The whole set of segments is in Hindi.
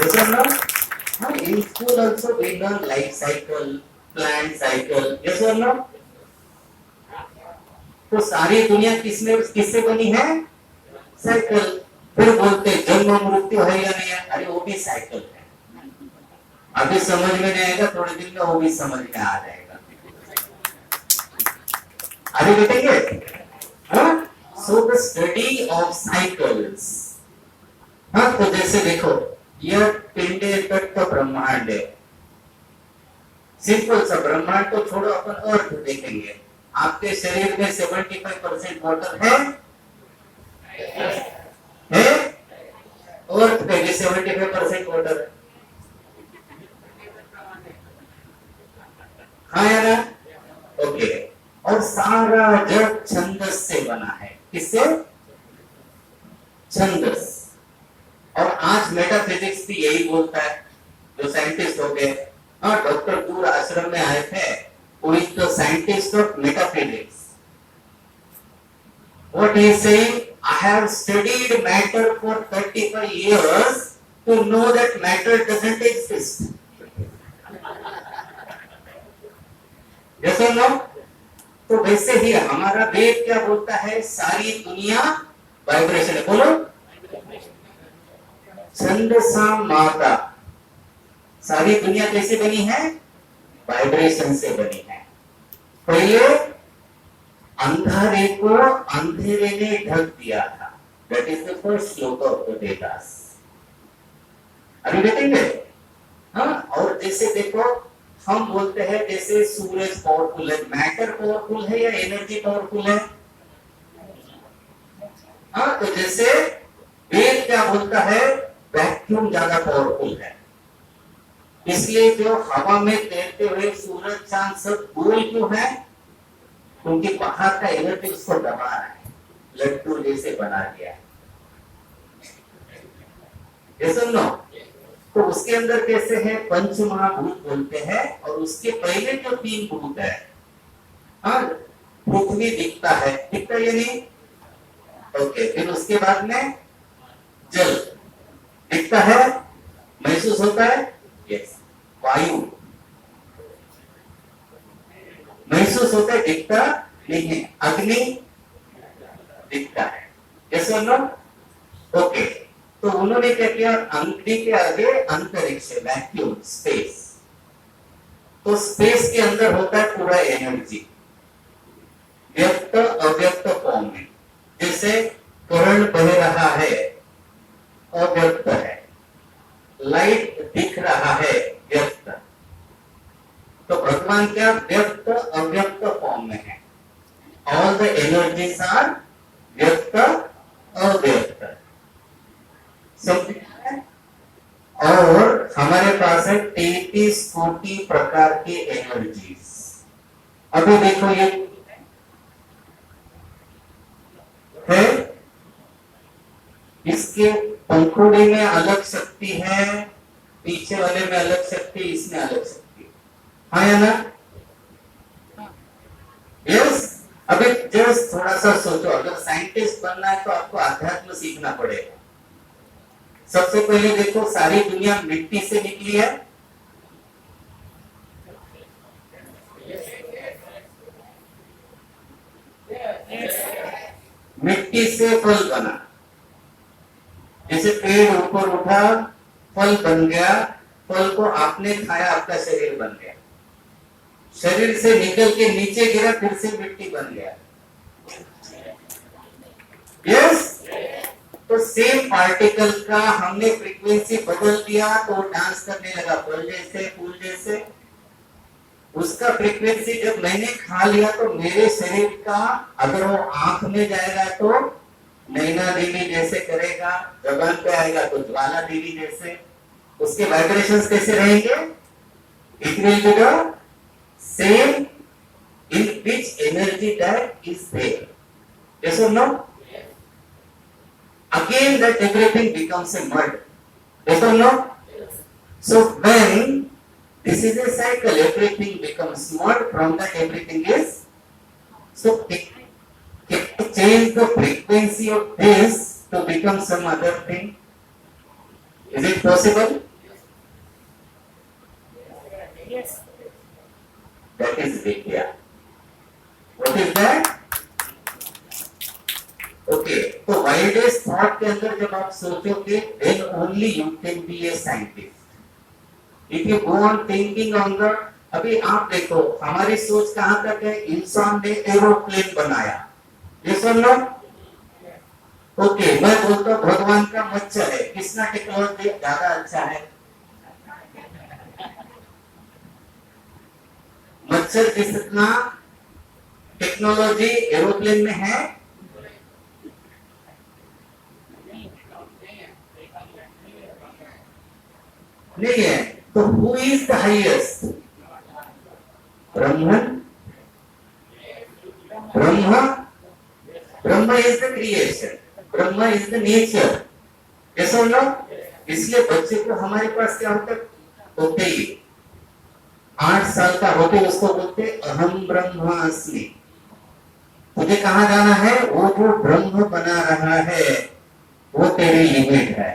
Yes or no? Huh? In school also we learn life cycle, plant cycle. Yes or no? तो सारी दुनिया किससे बनी है? साइकिल। फिर बोलते जन्म मृत्यु है या नहीं है? अरे वो भी साइकिल है। अभी समझ में नहीं आएगा, थोड़े दिन में वो भी समझ में आ जाएगा। अभी देखेंगे। So the study of cycles. हाँ, तो जैसे देखो यह पिंड तक तो ब्रह्मांड है। सिंपल सा ब्रह्मांड तो छोड़ो, अपन अर्थ देखेंगे। आपके शरीर में 75% वाटर है अर्थ पे भी 75% वाटर है। हाँ यार, ओके। और सारा जग छंदस से बना है। किससे? छंदस। और आज मेटाफिजिक्स भी यही बोलता है, जो साइंटिस्ट हो गए। हाँ, डॉक्टर दूर आश्रम में आए थे, who is the scientist of metaphysics. What he is saying, I have studied matter for 35 years to know that matter doesn't exist. Yes or no? तो वैसे ही हमारा वेद क्या बोलता है? सारी दुनिया वाइब्रेशन है। बोलो, छंदसा माता। सारी दुनिया कैसे बनी है? वाइब्रेशन से बनी है। पहले अंधारे को अंधेरे ने ढक दिया था। दैट इज द फर्स्ट श्लोक ऑफ द वेदास। अभी देखेंगे। हाँ, और जैसे देखो हम बोलते हैं जैसे सूरज पावरफुल है, मैटर पावरफुल है या एनर्जी पावरफुल है? हाँ, तो जैसे वेद क्या बोलता है? वैक्यूम ज्यादा पावरफुल है। इसलिए जो हवा में तैरते हुए सूरज चांद सब गोल क्यों है? क्योंकि बाहर का एनर्जी उसको दबा रहा है, लड्डू जैसे बना दिया है। ये सुन लो। तो उसके अंदर कैसे है? पंच महाभूत बोलते हैं। और उसके पहले जो 3 भूत है, हाँ, पृथ्वी दिखता है, दिखता है या नहीं? ओके। फिर उसके बाद में जल दिखता है, महसूस होता है। यस। वायु महसूस होता है, दिखता नहीं है। अग्नि दिखता है। यस और नो? ओके। तो उन्होंने क्या किया? अग्नि के आगे अंतरिक्ष, वैक्यूम, स्पेस। तो स्पेस के अंदर होता है पूरा एनर्जी, व्यक्त अव्यक्त फॉर्म में। जैसे करंट बह रहा है, अव्यक्त है। लाइट दिख रहा है, व्यक्त। तो भगवान क्या? व्यक्त अव्यक्त फॉर्म में है। ऑल द एनर्जीज आर व्यक्त अव्यक्त। और हमारे पास है 33 कोटि प्रकार के एनर्जीज। अभी देखो ये है, इसके पंखुड़ी में अलग शक्ति है, पीछे वाले में अलग शक्ति, इसमें अलग शक्ति। हाँ या ना? यस। अभी जस्ट थोड़ा सा सोचो, अगर साइंटिस्ट बनना है तो आपको अध्यात्म सीखना पड़ेगा। सबसे पहले देखो, सारी दुनिया मिट्टी से निकली है। मिट्टी से फल बना। जैसे पेड़ ऊपर उठा, फल बन गया, फल को आपने खाया, आपका शरीर बन गया। शरीर से निकल के नीचे गिरा, फिर से मिट्टी बन गया। यस। तो सेम पार्टिकल का हमने फ्रीक्वेंसी बदल दिया तो डांस करने लगा, फल जैसे, फूल जैसे। उसका फ्रीक्वेंसी जब मैंने खा लिया तो मेरे शरीर का, अगर वो आंख में जाएगा तो नैना देवी जैसे करेगा, जबान पे आएगा तो ज्वाला देवी जैसे। उसके वाइब्रेशंस कैसे रहेंगे? It will be the same in which energy that is there. Yes और no? Again that everything becomes a mud. Yes or no? So when this is a cycle, everything becomes mud, from that everything is. So can you change the frequency of this to become some other thing? Is it possible? That is Vidya. What is that? Okay. तो वाइडेस्ट थॉट के अंदर जब आप सोचोगे, then only you can be a scientist. If you go on thinking on the, अभी आप देखो हमारी सोच कहाँ तक है, इंसान ने एरोप्लेन बनाया, ये सुन लो। ओके, मैं बोलता हूँ भगवान का मच्छर है, किसका टेक्नोलॉजी ज्यादा अच्छा है? मच्छर कितना टेक्नोलॉजी एरोप्लेन में है? नहीं है। तो who is the highest? Brahman. Brahma is the creation, Brahma is the nature, ऐसा ना। इसलिए बच्चे को हमारे पास क्या होते ही 8 साल का होते उसको बोलते अहम ब्रह्मास्मि। तुझे कहाँ जाना है? वो जो ब्रह्म बना रहा है वो तेरी लिमिट है,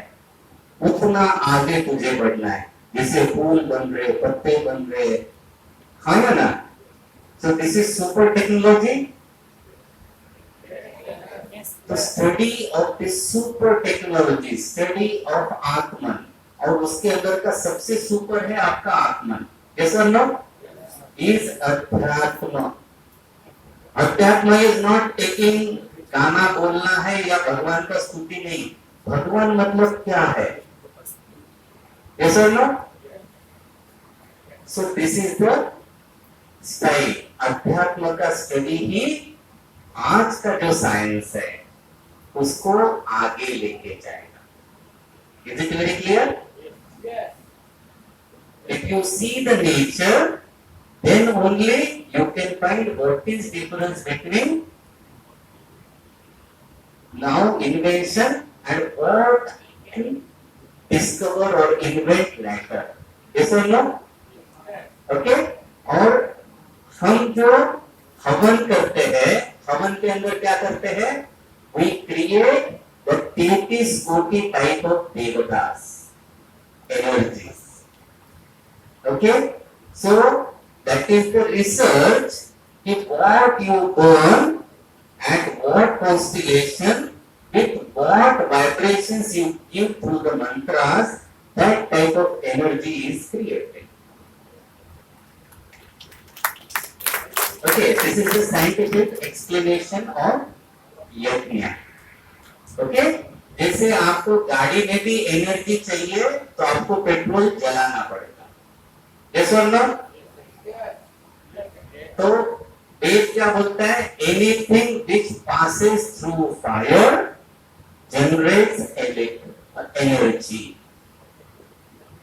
उतना आगे तुझे बढ़ना है। जैसे फूल बन रहे, पत्ते बन रहे, है ना? So this is super technology. तो study of this super technology, study of atman, और उसके अंदर का सबसे सुपर है आपका आत्मन। Yes or no? Is अध्यात्म। अध्यात्म is not taking गाना बोलना है या भगवान का स्तुति नहीं। भगवान मतलब क्या है? Yes or no? So this is the style. अध्यात्म का स्टडी ही आज का जो साइंस है उसको आगे लेके जाएगा। Is it very clear? If you see the nature, then only you can find what is difference between now invention and what can discover or invent later. Yes or no? Okay? और हम जो हवन करते हैं, हवन के अंदर क्या करते हैं? We create the 33 कोटि type of devatas, energies. Okay, so that is the research. If what you burn at what constellation, with what vibrations you give through the mantras, that type of energy is created. Okay, this is the scientific explanation of yajna. Okay, जैसे आपको गाड़ी में भी एनर्जी चाहिए तो आपको पेट्रोल जलाना पड़ेगा। Yes or no? तो वेद क्या बोलता है? Anything which passes through fire generates energy.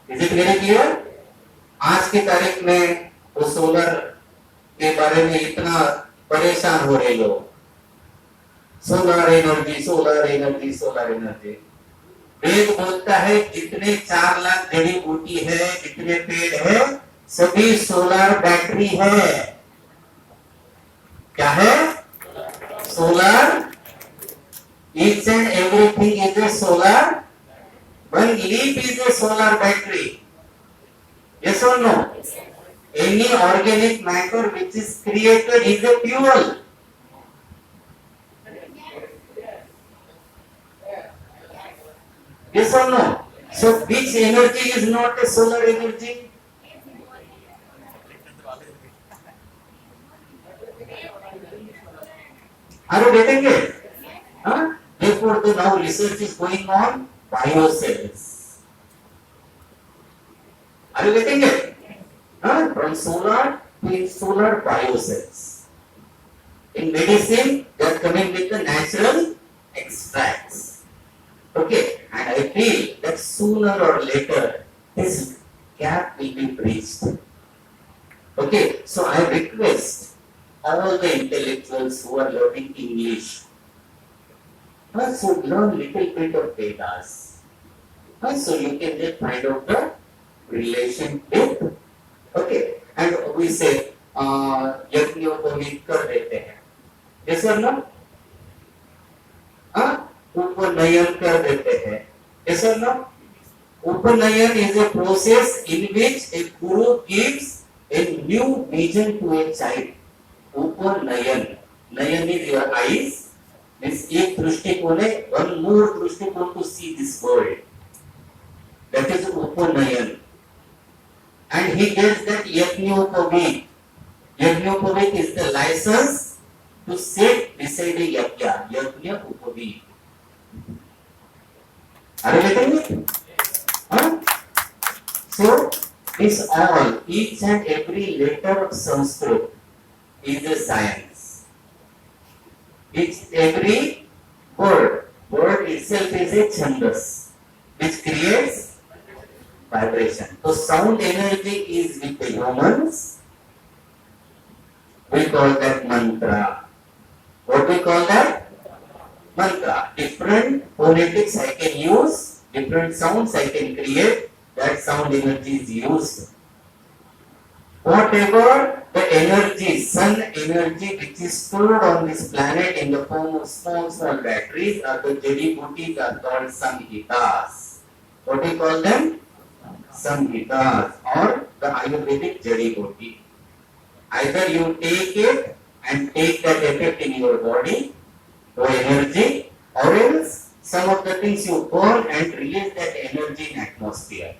Is it very clear? आज की तारीख में वो सोलर के बारे में इतना परेशान हो रहे लोग, solar energy, solar energy, solar energy. Veda बोलता है जितने 4 लाख जड़ी बूटी है, जितने पेड़ है, सभी सोलर बैटरी है। क्या है? Solar. Each and everything is a solar. One leaf is a solar battery. Yes or no? Any organic matter which is created is a fuel. Yes or no? So which energy is not a solar energy? Are you getting it? Huh? Therefore, now research is going on biocells. Are you getting it? Huh? From solar to solar biocells. In medicine, they are coming with the natural extracts. Okay, and I feel that sooner or later this gap will be bridged. Okay, so I request all the intellectuals who are learning English should learn little bit of Vedas. So you can just find out the relation with. Okay, and we say यज्ञों को भी कर देते हैं, जैसे ना उपनयन कर देते हैं, जैसे ना उपनयन is a process in which a guru gives a new vision to a child. उपनयन, नयन is your eyes, means एक दृष्टिकोण है, one more दृष्टिकोण to see this world. That is उपनयन. And he gets that yajñopavit. Yajñopavit is the license to sit beside a yajna. Yajna upavit. Are you getting it? Huh? So, this all, each and every letter of Sanskrit is a science. Each every word itself is a chandas, which creates vibration. So sound energy is with the humans. We call that mantra. What we call that? Mantra. Different phonetics I can use, different sounds I can create. That sound energy is used. Whatever the energy, sun energy which is stored on this planet in the form of small batteries, or the jadi booties are called samhitas. What do you call them? Samhitas, or the Ayurvedic jadi booty. Either you take it and take that effect in your body, or energy, or else some of the things you burn and release that energy in atmosphere.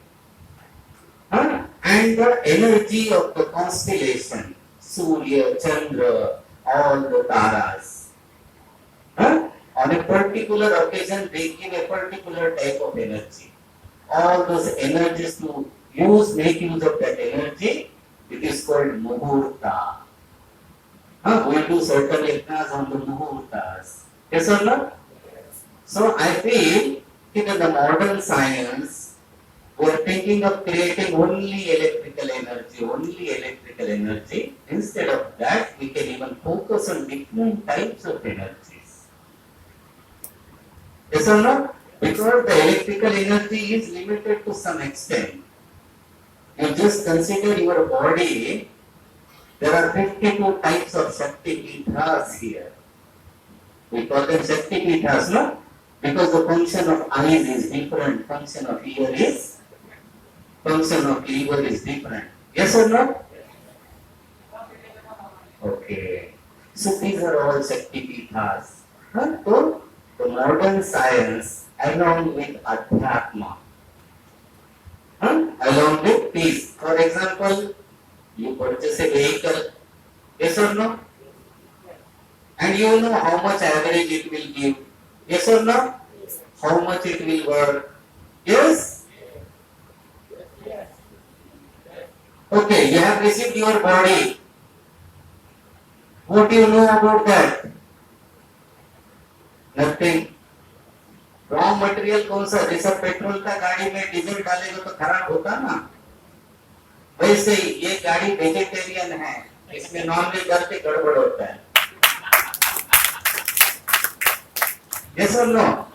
And the energy of the constellation, Surya, Chandra, all the taras. On a particular occasion, they give a particular type of energy. All those energies to make use of that energy, it is called muhurta. We do certain yajnas on the muhurtas. Yes or no? So I feel that the modern science, we are thinking of creating only electrical energy. Instead of that, we can even focus on different types of energies. Yes or no? Because the electrical energy is limited to some extent. You just consider your body. There are 52 types of Shakti Pithas here. We call them Shakti Pithas, no? Because the function of eyes is different, function of ear is, function of liver is different. Yes or no? Okay. So these are all Shakti Pithas. So the modern science, along with Adhyatma, along with peace. For example, you purchase a vehicle. Yes or no? And you know how much average it will give. Yes or no? How much it will work. Yes? Okay, you have received your body. What do you know about that? Nothing. Raw material कौन सा? जैसा पेट्रोल का गाड़ी में डीजल डालेगा तो खराब होता ना, वैसे ही ये गाड़ी वेजिटेरियन है, इसमें नॉनवेज डालते गड़बड़ होता है. Yes or no?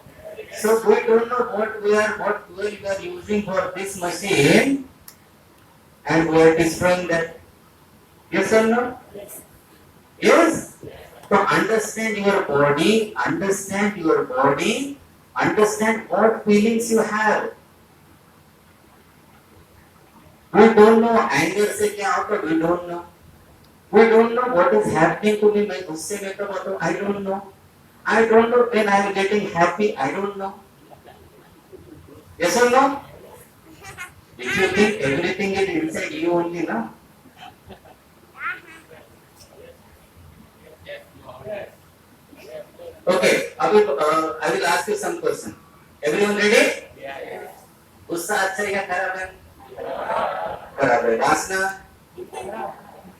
So we don't know what fuel we are using for this machine, and we are destroying that. Yes or no? Yes. So understand your body, understand what feelings you have. We don't know anger से क्या होता, we don't know. We don't know what is happening to me. मैं गुस्से में कब आता हूँ, I don't know. I don't know when I am getting happy, I don't know. Yes or no? If you think everything is inside you only, no? Okay, I will ask you some question. Everyone ready? गुस्सा अच्छा है या खराब है? खराब है. वासना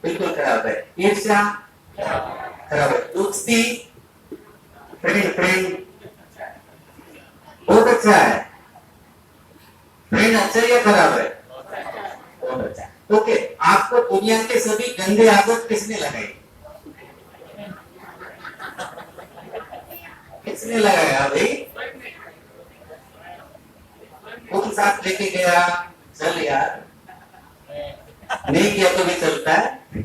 बिल्कुल खराब है. ईर्ष्या खराब है. दोस्ती फ्रेंड बहुत अच्छा है. फ्रेंड अच्छा है या खराब है? बहुत अच्छा. ओके, आपको दुनिया के सभी गंदे आदत किसने लगाई? किसने लगाया भाई? कौन साथ लेके गया? चल यार, नहीं किया तो भी चलता है.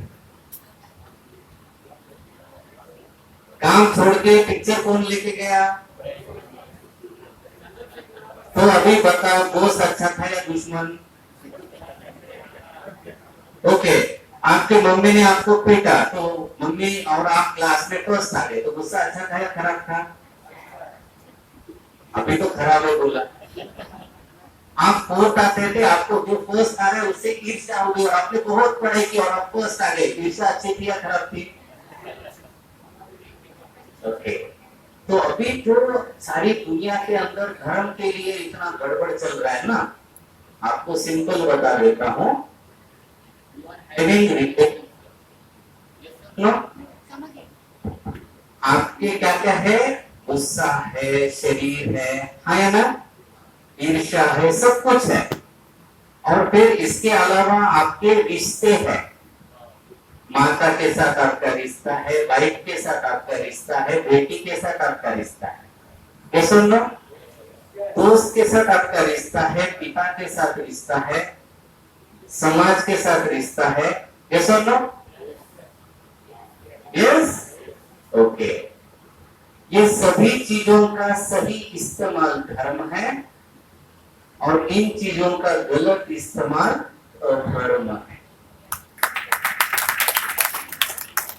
काम छोड़ के पिक्चर कौन लेके गया? तो अभी बताओ, दोस्त अच्छा था या दुश्मन? ओके, आपके मम्मी ने आपको पीटा तो मम्मी और आप क्लास में फर्स्ट आ गए तो गुस्सा अच्छा था या खराब था? अभी तो खराब है बोला। आप फोर्थ आते थे, आपको जो फर्स्ट आ रहा है उससे ईर्ष्या हो गई और आपने बहुत पढ़ाई की और आप फर्स्ट आ गए, ईर्ष्या अच्छी थी या खराब थी? ओके। तो अभी जो सारी दुनिया के अंदर धर्म के लिए इतना गड़बड़ चल रहा है ना, आपको सिंपल बता देता हूँ। नो, आपके क्या क्या है? गुस्सा है, शरीर है, हाँ या ना? ईर्ष्या है, सब कुछ है। और फिर इसके अलावा आपके रिश्ते हैं। माता के साथ आपका रिश्ता है, वाइफ के साथ आपका रिश्ता है, बेटी के साथ आपका रिश्ता है, ये सुन लो। दोस्त के साथ आपका रिश्ता है, पिता के साथ रिश्ता है, समाज के साथ रिश्ता है, ये सुन लो। Yes, okay. ये सभी चीजों का सही इस्तेमाल धर्म है और इन चीजों का गलत इस्तेमाल अधर्म है।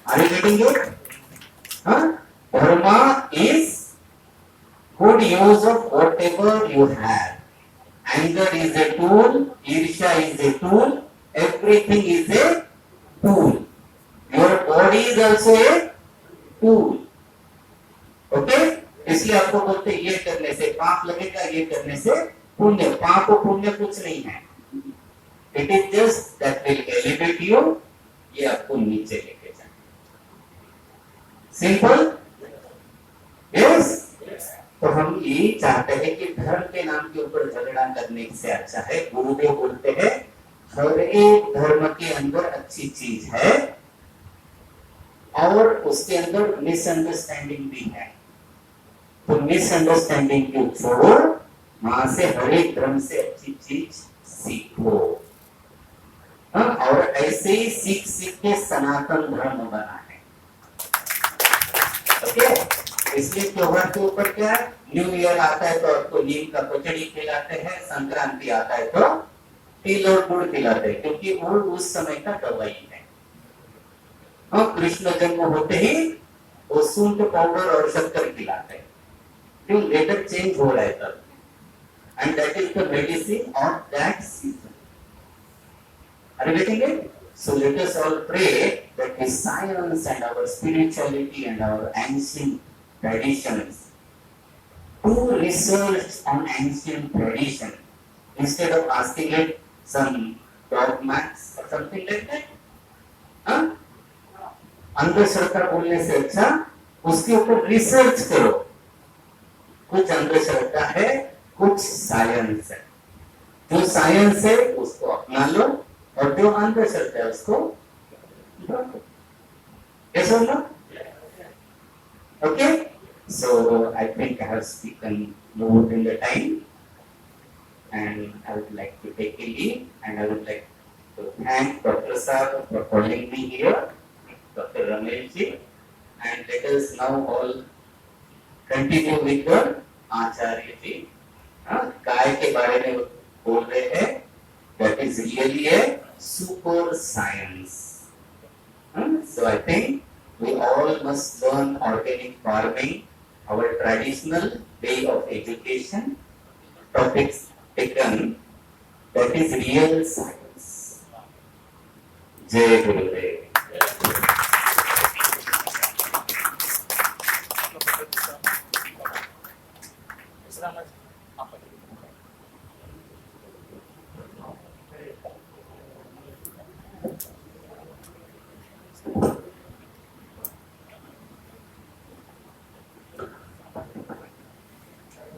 Are you getting it? Huh? Dharma is good use of whatever you have. Anger is a tool, Irsha is a tool, everything is a tool. Your body is also a tool. Okay? इसलिए आपको बोलते हैं ये करने से पाप लगेगा, ये करने से पुण्य। पाप और पुण्य कुछ नहीं है। It is just that will elevate you, ये आपको नीचे लेके जाए। सिंपल? यस। तो हम ये चाहते हैं कि धर्म के नाम के ऊपर झगड़ा करने से अच्छा है, गुरुदेव बोलते हैं हर एक धर्म के अंदर अच्छी चीज है और उसके अंदर मिसअंडरस्टैंडिंग भी है। तो मिसअंडरस्टैंडिंग को छोड़ो, वहां से हर एक धर्म से अच्छी चीज सीखो। और ऐसे ही सीख सीख के सनातन धर्म बना है। ओके? इसलिए त्योहार के ऊपर क्या, न्यू ईयर आता है तो आपको नीम का पचड़ी खिलाते हैं, संक्रांति आता है तो तिल और गुड़ खिलाते हैं, क्योंकि गुड़ उस समय का दवाई है। कृष्ण जन्म होते ही वो सूंठ पाउडर और शक्कर खिलाते हैं, क्यों? लेटर चेंज हो रहा है तब, and that is the medicine of that season. Are you getting it? So let us all pray that the science and our spirituality and our ancient traditions do research on ancient tradition instead of asking it some dogmas or something like that. हाँ? अंधश्रद्धा बोलने से अच्छा उसके ऊपर रिसर्च करो। कुछ अंधश्रद्धा है, कुछ साइंस है। जो साइंस है उसको अपना लो और जो अंधश्रद्धा है उसको ऐसा ना। Okay, so I think I have spoken more than the time and I would like to take a leave and I would like to thank Dr. Saab for calling me here, Dr. Ramesh ji, and let us now all continue with the Acharya ji। गाय के बारे में बोल रहे हैं, that is really a super science। So I think we all must learn organic farming, our traditional way of education, topics taken, that is real science। जय गुरुदेव।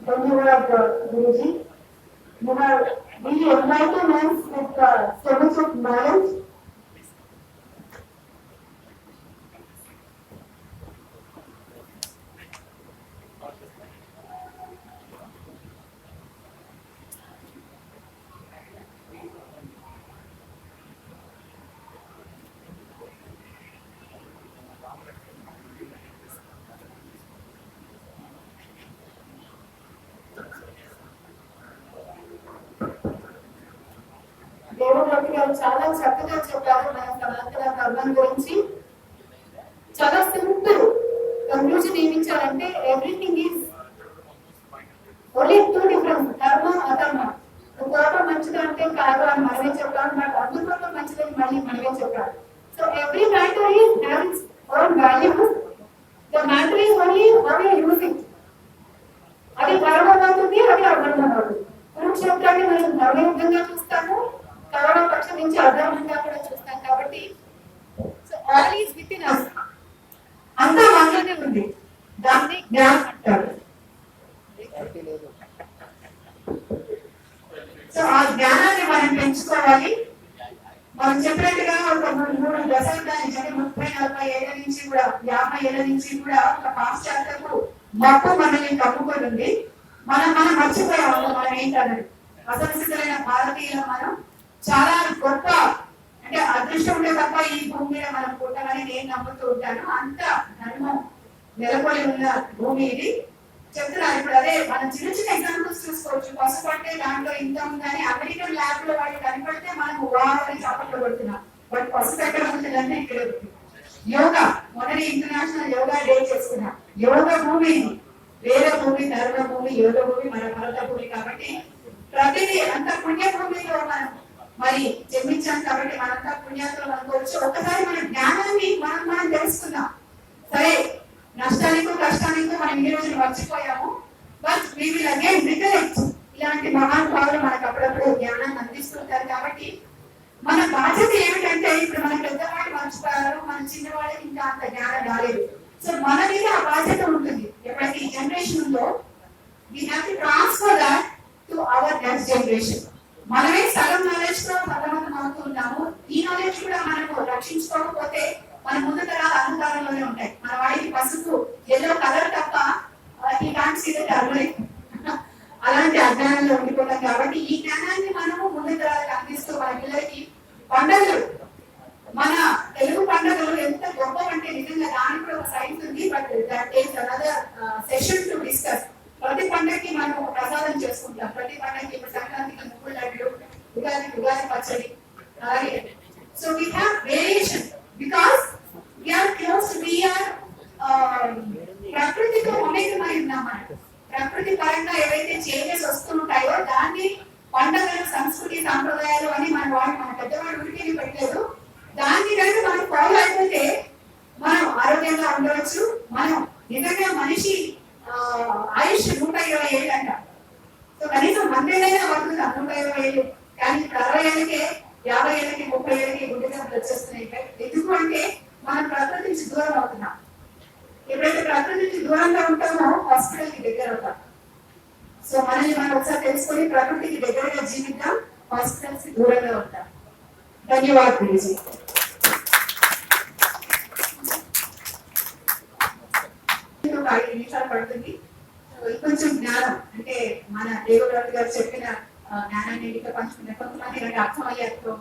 Dhanyavad, Guruji. You have really enlightened us with so much of knowledge. Devadatta గారు చాలా చక్కగా చెప్పారు మన సనాతన ధర్మం గురించి. చాలా సింపుల్ కంక్లూజన్ ఏమి ఇచ్చారంటే everything is only two difference, ధర్మ అధర్మ. కోపం మంచిది అంటే కాదు అని మనమే చెప్పాలి, బట్ అందుకోవడం మంచిదని మళ్ళీ మనమే చెప్పాలి. So every matter is having own values. The matter is only how you use it. అది ధర్మం అవుతుంది, అది అధర్మం అవుతుంది. కురుక్షేత్రాన్ని మనం ధర్మయుద్ధంగా చూస్తాము, కరోనా పక్షం నుంచి అధర్మంగా కూడా చూస్తాం. కాబట్టి so all is with in us, అంతా మనలోనే ఉంది. దాన్ని జ్ఞానం అంటారు. సో ఆ జ్ఞానాన్ని మనం పెంచుకోవాలి. మనం చెప్పినట్టుగా ఒక 3 దశాబ్దాల నుంచి, 30-40 ఏళ్ల నుంచి కూడా, 50 ఏళ్ల నుంచి కూడా ఒక పాశ్చాత్యపు మప్పు మనల్ని కమ్ముకొని ఉంది. మనం మర్చిపోయాము మనం ఏంటన్నది. అసలు భారతీయులు మనం చాలా గొప్ప, అంటే అదృష్టం ఉంటే తప్ప ఈ భూమి మీద మనం పుట్టాలని నేను నమ్ముతూ ఉంటాను. అంత ధర్మం నెలకొని ఉన్న భూమి ఇది. చెప్తున్నారు ఇప్పుడు. అదే మనం చిన్న చిన్న ఎగ్జాంపుల్స్ చూసుకోవచ్చు. పసుపు అంటే దాంట్లో ఇంత ఉందని అమెరికన్ ల్యాబ్ లో వాళ్ళు కనిపెడితే మనం వారిని చప్పట్లు కొడుతున్నాం. బట్ పసుపు ఎక్కడ ఉంటుందంటే ఇక్కడ ఉంది. యోగా మొదటి ఇంటర్నేషనల్ యోగా డే చేసుకున్నాం. యోగ భూమి ఇది, వేద భూమి, ధర్మ భూమి, యోగ భూమి, మన భారత భూమి. కాబట్టి ప్రతిదీ అంత పుణ్యభూమిలో మనం మరి జన్మించాం. కాబట్టి మనంతా పుణ్యాత్తులు అనుకోవచ్చు. ఒకసారి మన జ్ఞానాన్ని మనం తెలుసుకుందాం. సరే, నష్టానికో కష్టానికో మనం ఈ రోజున మర్చిపోయాము, but we will again recollect. ఇలాంటి మహానుభావులు మనకు అప్పుడప్పుడు జ్ఞానాన్ని అందిస్తుంటారు. కాబట్టి మన బాధ్యత ఏమిటంటే, ఇప్పుడు మన పెద్దవాళ్ళు మర్చిపోయారు, మన చిన్నవాళ్ళకి ఇంకా అంత జ్ఞానం రాలేదు. సో మన మీద ఆ బాధ్యత ఉంటుంది. ఎప్పుడైతే ఈ జనరేషన్ ఉందో, we have to transfer that to our next generation. మనమే సగం నాలెడ్జ్ తో సగమతం అవుతున్నాము. ఈ నాలెడ్జ్ కూడా మనము రక్షించుకోకపోతే మన ముందు తరాల అహంకారంలోనే ఉంటాయి. మన వాడికి పసుపు ఎల్లో కలర్ తప్ప ఈ కాంక్షి అలాంటి అజ్ఞానంలో ఉండిపోతాం. కాబట్టి ఈ జ్ఞానాన్ని మనము ముందు తరాలకు అందిస్తూ మన పిల్లలకి పండుగలు, మన తెలుగు పండుగలు ఎంత గొప్ప అంటే నిజంగా దానికి కూడా ఒక సైన్స్ ఉంది. But that takes another session to discuss. ప్రతి పండుగకి మనం ఒక ప్రసాదం చేసుకుంటాం. ప్రతి పండుగకి ఇప్పుడు సంక్రాంతికి ముగ్గులు లడ్డు, ఉగాది పచ్చడి, అలాగే. So we have variation because we are close, we are ప్రకృతితో మమేకమై ఉన్నాం. మనం ప్రకృతి పరంగా ఏవైతే చేంజెస్ వస్తుంటాయో దాన్ని పండుగలు, సంస్కృతి, సాంప్రదాయాలు అని మన పెద్దవాళ్ళు ఉడికి పెట్టలేదు. దాన్ని కనుక మనం ఫాలో అయిపోతే మనం ఆరోగ్యంగా ఉండవచ్చు. మనం నిజంగా మనిషి ఆయుష్ 120 ఏళ్ళు అంట. సో కనీసం 100 ఏళ్ళైనా బతుకుతాం, 120 ఏళ్ళు. కానీ 60 ఏళ్ళకి, 50 ఏళ్ళకి, 30 ఏళ్ళకి గుండె జబ్బులు వచ్చేస్తున్నాయి. ఎందుకు అంటే మనం ప్రకృతి నుంచి దూరం అవుతున్నాం. ఎప్పుడైతే ప్రకృతి నుంచి దూరంగా ఉంటామో హాస్పిటల్ కి దగ్గర అవుతాం. సో మనల్ని మనం ఒకసారి తెలుసుకొని ప్రకృతికి దగ్గరగా జీవిద్దాం, హాస్పిటల్స్ కి దూరంగా ఉంటాం. ధన్యవాదాలు. 5 నిమిషాలు పడుతుంది. కొంచెం జ్ఞానం అంటే మన దేవరాజు గారు చెప్పిన జ్ఞానాన్ని ఇంకా పంచుకునే కొంతమంది నాకు అర్థమయ్యేతో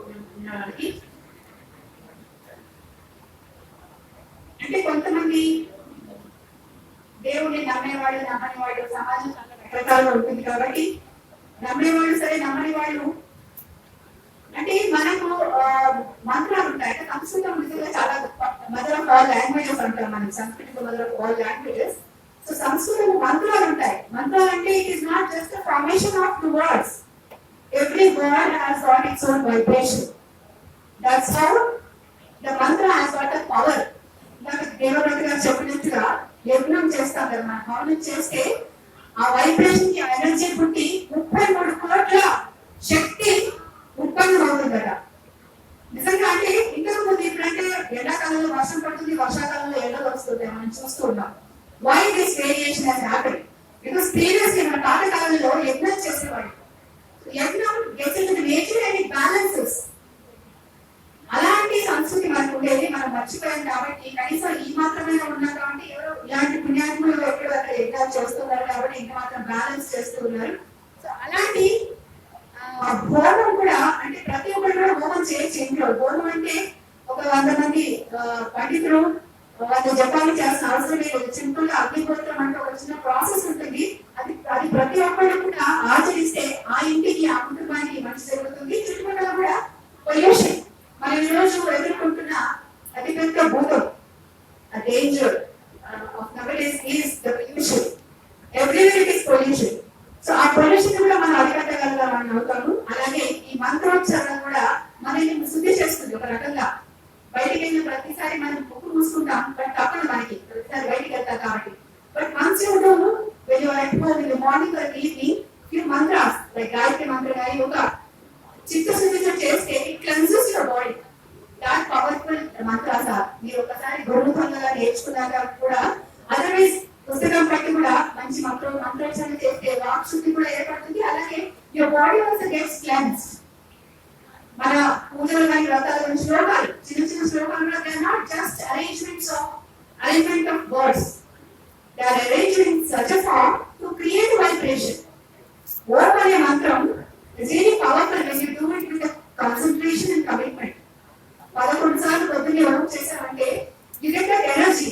వాళ్ళకి. అంటే కొంతమంది దేవుడిని నమ్మేవాళ్ళు, నమ్మని వాళ్ళు, సమాజం రకరకాలుగా ఉంటుంది. కాబట్టి నమ్మేవాళ్ళు సరే, నమ్మని వాళ్ళు అంటే మనకు మంత్రాలు ఉంటాయి. అంటే సంస్కృతం నిజంగా చాలా మదర్ ఆఫ్ ఆల్ లాంగ్వేజెస్ అంటాం మనం. సంస్కృతిక mother of all languages. So సంస్కృతం మంత్రాలు ఉంటాయి. మంత్రాలు అంటే it is not just the formation of the words. Every word has got its own vibration. That's how the mantra has got a power. Devaraju గారు చెప్పినట్టుగా యజ్ఞం చేస్తాం కదా, మనం హవనం చేస్తే ఆ వైబ్రేషన్ కి ఎనర్జీ పుట్టి 33 కోట్ల శక్తి ఉత్పన్నం అవుతుందట. నిజంగా అంటే ఇంతకు ముందు ఇప్పుడంటే ఎండాకాలంలో వర్షం పడుతుంది, వర్షాకాలంలో ఎండలు వస్తుంది, మనం చూస్తూ ఉన్నాం. Why this variation has happened? Because previously మన పాతకాలంలో యజ్ఞం చేసేవాడు. యజ్ఞం gets into the nature and it balances. అలాంటి సంస్కృతి మనకు ఉండేది, మనం మర్చిపోయాం. కాబట్టి కనీసం ఈ మాత్రమే ఉన్నాం. కాబట్టి ఎవరు ఇలాంటి పుణ్యాత్ములు ఎప్పుడు అక్కడ యజ్ఞాలు చేస్తున్నారు కాబట్టి ఇంత మాత్రం బ్యాలెన్స్ చేస్తూ ఉన్నారు. సో అలాంటి హోమం కూడా అంటే ప్రతి ఒక్కరు కూడా హోమం చేయొచ్చు ఇంట్లో. హోమం అంటే ఒక 100 మంది పండితులు వాళ్ళు జపాలు చేయాల్సిన అవసరం లేదు. సింపుల్ గా అగ్నిహోత్రం అంటే ఒక చిన్న ప్రాసెస్ ఉంటుంది. అది ప్రతి ఒక్కరు కూడా ఆచరిస్తే ఆ ఇంటికి, ఆ కుటుంబానికి మంచి జరుగుతుంది. చుట్టుపక్కల కూడా పొల్యూషన్ పొల్యూషన్ కూడా మనం అరికట్టగలగాలని అవుతాము. అలాగే ఈ మంత్రోచ్చారణ కూడా మనల్ని శుద్ధి చేస్తుంది ఒక రకంగా. బయటికి వెళ్ళిన ప్రతిసారి మనం ముక్కు మూసుకుంటాం, బట్ తప్పదు మనకి ప్రతిసారి బయటికి వెళ్తాం కాబట్టి. But once you do when you are at home in the morning or evening, few mantras like Gayatri mantra గాని యోగా చిత్తశుద్ధితో చేస్తే it cleanses your body. That powerful mantras are మీరు ఒకసారి గురుముఖంగా నేర్చుకున్నాక కూడా అదర్వైజ్ పుస్తకం పట్టి కూడా మంచి మంత్రోచ్చారణ చేస్తే వాక్ శుద్ధి కూడా ఏర్పడుతుంది. అలాగే your body also gets cleansed. మన పూజలు కానీ వ్రతాల గురించి శ్లోకాలు చిన్న చిన్న శ్లోకాలు కూడా they are not just arrangement of words. They are arranged in such a form to create vibration. Om అనే మంత్రం is really powerful when you do it with a concentration and commitment. 11 సార్లు పొద్దున్నే ఓం చేసామంటే you get that energy,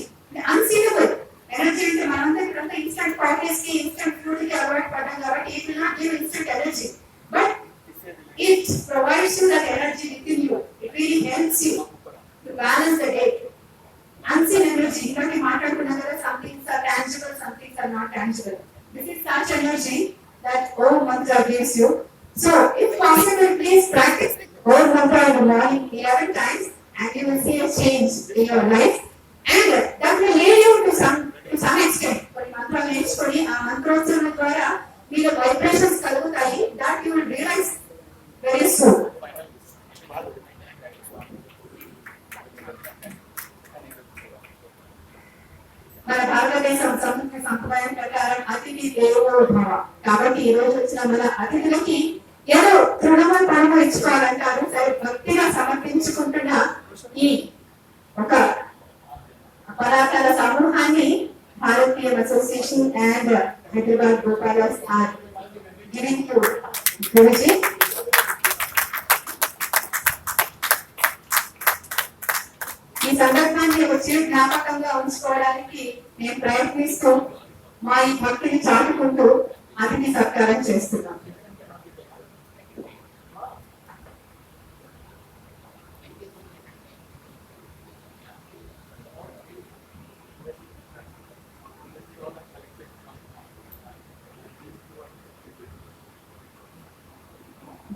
unseenable energy. అంటే మనంతా ఇక్కడంతా ఇన్స్టెంట్ కాఫీస్ కి ఇన్స్టెంట్ ఫుడ్ కి అలవాటు పడ్డాం కాబట్టి it will not give instant energy, but it provides you that energy within you. It really helps you to balance the day. Unseen energy, ఇంకొకటి మాట్లాడుకున్నాం కదా, some things are tangible, some things are not tangible. This is such energy that Om mantra gives you. So if possible, please practice Om mantra in the morning 11 times and you will see a change in your life, and that will lead you to some extent. కొన్ని మంత్రాలు నేర్చుకొని ఆ మంత్రోచ్చరణ ద్వారా మీకు వైబ్రేషన్స్ కలుగుతాయి. that you will realize very soon. మన భారతదేశం సంప్రదాయం ప్రకారం అతిథి దేవో భవ. కాబట్టి ఈ రోజు వచ్చిన మన అతిథులకి ఏదో తృణమో పణమో ఇచ్చుకోవాలంటారు. సరే, భక్తిగా సమర్పించుకుంటున్న ఈ ఒక పదార్థాల సమూహాన్ని భారతీయ అసోసియేషన్ అండ్ హైదరాబాద్ గోపాలస్ ఆర్ గివింగ్ టు గురుజీ. ఈ సందర్భాన్ని వచ్చి జ్ఞాపకంగా ఉంచుకోవడానికి నేను ప్రయత్నిస్తూ మా ఈ భక్తిని చాటుకుంటూ అతిథి సత్కారం చేస్తున్నాం.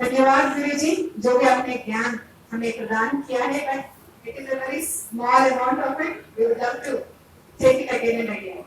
धन्यवाद गुरु जी, जो भी आपने ज्ञान हमें प्रदान किया है, but it is a very small amount of it. We would love to take it again and again.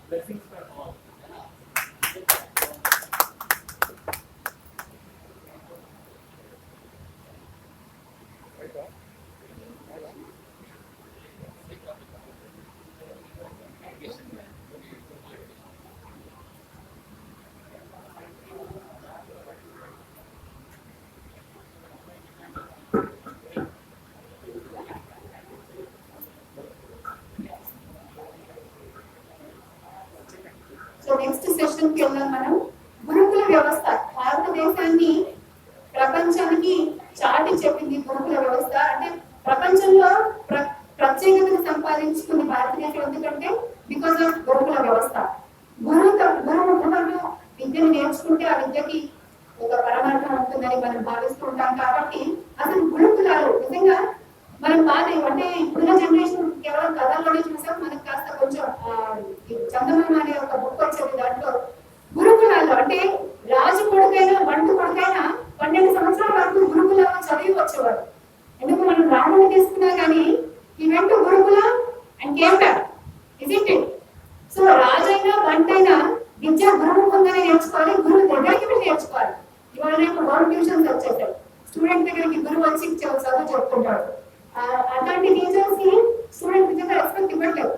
Blessings for all. So next session కి వెళ్దాం మనం. గురుకుల వ్యవస్థ భారతదేశాన్ని ప్రపంచానికి చాటి చెప్పింది. గురుకుల వ్యవస్థ అంటే ప్రపంచంలో ప్రత్యేకతను సంపాదించుకుంది భారతదేశం. ఎందుకంటే బికాస్ ఆఫ్ గురుకుల వ్యవస్థ. గురుముఖంలో విద్యను నేర్చుకుంటే ఆ విద్యకి ఒక పరమార్థం ఉంటుందని మనం భావిస్తూ ఉంటాం. కాబట్టి అసలు గురుకులాలు నిజంగా మనం బాగా అంటే ఇప్పుడున్న జనరేషన్ కేవలం కథల్లోనే చూసాం. మనకు కాస్త కొంచెం చందమామ అనే ఒక బుక్ వచ్చేది. దాంట్లో గురుకులాలు అంటే రాజు కొడుకైనా వంట కొడుకైనా 12 సంవత్సరాల వరకు గురుకులాల్లో చదివి వచ్చేవాడు. ఎందుకు మనం రాముని తీసుకున్నా కానీ ఈ వెంట గురుకుల and came back, it it. So రాజైనా వంటైనా విద్య గురుముఖంగానే నేర్చుకోవాలి, గురువు దగ్గరికి వెళ్ళి నేర్చుకోవాలి. ఇవాళ రేపు గవర్నమెంట్ ట్యూషన్స్ వచ్చేసాయి. స్టూడెంట్ దగ్గరికి గురువు వచ్చి చదువు చెప్తుంటాడు. అట్లాంటి టీచర్స్ కి స్టూడెంట్ నిజంగా రెస్పెక్ట్ ఇవ్వట్లేదు.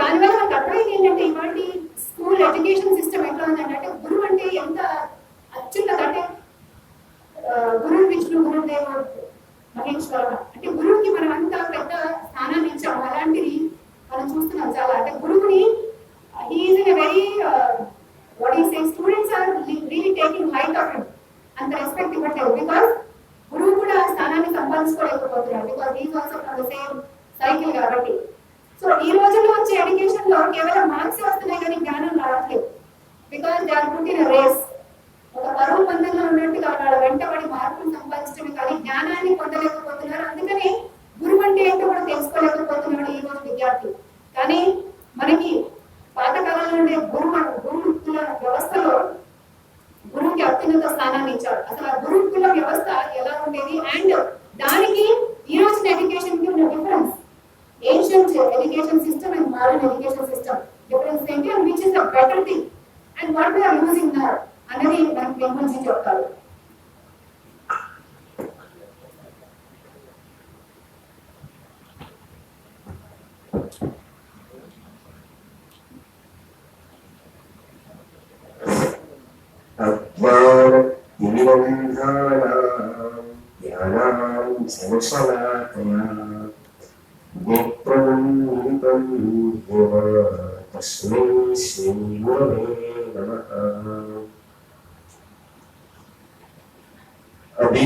దానివల్ల నాకు అర్థమైంది ఏంటంటే ఇవాటి స్కూల్ ఎడ్యుకేషన్ సిస్టమ్ ఎట్లా ఉందంటే గురువు అంటే ఎంత అత్యున్నత అంటే గురువు విష్ణు గురుదేవ మహేశ్వర అంటే గురువుకి మనం అంత పెద్ద స్థానాన్ని ఇచ్చాము. అలాంటిది మనం చూస్తున్నాం చాలా. అంటే గురువుని is in very what is saying students are really taking height of him. అంత రెస్పెక్ట్ ఇవ్వట్లేదు. బికాస్ గురువు కూడా స్థానాన్ని సంపాదించుకోలేకపోతున్నారు. Because is also from the same cycle కాబట్టి. సో ఈ రోజుల్లో వచ్చే ఎడ్యుకేషన్ లో కేవలం మార్క్స్ వస్తున్నాయి కానీ జ్ఞానం రావట్లేదు. Because they are put in race. ఒక పరువు పందంలో ఉన్నట్టుగా వాళ్ళ వెంటబడి మార్కులు సంపాదించడమే కానీ జ్ఞానాన్ని పొందలేకపోతున్నారు. అందుకనే గురువు అంటే ఏంటో కూడా తెలుసుకోలేకపోతున్నాడు ఈ రోజు విద్యార్థి. కానీ మనకి పాతకాలంలో ఉండే గురుకుల వ్యవస్థలో గురువుకి అత్యున్నత స్థానాన్ని ఇచ్చాడు. అసలు ఆ గురుకుల వ్యవస్థ ఎలా ఉండేది అండ్ దానికి ఈ రోజు ఎడ్యుకేషన్ కి ఉన్న difference, ancient education system and modern education system difference ఏంటి and which is the better thing and what we are using now అనేది మనకి వెంకటజీ చెప్తారు. अभी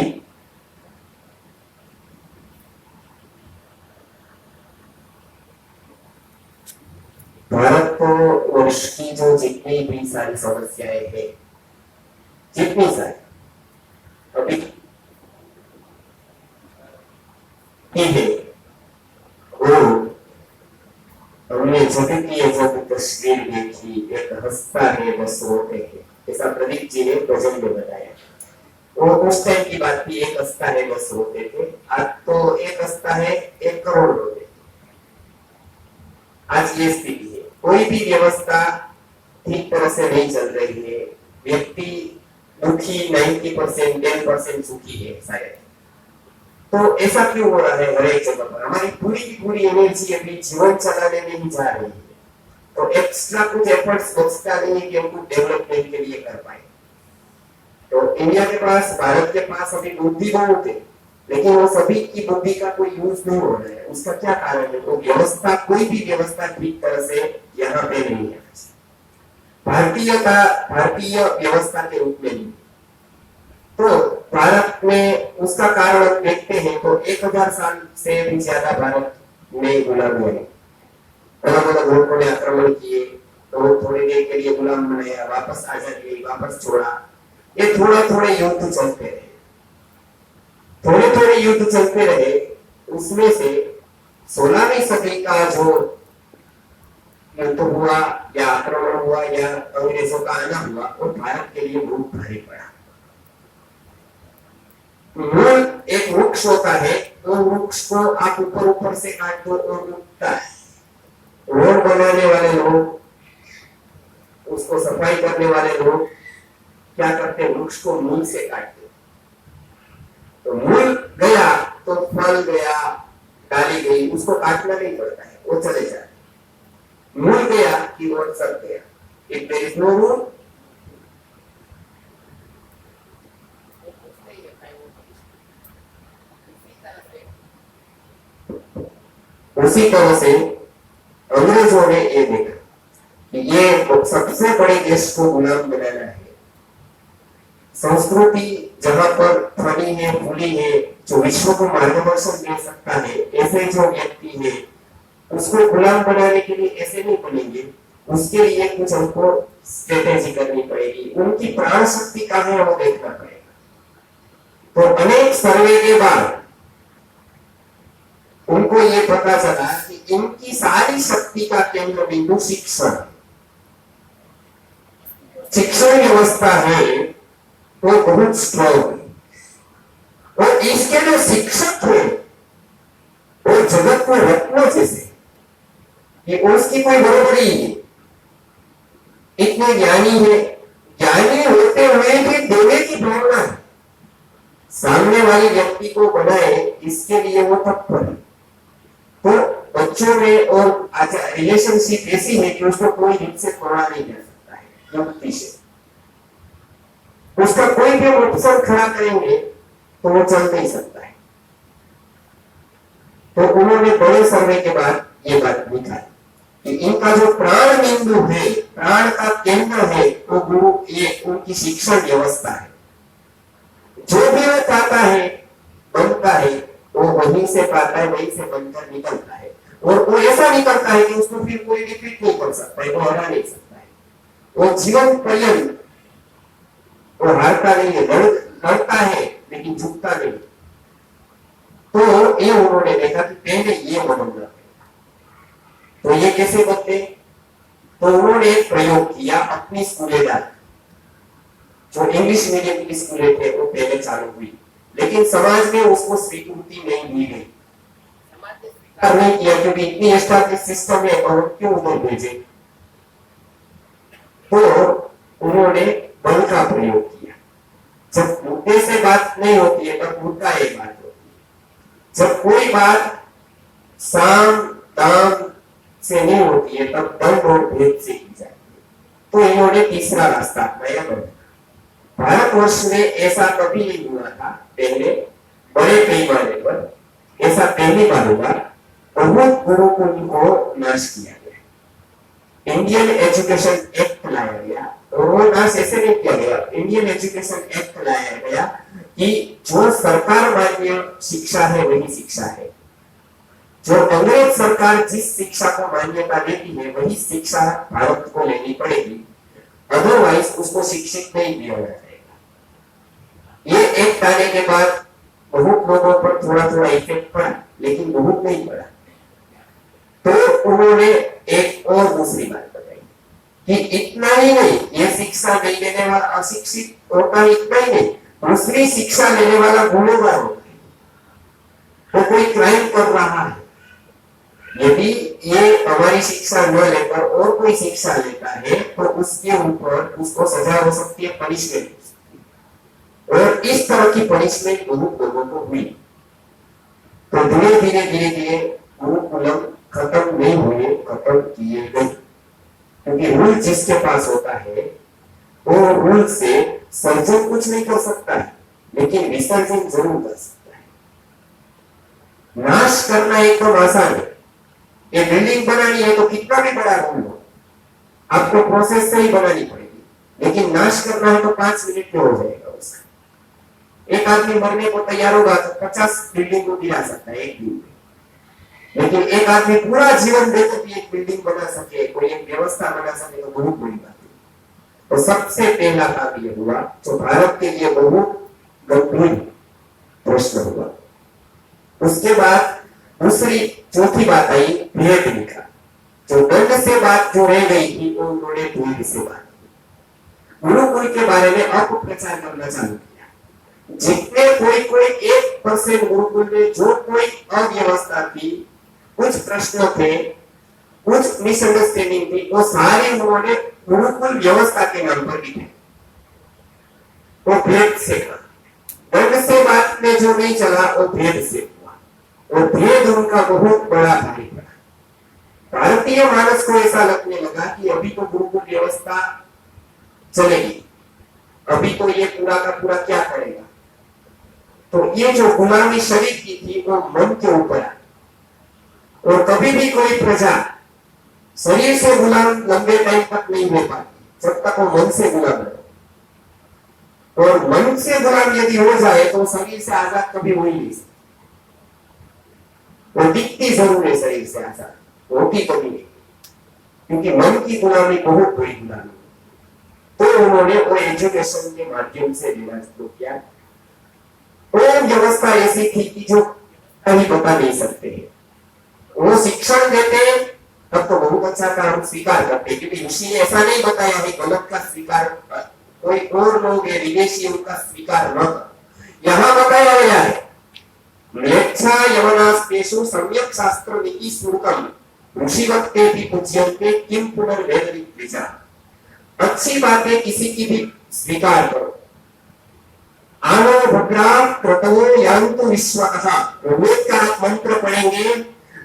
भारत को वर्ष की जो जितनी भी सारी समस्याएं हैं, जितनी सारी अभी है वो हमने जब की जब तस्वीर देखी, एक हंसता है बस रोते है, ऐसा प्रदीप जी ने भजन में बताया। वो उस टाइम की बात थी, एक हंसता है बस रोते थे। आज तो एक हंसता है 1 करोड़ रोते थे। आज ये स्थिति है। कोई भी व्यवस्था ठीक तरह से नहीं चल रही है। व्यक्ति दुखी 90%, 10% सुखी है शायद। तो ऐसा क्यों हो रहा है? हर एक जगह पर हमारी पूरी की पूरी एनर्जी अभी जीवन चलाने में ही जा रही है। तो एक्स्ट्रा कुछ एफर्ट्स बचता नहीं है कि हम कुछ डेवलपमेंट के लिए कर पाए। तो इंडिया के पास, भारत के पास अभी बुद्धि बहुत है, लेकिन वो सभी की बुद्धि का कोई यूज नहीं हो रहा है। उसका क्या कारण है? वो व्यवस्था, कोई भी व्यवस्था ठीक तरह से यहाँ पे नहीं है। भारतीय व्यवस्था के रूप में नहीं। तो भारत में उसका कारण देखते हैं तो 1000 साल से भी ज्यादा भारत में गुलामी है। अलग अलग लोगों ने आक्रमण किए, तो थोड़ी देर के लिए गुलाम बनाया, वापस आजादी हुई, वापस छोड़ा। ये थोड़े युद्ध चलते रहे। उसमें से 16वीं सदी का जो युद्ध हुआ या आक्रमण हुआ या अंग्रेजों का आना हुआ, वो भारत के लिए बहुत भारी पड़ा। मूल एक वृक्ष होता है, तो वृक्ष को आप ऊपर से काट दो तो उगता है। रोड बनाने वाले लोग, उसको सफाई करने वाले लोग क्या करते हैं? वृक्ष को मूल से काटते। तो मूल गया तो फल गया, डाली गई, उसको काटना नहीं पड़ता है, वो चले जाते। मूल गया कि वो सब गया। If there is no route, उसी तरह से अंग्रेजों ने ये देखा कि ये सबसे बड़े देश को गुलाम बनाना है। संस्कृति जहां पर फली है, फूली है, जो विश्व को मार्गदर्शन दे सकता है, ऐसे जो व्यक्ति है उसको गुलाम बनाने के लिए ऐसे नहीं बनेंगे। उसके लिए कुछ हमको स्ट्रेटेजी करनी पड़ेगी। उनकी प्राण शक्ति कहाँ है वो देखना पड़ेगा। तो अनेक सर्वे के बाद उनको ये पता चला कि इनकी सारी शक्ति का केंद्र बिंदु शिक्षण व्यवस्था है, वो बहुत स्ट्रॉन्ग है। और इसके जो शिक्षक है वो जगत में रत्नों जैसे, ये उसकी कोई बड़बड़ी है। इतने ज्ञानी है, ज्ञानी होते हुए भी देने की भावना है। सामने वाली व्यक्ति को बनाए, इसके लिए वो तत्पर है। तो बच्चों में और रिलेशनशिप ऐसी है कि उसको कोई हित से तोड़ा नहीं जा सकता है, युक्ति से। उसका कोई भी ऑप्शन खड़ा करेंगे तो वो चल नहीं सकता है। तो उन्होंने बड़े सर्वे के बाद ये बात लिखा कि इनका जो प्राण बिंदु है, प्राण का केंद्र है, वो गुरु, ये उनकी शिक्षण व्यवस्था है। जो भी वो पाता है, बनता है, वो वहीं से पाता है, वहीं से बनकर निकलता है। और वो ऐसा निकलता है कि उसको फिर कोई डिफीट नहीं कर सकता है, वो हरा नहीं सकता है। वो जीवन पर्यंत वो हारता नहीं है, लड़ता है लेकिन झुकता नहीं। तो ये उन्होंने देखा कि पहले ये बदलना है। तो ये कैसे बदले? तो उन्होंने एक प्रयोग किया, अपनी स्कूलें डाल, जो इंग्लिश मीडियम की स्कूलें थे वो पहले चालू हुई, लेकिन समाज में उसको स्वीकृति नहीं दी गई, नहीं किया, क्योंकि इतनी एस्टाब्लिश सिस्टम है और क्यों उधर भेजे। तो उन्होंने बल का प्रयोग किया। जब मुद्दे से बात नहीं होती है तब मुद्दा एक बात होती है। जब कोई बात साम दाम से नहीं होती है तब दंड और भेद से की जाती है। तो इन्होंने तीसरा रास्ता अपनाया, भारतवर्ष में ऐसा कभी नहीं हुआ था पहले, बड़े पैमाने पर ऐसा पहली बार हुआ। बहुत गुरुकुल को नाश किया गया, इंडियन एजुकेशन एक्ट लाया गया। और वो नाश ऐसे नहीं किया गया, इंडियन एजुकेशन एक्ट लाया गया कि जो सरकार मान्य शिक्षा है वही शिक्षा है, जो अंग्रेज सरकार जिस शिक्षा को मान्यता देती है वही शिक्षा भारत को लेनी पड़ेगी, अदरवाइज उसको शिक्षित नहीं किया जाएगा। ये एक्ट आने के बाद बहुत लोगों पर थोड़ा थोड़ा इफेक्ट पड़ा, लेकिन बहुत नहीं पड़ा। तो उन्होंने एक और दूसरी बात बताई कि इतना ही नहीं, ये शिक्षा नहीं लेने वाला अशिक्षित होता, इतना ही नहीं, दूसरी शिक्षा लेने वाला गुनहगार होता है। तो कोई क्राइम कर रहा है, यदि ये हमारी शिक्षा न लेकर और कोई शिक्षा लेता है तो उसके ऊपर उसको सजा हो सकती है, पनिशमेंट। और इस तरह की पनिशमेंट बहुत लोगों को हुई। तो धीरे धीरे गुरुकुलम खत्म नहीं हुए, खत्म किए गए, क्योंकि रूल जिसके पास होता है वो रूल से सर्जन कुछ नहीं कर सकता है, लेकिन विसर्जन जरूर कर सकता है। नाश करना एकदम आसान है। ये बिल्डिंग बनानी है तो कितना भी बड़ा रूल हो, आपको प्रोसेस से ही बनानी पड़ेगी, लेकिन नाश करना है तो 5 मिनट में हो जाएगा उसका। एक आदमी मरने को तैयार होगा तो 50 बिल्डिंग को गिरा सकता है एक दिन में, लेकिन एक आदमी पूरा जीवन देकर भी एक बिल्डिंग बना सके, कोई एक व्यवस्था बना सके तो बहुत बड़ी बात है। तो सबसे पहला काम यह हुआ जो भारत के लिए बहुत गंभीर प्रश्न हुआ। उसके बाद दूसरी चौथी बात आई भेद लिखा। जो दंड से बात जो रह गई थी वो उन्होंने भेद से बात की। गुरुकुल के बारे में अपप्रचार करना चालू किया। जितने कोई 1% गुरुकुल में जो कोई अव्यवस्था थी, कुछ प्रश्न थे, कुछ मिसअंडरस्टैंडिंग थी, वो सारी उन्होंने गुरुकुल व्यवस्था के नाम पर लिखे। वो भेद से कहा, दंड से बात में जो नहीं चला वो भेद से हुआ, और भेद उनका बहुत बड़ा भारी पड़ा। भारतीय मानस को ऐसा लगने लगा कि अभी तो गुरुकुल व्यवस्था चलेगी, अभी तो ये पूरा का पूरा क्या करेगा। तो ये जो गुलामी शरीर की थी वो मन के ऊपर आई, और कभी भी कोई प्रजा शरीर से गुलाम लंबे टाइम तक नहीं हो पाती जब तक वो मन से गुलाम रहे। और मन से गुलाम यदि हो जाए तो शरीर से आजाद कभी हो ही नहीं सकता। वो दिखती जरूर है शरीर से आजाद, होती कभी नहीं, क्योंकि मन की गुलामी बहुत बड़ी गुलामी। तो उन्होंने वो एजुकेशन के माध्यम से लेना शुरू किया। वो व्यवस्था ऐसी थी कि जो कहीं बता नहीं सकते हैं। वो शिक्षण देते तब तो बहुत अच्छा था, हम स्वीकार करते, क्योंकि ऋषि ने ऐसा नहीं बताया है गलत का स्वीकार, कोई और लोग है विदेशी उनका स्वीकार न कर। यहाँ बताया गया है म्लेच्छा यवनास्तेषु सम्यक शास्त्र नीति श्रुतम ऋषिवक्ते भी पूज्यन्ते किम पुनर्वेदनिक विचा। अच्छी बातें किसी की भी स्वीकार करो। आनो भद्रा क्रतवो यान्तु विश्वतः। रोज का आप मंत्र पढ़ेंगे,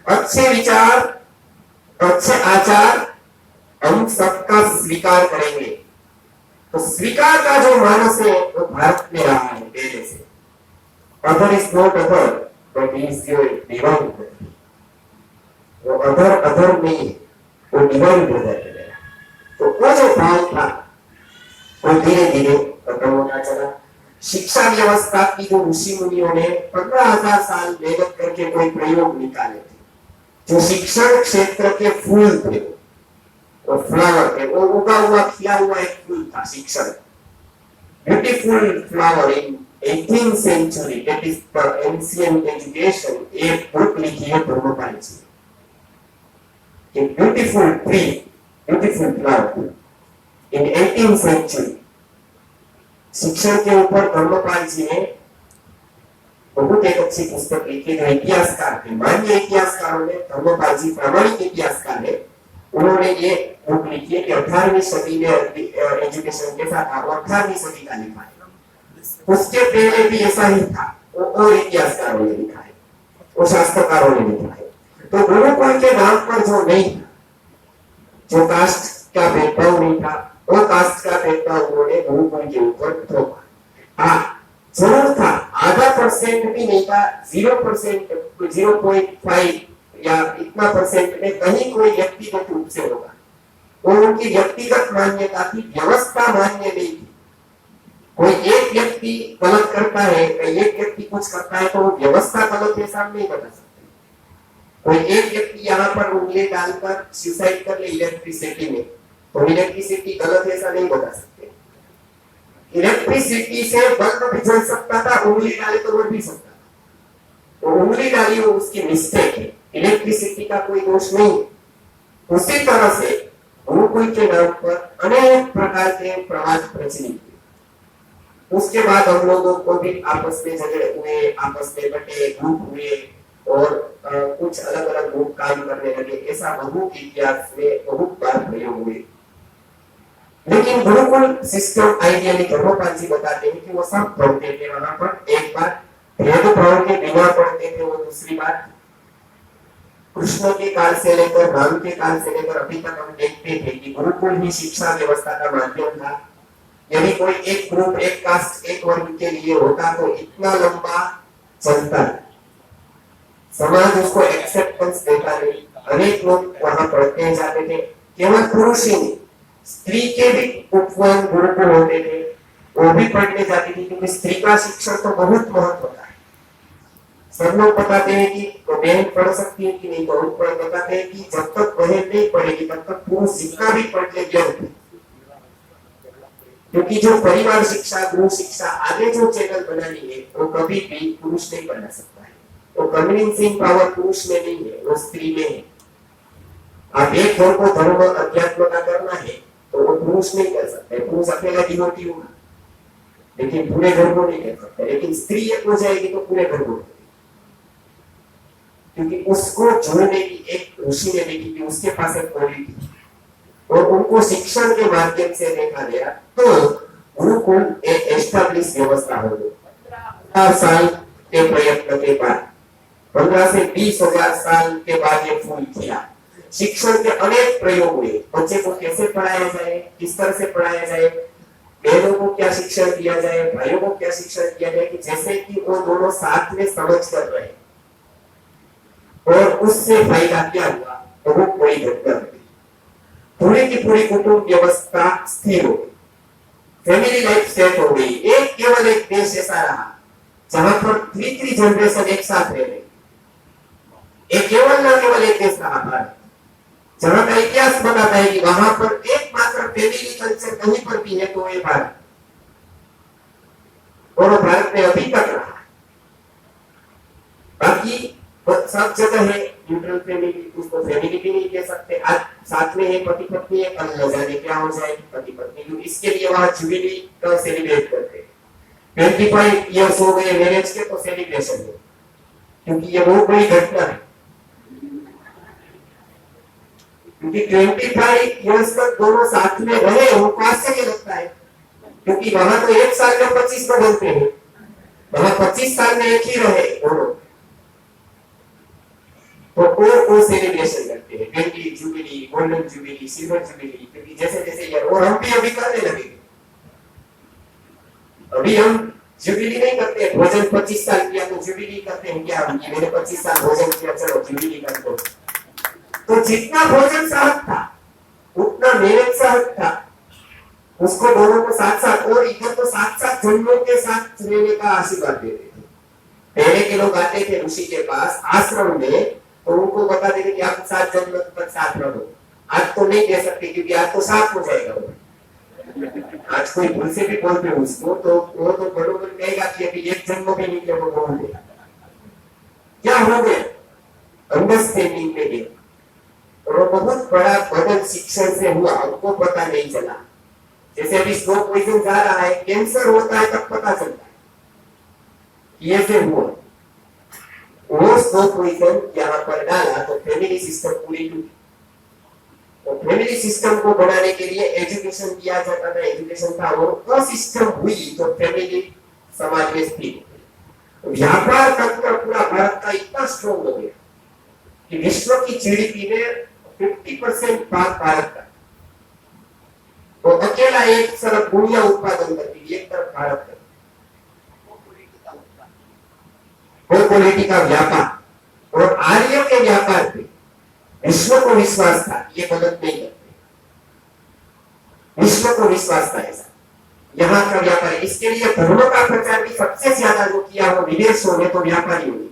अच्छे विचार, अच्छे आचार हम सबका स्वीकार करेंगे। तो स्वीकार का जो मानस है वो भारत में रहा है पहले से। Other is not other but is your divine brother. वो अदर नहीं है, वो डिवाइन ब्रदर है। तो वो जो भाव था वो धीरे धीरे खत्म होता चला। शिक्षा व्यवस्था की जो ऋषि मुनियों ने 15,000 साल मेहनत करके कोई प्रयोग निकाले थे, जो शिक्षण क्षेत्र के फूल थे, वो फ्लावर थे, वो उगा हुआ खिला हुआ एक फूल था शिक्षण। Beautiful flower in 18th century, that is the ancient education। एक बुक लिखी है Dharampal ji, beautiful tree, beautiful flower in 18th century। शिक्षण के ऊपर धर्मपाल जी ने बहुत एक अच्छी पुस्तक लिखी जो इतिहासकार थे, मान्य इतिहासकारों ने, धर्मपाल जी प्रामाणिक इतिहासकार है, उन्होंने ये बुक लिखी है कि 18वीं सदी में एजुकेशन कैसा था, वो 18वीं सदी का लिखा है। उसके पहले भी ऐसा ही था, और इतिहासकारों ने लिखा है, वो शास्त्रकारों ने लिखा है। तो गुरुकुल के नाम पर जो नहीं था, जो कास्ट का भेदभाव नहीं था, वो कास्ट का भेदभाव उन्होंने गुरुकुल के ऊपर थोपा। हाँ, जरूर था, आधा % भी नहीं था, 0%, 0.5 या इतना % में कहीं कोई व्यक्तिगत रूप से होगा। और उनकी व्यक्तिगत मान्यता थी, व्यवस्था मान्य नहीं थी। कोई एक व्यक्ति गलत करता है, कोई एक व्यक्ति कुछ करता है, तो वो व्यवस्था गलत है साहब नहीं बता सकते। कोई एक व्यक्ति यहाँ पर उंगली डालकर सुसाइड कर ले इलेक्ट्रिसिटी में, तो इलेक्ट्रिसिटी गलत है ऐसा नहीं बता सकते। इलेक्ट्रिसिटी से बल्ब भी जल सकता था, उंगली डाले तो वो भी सकता था। तो उंगली डाली वो उसकी मिस्टेक है, इलेक्ट्रिसिटी का कोई दोष नहीं है। उसी तरह से गुरुकुल के नाम पर अनेक प्रकार के प्रवाद प्रचलित हुए। उसके बाद हम लोगों को भी आपस में झगड़े हुए, आपस में बटे, ग्रुप हुए और कुछ अलग अलग ग्रुप काम करने लगे। ऐसा बहुत इतिहास में बहुत बार प्रयोग हुए। लेकिन गुरुकुल सिस्टम आइडियली धर्मपाल जी बताते हैं कि वो सब पढ़ते थे वहां पर। एक बार भेदभाव के बिना पढ़ते थे, वो दूसरी बात कृष्ण के काल से लेकर राम के काल से लेकर अभी तक हम देखते थे कि गुरुकुल ही शिक्षा व्यवस्था का माध्यम था। यदि कोई एक ग्रुप, एक कास्ट, एक वर्ग के लिए होता तो इतना लंबा चलता, समाज उसको एक्सेप्टेंस देता नहीं। अनेक लोग वहां पढ़ते जाते थे, केवल पुरुष ही नहीं, स्त्री के भी उपवन गुरुकुल होते थे, वो भी पढ़ने जाती थी, क्योंकि स्त्री का शिक्षण तो बहुत महत्व होता है। सब लोग बताते हैं कि तो बहन पढ़ सकती है कि नहीं, तो बताते हैं कि जब तक बहन नहीं पढ़ेगी तब तक पुरुष जितना भी पढ़ ले व्यर्थ है। क्योंकि जो परिवार शिक्षा, गृह शिक्षा आगे जो चैनल बनानी है वो कभी भी पुरुष नहीं बना सकता है। तो कन्विंसिंग पावर पुरुष में नहीं है, वो स्त्री में है। आप एक घर को धर्म अध्यात्म का करना है तो वो पुरुष नहीं कर सकते, पुरुष अकेला डिवोटी होगा, लेकिन पूरे घर को नहीं कर सकते। लेकिन स्त्री एक हो जाएगी तो पूरे घर को, क्योंकि उसको जोड़ने की एक ऋषि ने देखी कि उसके पास एक कौड़ी थी और उनको शिक्षण के माध्यम से देखा गया, तो गुरुकुल एक एस्टैब्लिश व्यवस्था हो गई। 15 साल के प्रयत्न के बाद, 15 से 20,000 साल के बाद ये फूल खिला। शिक्षण के अनेक प्रयोग हुए, बच्चे को कैसे पढ़ाया जाए, किस तरह से पढ़ाया जाए, बहनों को क्या शिक्षण दिया जाए, भाइयों को क्या शिक्षण दिया जाए, कि जैसे कि वो दोनों साथ में समझ कर रहे। और उससे फायदा क्या हुआ, तो वो कोई घटना हुई, पूरी की पूरी कुटुंब व्यवस्था स्थिर हो गई, फैमिली लाइफ सेट हो गई। एक केवल एक देश ऐसा रहा जहां पर 3 जनरेशन एक साथ रह रहे। एक केवल ना केवल एक देश रहा भारत, जहां का इतिहास बताता है कि वहां पर एकमात्र फैमिली कल्चर कहीं पर भी है तो ये भारत, और भारत में अभी तक रहा। बाकी सब जगह है न्यूट्रल फैमिली, उसको फैमिली भी नहीं कह सकते। आज साथ में है पति पत्नी है, कल न जाने क्या हो जाए पति पत्नी, इसके लिए वहां जुबिली का सेलिब्रेट करते हैं। 25 इयर्स हो गए मैरिज के तो सेलिब्रेशन है, क्योंकि ये बहुत बड़ी घटना है। क्योंकि 25 इयर्स तक दोनों साथ में रहे, उनको आश्चर्य लगता है, क्योंकि वहां तो एक साल में 25 बदलते हैं, वहां 25 साल में एक ही रहे दोनों, तो वो सेलिब्रेशन करते हैं, 20 jubilee, golden jubilee, silver jubilee, क्योंकि जैसे जैसे ये, और हम भी अभी करने लगे। अभी हम जुबिली नहीं करते, भोजन 25 साल किया तो जुबिली करते हैं क्या, मैंने 25 साल भोजन किया, चलो जुबिली कर दो। तो जितना भोजन सहज था उतना मेहनत सहज था, उसको दोनों को साथ साथ, और इधर तो साथ साथ जन्मों के साथ रहने का आशीर्वाद देते थे। पहले के लोग आते थे ऋषि के पास आश्रम में, तो उनको बता देते कि आप 7 जन्म तक साथ रहो। आज तो नहीं कह सकते क्योंकि आज तो साथ हो जाएगा वो। आज कोई भूल से भी बोलते उसको तो वो तो बरोबर कहेगा कि अभी एक जन्म भी नहीं वो बोल दिया, क्या हो गया, अंडरस्टैंडिंग में गया। और वो बहुत बड़ा बदल शिक्षण से हुआ, हमको पता नहीं चला। जैसे अभी स्लो पॉइजन जा रहा है, कैंसर होता है तब पता चलता है ये से हुआ। वो स्लो पॉइजन यहाँ पर डाला तो फैमिली सिस्टम पूरी टूटी। तो फैमिली सिस्टम को बनाने के लिए एजुकेशन दिया जाता था, एजुकेशन था, वो सिस्टम हुई तो फैमिली समाज में स्थित। व्यापार तंत्र पूरा भारत का इतना स्ट्रॉन्ग हो गया कि विश्व की जीडीपी में 50% भाग भारत का, तो अकेला एक तरफ दुनिया उत्पादन करती है, एक तरफ भारत का। वो क्वालिटी का व्यापार और आर्य के व्यापार पे विश्व को विश्वास था, ये मदद नहीं करते, विश्व को विश्वास था ऐसा यहाँ का व्यापार। इसके लिए धर्म का प्रचार भी सबसे ज्यादा जो किया वो विदेशों में, तो व्यापारियों ने।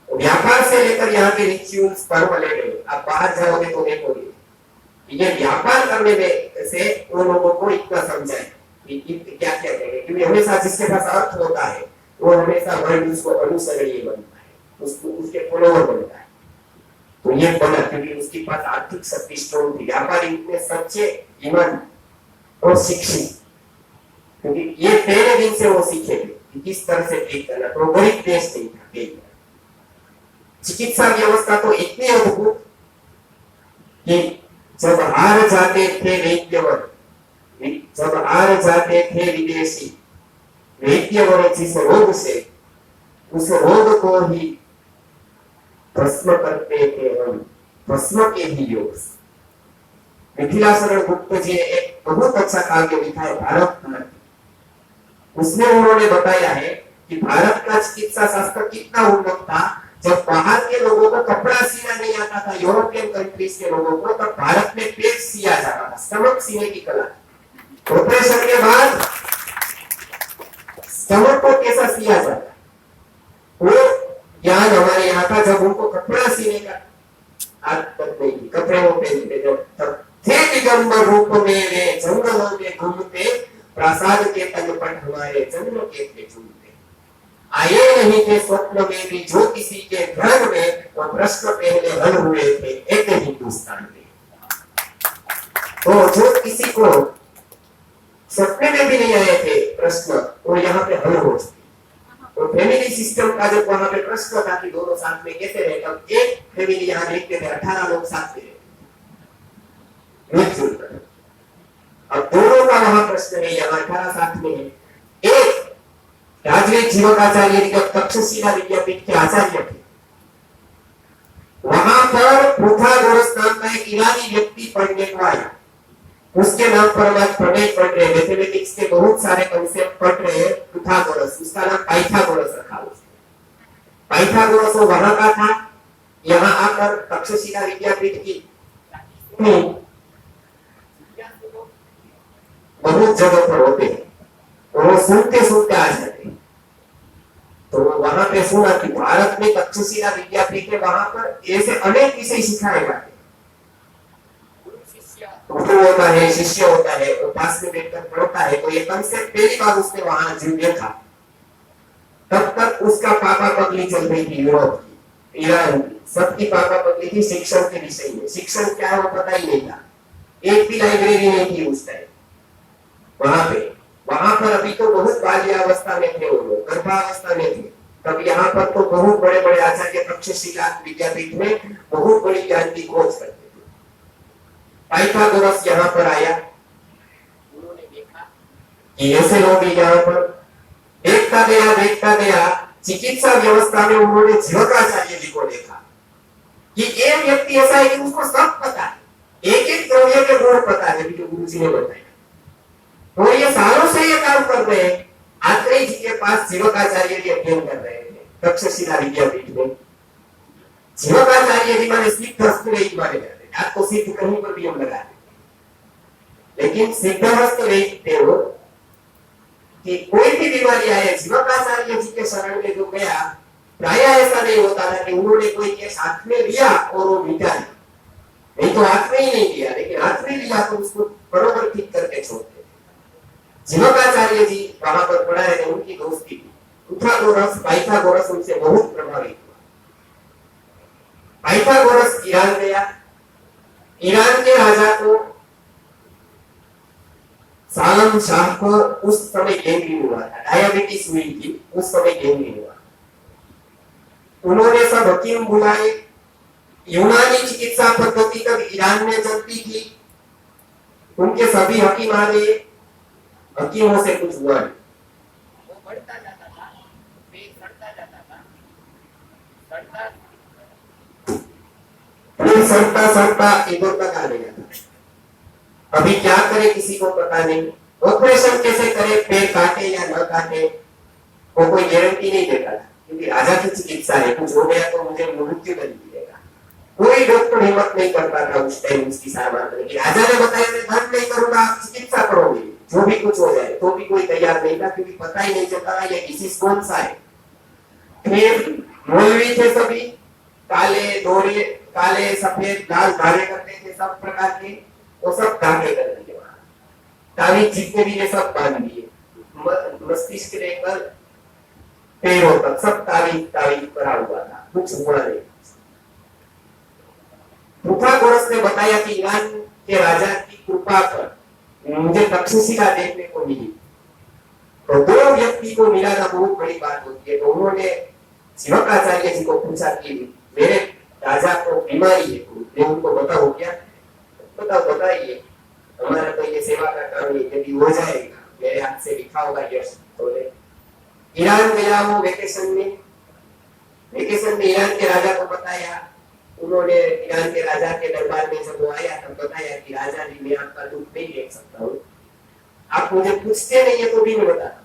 व्यापार से लेकर यहाँ के रिचुअल्स पर्व ले गए, आप बाहर जाओगे तो देखोगे ये व्यापार करने में से उन लोगों को इतना समझाए कि क्या क्या करेंगे, क्योंकि हमेशा जिसके पास अर्थ होता है वो हमेशा वर्ल्ड उसको अनुसरणीय बनता है, उसको उसके फॉलोअर बनता है। तो ये बना क्योंकि उसके पास आर्थिक शक्ति स्ट्रॉन्ग थी। व्यापारी इतने सच्चे, ईमान और शिक्षित, क्योंकि ये पहले दिन से वो सीखे थे कि किस तरह से ट्रीट करना। तो गरीब देश नहीं था। चिकित्सा व्यवस्था तो इतनी अद्भुत कि जब हार जाते थे वैद्यवर, जब हार जाते थे विदेशी वैद्यवर जिस रोग से, उस रोग को ही भस्म करते थे हम, भस्म के ही योग। मिथिलाशरण गुप्त जी ने एक बहुत अच्छा काव्य लिखा है भारत भारत, उसमें उन्होंने बताया है कि भारत का चिकित्सा शास्त्र कितना उन्नत था। जब बाहर के लोगों को कपड़ा सीना नहीं आता था, यूरोपियन कंट्रीज के लोगों को, तब भारत में पेट सिया जाता था, स्टमक सीने की कला। ऑपरेशन के बाद स्टमक को कैसा सिया जाता, वो ज्ञान हमारे यहाँ था। जब उनको कपड़ा सीने का आदत नहीं थी, कपड़े वो पहनते तब थे दिगंबर रूप में वे जंगलों में घूमते, प्रासाद के तलपट हमारे जन्म के थे झूमते। आए नहीं थे स्वप्न में भी जो किसी के घर में, वो प्रश्न पहले हल हुए थे एक हिंदुस्तान में। तो जो किसी को सपने में भी नहीं आए थे प्रश्न, वो यहाँ पे हल हो चुके। तो फैमिली सिस्टम का जब वहां पे प्रश्न था कि दोनों साथ में कैसे रहे, तब एक फैमिली यहाँ देखते थे 18 लोग साथ में रहते। अब दोनों का वहां प्रश्न है, यहाँ 18 साथ में है। एक राजवीर जीवकाचार्य तक्षशिला विद्यापीठ के आचार्य थे, वहां पर प्रोथागोरस नाम का एक ईरानी व्यक्ति पढ़ने को आया। उसके नाम पर आज प्रमेय पढ़ रहे, मैथमेटिक्स के बहुत सारे कंसेप्ट पढ़ रहे हैं। प्रोथागोरस, उसका नाम पाइथागोरस रखा उसने। पाइथागोरस वो वहां का था, यहाँ आकर तक्षशिला विद्यापीठ की बहुत जगह पर होते हैं, वो सुनते सुनते आ जाते। तो वहां पे सुना कि भारत में तक्षशिला विद्यापीठ है, वहां पर ऐसे अनेक विषय सिखाए जाते। गुरु होता है, शिष्य होता है, वो पास में बैठकर पढ़ता है। तो ये कंसेप्ट पहली बार उसने वहां देखा। तब तक उसका पापा पगली चल रही थी यूरोप की, ईरान की, सबकी पापा पगली थी शिक्षण के विषय में। शिक्षण क्या है वो पता ही नहीं था, एक भी लाइब्रेरी नहीं थी उस टाइम वहां पर अभी तो बहुत बाल्यावस्था में थे वो लोग, गर्भावस्था में थे। तब यहाँ पर तो बहुत बड़े बड़े आचार्य तक्षशिला विद्यापीठ में बहुत बड़ी ज्ञान की खोज करते थे। पाइथागोरस यहाँ पर आया, उन्होंने देखा कि ऐसे लोग यहाँ पर देखता गया चिकित्सा व्यवस्था में उन्होंने जीवकाचार्य जी को देखा कि एक व्यक्ति ऐसा है कि उसको सब पता है, एक एक द्रव्य के गुण पता है, जो गुरु जी ने बताया। और ये सालों से ये काम कर रहे हैं। आत्रेय जी के पास जीवकाचार्य जी अध्ययन कर रहे थे तक्षशिला विद्यापीठ में। जीवकाचार्य जी माने सिद्धहस्त वैद्य माने जाते हैं। आपको सिद्ध कहीं पर भी हम लगा दें, लेकिन सिद्धहस्त वैद्य थे वो कि कोई भी बीमारी आए जीवकाचार्य जी के शरण में जो गया, प्राय ऐसा नहीं होता था कि उन्होंने कोई केस हाथ में लिया और वो मिटा दिया। नहीं तो हाथ में ही नहीं लिया, लेकिन हाथ में लिया तो उसको बरोबर ठीक करके छोड़ते थे। जीवकाचार्य जी वहां पर पढ़ा रहे थे, उनकी दोस्ती थी। पाइथागोरस उनसे बहुत प्रभावित हुआ। पाइथागोरस ईरान गया। ईरान के राजा को सालम शाह को उस समय गैंग्रीन हुआ था, डायबिटीज हुई थी, उस समय गैंग्रीन हुआ। उन्होंने सब हकीम बुलाए। यूनानी चिकित्सा पद्धति तक ईरान में चलती थी। उनके सभी हकीम आ गए, हकीमों से कुछ हुआ नहीं। वो बढ़ता जाता था, पेट सड़ता जाता था, सड़ता इधर तक आ गया था। अभी क्या करे किसी को पता नहीं। ऑपरेशन कैसे करे, पैर काटे या न काटे, वो कोई गारंटी नहीं देता था, क्योंकि राजा की चिकित्सा है, कुछ हो गया तो मुझे मृत्यु दंड मिलेगा। कोई डॉक्टर हिम्मत नहीं करता था उस टाइम उसकी सारवार करने की। राजा ने बताया मैं धन नहीं करूंगा, आप चिकित्सा करोगे, जो भी कुछ हो जाए, तो भी कोई तैयार नहीं था, क्योंकि पता ही नहीं चलता था ये डिसीज कौन सा है। फिर मौलवी थे सभी, काले धोरे, काले सफेद लाल धागे करते थे सब प्रकार के, वो सब धागे कर दिए। तावीज जितने भी ये सब बांध दिए, मस्तिष्क से लेकर पैरों तक सब तावीज करा हुआ था, कुछ हुआ नहीं। पाइथागोरस ने बताया कि ईरान के राजा की कृपा पर मुझे तक्षशिला देखने को मिली। तो दो व्यक्ति को मिलाना बहुत बड़ी बात होती है। तो उन्होंने जीवकाचार्य जी को पूछा कि मेरे राजा को बीमारी है, मैं उनको बताऊं क्या? बताइए, हमारा तो ये सेवा का काम है, यदि हो जाएगा मेरे हाथ से लिखा होगा यश तो ले। ईरान गया वो वेकेशन में ईरान के राजा को बताया। उन्होंने ईरान के राजा के दरबार में जब वो आया तब बताया कि राजा जी मैं आपका दुख नहीं देख सकता हूँ, आप मुझे पूछते नहीं है तो भी मैं बताता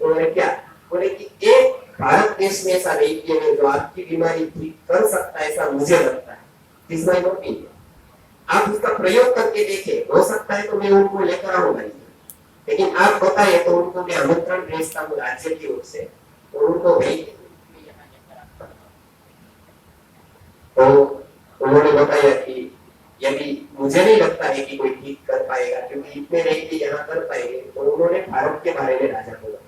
हूँ। क्या बोले कि एक भारत देश में ऐसा वैद्य है जो आपकी बीमारी ठीक कर सकता है, ऐसा मुझे लगता है। इस माय ओपिनियन, आप उसका प्रयोग करके देखें, हो सकता है तो मैं उनको लेकर आऊंगा, लेकिन आप बताए तो उनको मैं आमंत्रण भेजता हूँ राज्य की ओर से, और उनको भेज। तो उन्होंने बताया कि यदि मुझे नहीं लगता है कि कोई ठीक कर पाएगा, क्योंकि इतने वैद्य यहाँ कर पाएंगे, तो उन्होंने भारत के बारे में राजा को बताया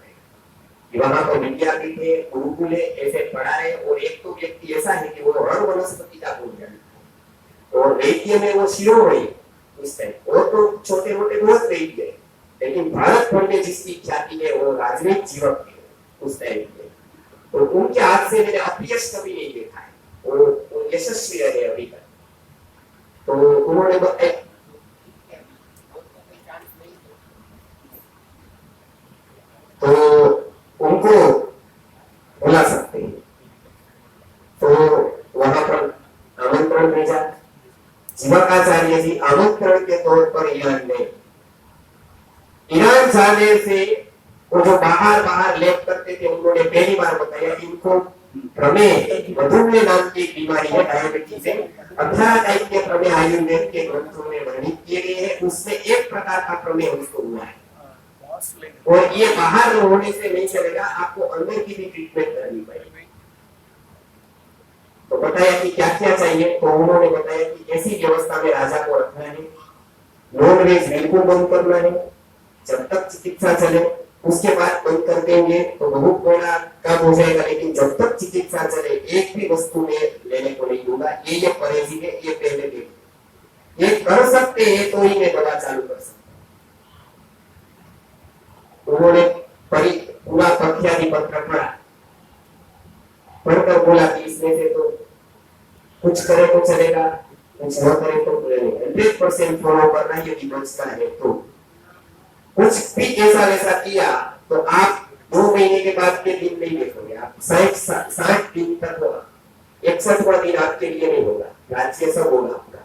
कि वहां पर विद्यार्थी थे, गुरुकुल ऐसे पढ़ा रहे, और एक तो व्यक्ति ऐसा है कि वो हर वनस्पति का गुण जानता है, और वैद्य में वो शिरोमणि उस टाइम, वो तो छोटे मोटे बहुत वैद्य है, लेकिन भारत भर में जिसकी ख्याति है वो राजनीतिक जीवक है उस टाइम के। तो उनके हाथ से मैंने अपयश कभी नहीं देखा है, वो यशस्वी रहे अभी तक। तो उन्होंने बताया तो उनको बुला सकते हैं। तो वहां पर आमंत्रण भेजा। जीवकाचार्य जी आमंत्रण के तौर पर ईरान जाने से वो जो बाहर लेप करते थे, उन्होंने पहली बार बताया कि इनको प्रमेह, मधुमेह नाम की बीमारी है, डायबिटीज है। 18 टाइप के प्रमेह आयुर्वेद के ग्रंथों में वर्णित किए गए हैं, उसमें एक प्रकार का प्रमेह उसको हुआ है, और ये बाहर होने से नहीं चलेगा, आपको अंदर की भी ट्रीटमेंट करनी पड़ेगी। तो बताया कि क्या क्या चाहिए, तो उन्होंने बताया कि ऐसी व्यवस्था में राजा को रखना है, नॉन वेज बिल्कुल बंद करना है, जब तक चिकित्सा चले, उसके बाद बंद कर देंगे तो बहुत बड़ा काम हो जाएगा, लेकिन जब तक चिकित्सा चले एक भी वस्तु में लेने को नहीं दूंगा, ये परहेजी है, ये पहले देखो, ये कर सकते हैं तो ही मैं दवा चालू कर सकता। उन्होंने पूरा प्रख्याति पत्र पढ़ा, पढ़कर बोला कि इसमें से तो कुछ करे तो चलेगा, कुछ न करे तो 100% फॉलो करना, यदि बचता है तो। कुछ भी ऐसा वैसा किया तो आप 2 महीने के बाद के दिन नहीं देखोगे, आप 60 दिन तक होगा, 61वां दिन आपके लिए नहीं होगा, राज्य सब होगा आपका।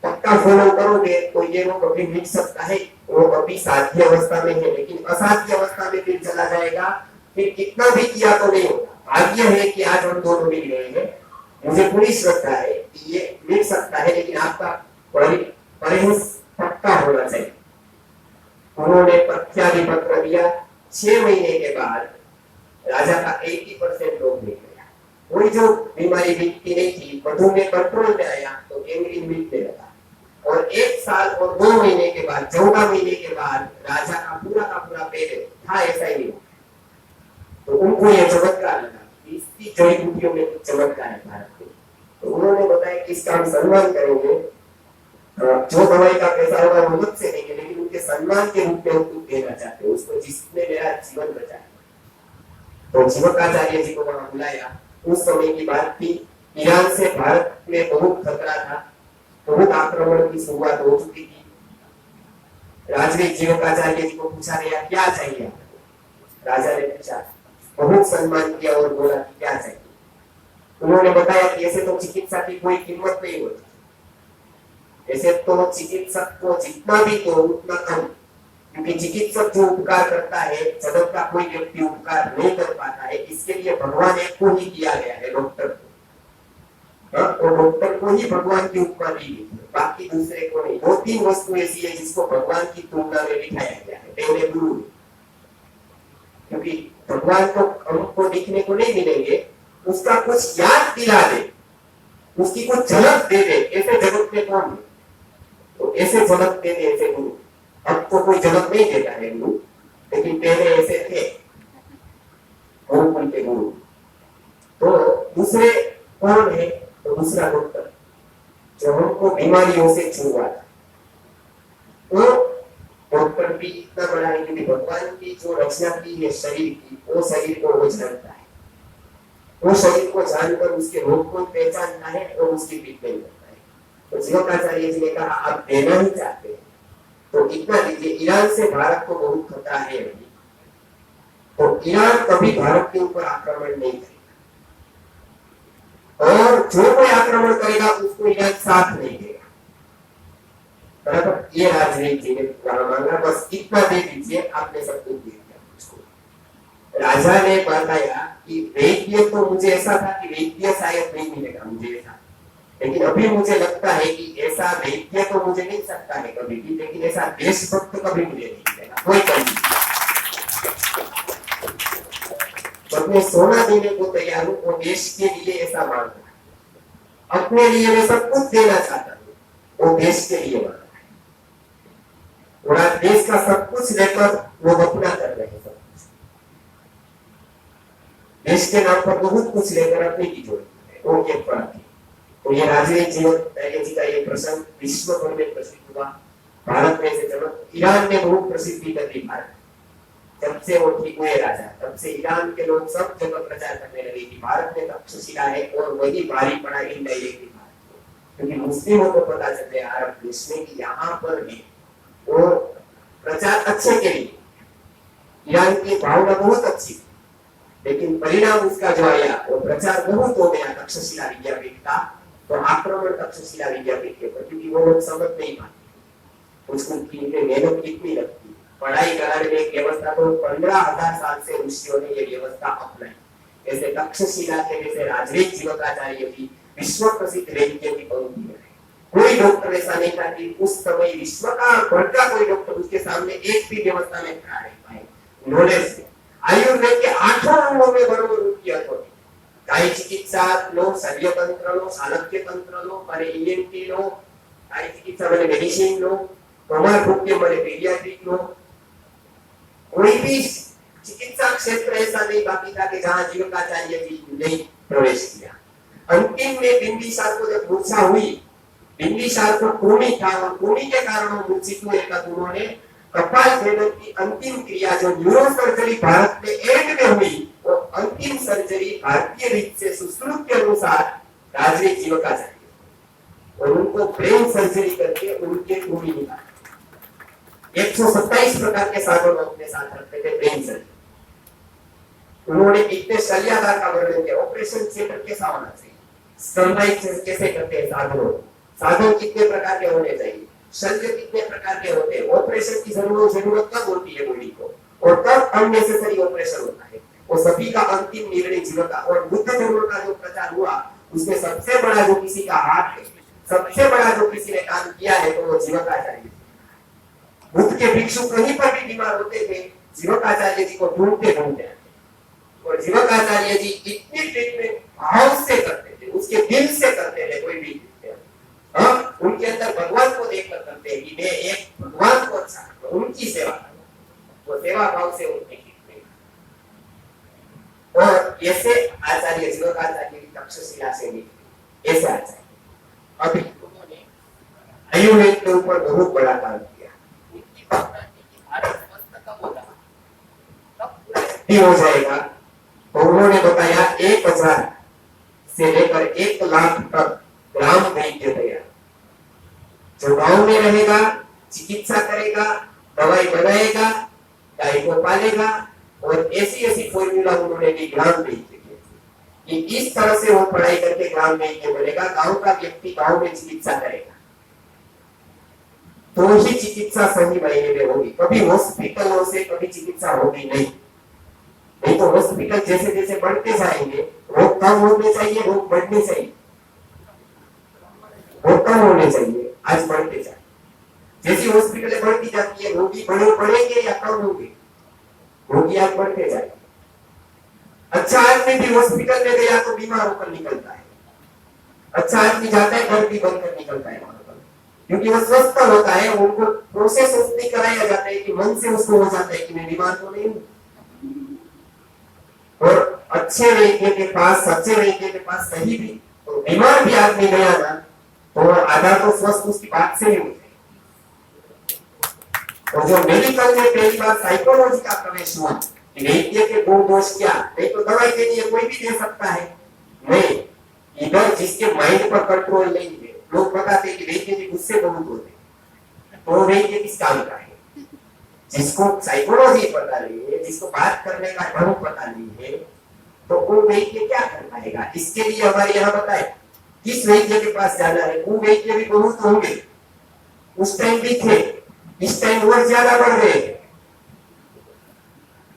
पक्का फॉलो करोगे तो ये रोग अभी मिट सकता है, वो अभी साध्य अवस्था में है, लेकिन असाध्य अवस्था में फिर चला जाएगा, फिर कितना भी किया तो नहीं होगा। भाग्य है कि आज हम दोनों मिल गए हैं, मुझे पूरी श्रद्धा है कि ये मिल सकता है, लेकिन आपका परहेज पक्का होना चाहिए। उन्होंने पत्र दिया, 6 महीने के बाद राजा का 80% रोग मिट गया। कोई जो बीमारी मिटती नहीं थी, मधुमेह कंट्रोल में आया तो गैंग्रीन मिटने लगा, और 1 साल और 2 महीने के बाद 14 महीने के बाद राजा का पूरा पेट था ऐसा ही नहीं। तो उनको ये चमत्कार लगा, इसकी जड़ी बूटियों में कुछ चमत्कार है भारत में। तो उन्होंने बताया कि इसका हम सम्मान करेंगे, जो दवाई का पैसा होगा वो मुझ से देंगे, लेकिन उनके सम्मान के रूप में हम कुछ देना चाहते हैं उसको, जिसने मेरा जीवन बचाया। तो जीवकाचार्य जी को वहां बुलाया। उस समय की बात थी, ईरान से भारत में बहुत खतरा था, बहुत आक्रमण की शुरुआत हो चुकी थी। राजवीर जीवकाचार्य जी को पूछा गया क्या चाहिए आपको? राजा ने पूछा, बहुत सम्मान किया और बोला कि क्या चाहिए? उन्होंने बताया कि ऐसे तो चिकित्सा की कोई कीमत नहीं होती, ऐसे तो चिकित्सक को जितना भी दो उतना कम, क्योंकि चिकित्सक जो उपकार करता है जगत का कोई व्यक्ति उपकार नहीं कर पाता है, इसके लिए भगवान एक को ही दिया गया है, डॉक्टर को। तो डॉक्टर को ही भगवान की उपमा दी गई है, बाकी दूसरे को नहीं। 2-3 वस्तु ऐसी है जिसको भगवान की तुलना में दिखाया गया है। पहले गुरु, क्योंकि भगवान को हमको दिखने को नहीं मिलेंगे, उसका कुछ याद दिला दे, उसकी कुछ झलक दे दे, ऐसे जगत में कौन है? तो ऐसे झलक दे दे ऐसे गुरु। अब तो कोई झलक नहीं देता है गुरु, लेकिन पहले ऐसे थे गुरुकुल के गुरु। तो दूसरे कौन है? तो दूसरा डॉक्टर जो हमको बीमारियों से छुआ था, वो डॉक्टर भी इतना बड़ा है क्योंकि भगवान की जो रचना की है शरीर की, वो शरीर को वो जानता है, वो शरीर को जानकर उसके रोग को पहचानना है और उसकी ट्रीटमेंट करता है। तो जीवकाचार्य जी ने कहा आप देना ही चाहते हैं तो इतना दीजिए। ईरान से भारत को बहुत खतरा है अभी, तो ईरान कभी भारत के ऊपर आक्रमण नहीं करेगा, और जो कोई आक्रमण करेगा उसको ईरान साथ नहीं देगा। बराबर? ये राजवीर जी ने मांगा, बस इतना दे दीजिए, आपने सब कुछ दे दिया मुझको। राजा ने बताया कि वैद्य तो मुझे ऐसा था कि वैद्य शायद नहीं मिलेगा मुझे ऐसा, लेकिन अभी मुझे लगता है कि ऐसा वैद्य तो मुझे मिल सकता है कभी भी, लेकिन ऐसा देशभक्त कभी मुझे नहीं मिलेगा, कोई कमी नहीं। तो मैं सोना देने को तैयार हूँ, वो देश के लिए ऐसा मांग रहा है। अपने लिए मैं सब कुछ देना चाहता हूँ, वो देश के लिए मांग रहा है। पूरा देश का सब कुछ लेकर वो अपना कर रहे हैं, सब कुछ देश के नाम पर बहुत कुछ लेकर अपनी की जोड़ी है, वो ये फर्क है। तो ये राजवीर जी का ये प्रसंग विश्व भर में प्रसिद्ध हुआ, भारत में से चमक। ईरान ने बहुत प्रसिद्धि कर दी भारत, जब से वो ठीक हुए राजा, तब से ईरान के लोग सब जगह प्रचार करने लगे कि भारत में तक्षशिला है, और वही भारी पड़ा इनडायरेक्टली भारत को, क्योंकि मुस्लिमों को पता चल गया अरब देश में कि यहाँ पर है, वो प्रचार अच्छे के लिए। ईरान की भावना बहुत अच्छी, लेकिन परिणाम उसका जो आया वो प्रचार बहुत हो गया तक्षशिला विद्यापीठ का, तो आक्रमण तक्षशिला विद्यापीठ के ऊपर, क्योंकि वो लोग समझ नहीं पाते उसको मेहनत कितनी लगती है। पढ़ाई कराने में एक व्यवस्था, तो 15,000 साल से ऋषियों ने ये व्यवस्था अपनाई। ऐसे तक्षशिला के जैसे राजवीर जीवकाचार्य की विश्व प्रसिद्ध वैद्य की पंक्ति है। कोई डॉक्टर ऐसा नहीं था कि उस समय विश्व का बड़ा कोई डॉक्टर उसके सामने एक भी व्यवस्था में खड़ा रह पाए। नॉलेज से आयुर्वेद के 8 अंगों में बरोबर उनकी अथॉरिटी, काई चिकित्सा लो, शल्य तंत्र लो, शालक्य तंत्र लो, माने ईएनटी लो, काई चिकित्सा माने मेडिसिन लो, कमर भूक्य माने पीडियाट्रिक लो, कोई भी चिकित्सा क्षेत्र ऐसा नहीं बाकी था कि जहां जीवकाचार्य जी ने प्रवेश किया। अंतिम में बिंबिसार को जब मूर्छा हुई, बिंबिसार को कृमि था और कृमि के कारण मूर्छित हुए, तब उन्होंने कपाल भेदन की अंतिम क्रिया जो न्यूरो सर्जरी भारत में एंड में हुई, वो अंतिम सर्जरी भारतीय रीत से सुश्रुत के अनुसार राजवीर जीवकाचार्य, और उनको ब्रेन सर्जरी करके उनके कृमि निकाले। 127 प्रकार के साधन अपने साथ रखते थे ब्रेन सर्जन। उन्होंने इतने शल्यगार का वर्णन किया, ऑपरेशन थिएटर कैसा होना चाहिए, स्टरलाइज कैसे करते हैं साधनों, साधन कितने प्रकार के होने चाहिए, शल्य कितने प्रकार के होते हैं, ऑपरेशन की जरूरत कब होती है बॉडी को और कब अननेसेसरी ऑपरेशन होता है, वो सभी का अंतिम निर्णय जीवन का। और बुद्ध धर्म का जो प्रचार हुआ उसमें सबसे बड़ा जो किसी का हाथ है, सबसे बड़ा जो किसी ने काम किया है तो वो जीवकाचार्य। बुद्ध के भिक्षु कहीं पर भी बीमार होते थे जीवकाचार्य जी को ढूंढते ढूंढते, और जीवकाचार्य जी इतनी ट्रीटमेंट भाव से करते थे, उसके दिल से करते थे। कोई भी उनके अंदर भगवान को देखकर करते हैं कि मैं एक भगवान को अच्छा उनकी सेवा करूं, वो सेवा भाव से उनकी ट्रीटमेंट। और ऐसे आचार्य जीवकाचार्य की तक्षशिला से निकले, ऐसे आचार्य अभी उन्होंने आयुर्वेद के ऊपर बहुत बड़ा काम किया। उनकी भावना थी कि भारत स्वस्थ कब होगा, कब पूरा हो जाएगा। तो उन्होंने बताया 1000 से लेकर 1 लाख तक ग्राम वैद्य तैयार, जो गांव में रहेगा, चिकित्सा करेगा, दवाई बनाएगा, गाय को पालेगा, और ऐसी ऐसी फॉर्मूला उन्होंने दी ग्राम वैद्य कि इस तरह से वो पढ़ाई करके ग्राम वैद्य बनेगा, गांव का व्यक्ति गांव में चिकित्सा करेगा तो ही चिकित्सा सही मायने में होगी। कभी हॉस्पिटलों से कभी चिकित्सा होगी नहीं तो हॉस्पिटल जैसे जैसे बढ़ते जाएंगे, रोग कम होने चाहिए, रोग बढ़ने चाहिए, रोग कम होने चाहिए, आज बढ़ते जाए। जैसी हॉस्पिटलें बढ़ती जाती है, रोगी बढ़ेंगे या कम होंगे, रोगी आज बढ़ते जाए। अच्छा आदमी भी हॉस्पिटल में गया तो बीमार होकर निकलता है, अच्छा आदमी जाता है घर भी बंद कर निकलता है, क्योंकि वो स्वस्थ होता है। उनको प्रोसेस नहीं कराया जाता है कि मन से उसको हो जाता है कि मैं बीमार तो नहीं हूं। और अच्छे वैद्य के पास, सच्चे वैद्य के पास सही भी तो बीमार भी आदमी गया ना तो आधा तो स्वस्थ उसकी बात से ही होते। और जो मेडिकल में पहली बार साइकोलॉजी का प्रवेश हुआ कि वैद्य के गुण दोष क्या, नहीं तो दवाई के लिए कोई भी दे सकता है, नहीं, इधर जिसके माइंड पर कंट्रोल नहीं है। लोग बताते हैं कि वैद्य जी गुस्से बहुत होते हैं, तो वैद्य किस काम का है? जिसको साइकोलॉजी पता नहीं है, जिसको बात करने का ढंग पता नहीं है, तो वो वैद्य क्या कर पाएगा? इसके लिए हमारे यहाँ बताए किस वैद्य के पास जाना है। वो वैद्य भी बहुत होंगे, उस टाइम भी थे, इस टाइम और ज्यादा बढ़ गए।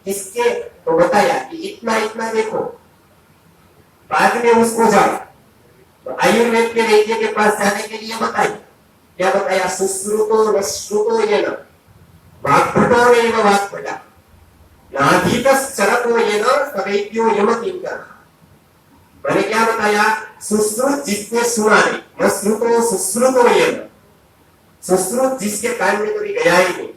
इसके तो बताया कि इतना इतना देखो, बाद में उसको जाओ। तो आयुर्वेद के वैद्य के पास जाने के लिए बताया, क्या बताया? सुश्रुतो नश्रुतो येन वाक्पटो एव वाक्पटा नाधिकश्चरतो येन सवैद्यो यमकिंकर। मैंने क्या बताया? सुश्रुत जिसने सुना नहीं, नश्रुतो सुश्रुतो येन, सुश्रुत जिसके कान में कभी गया ही नहीं,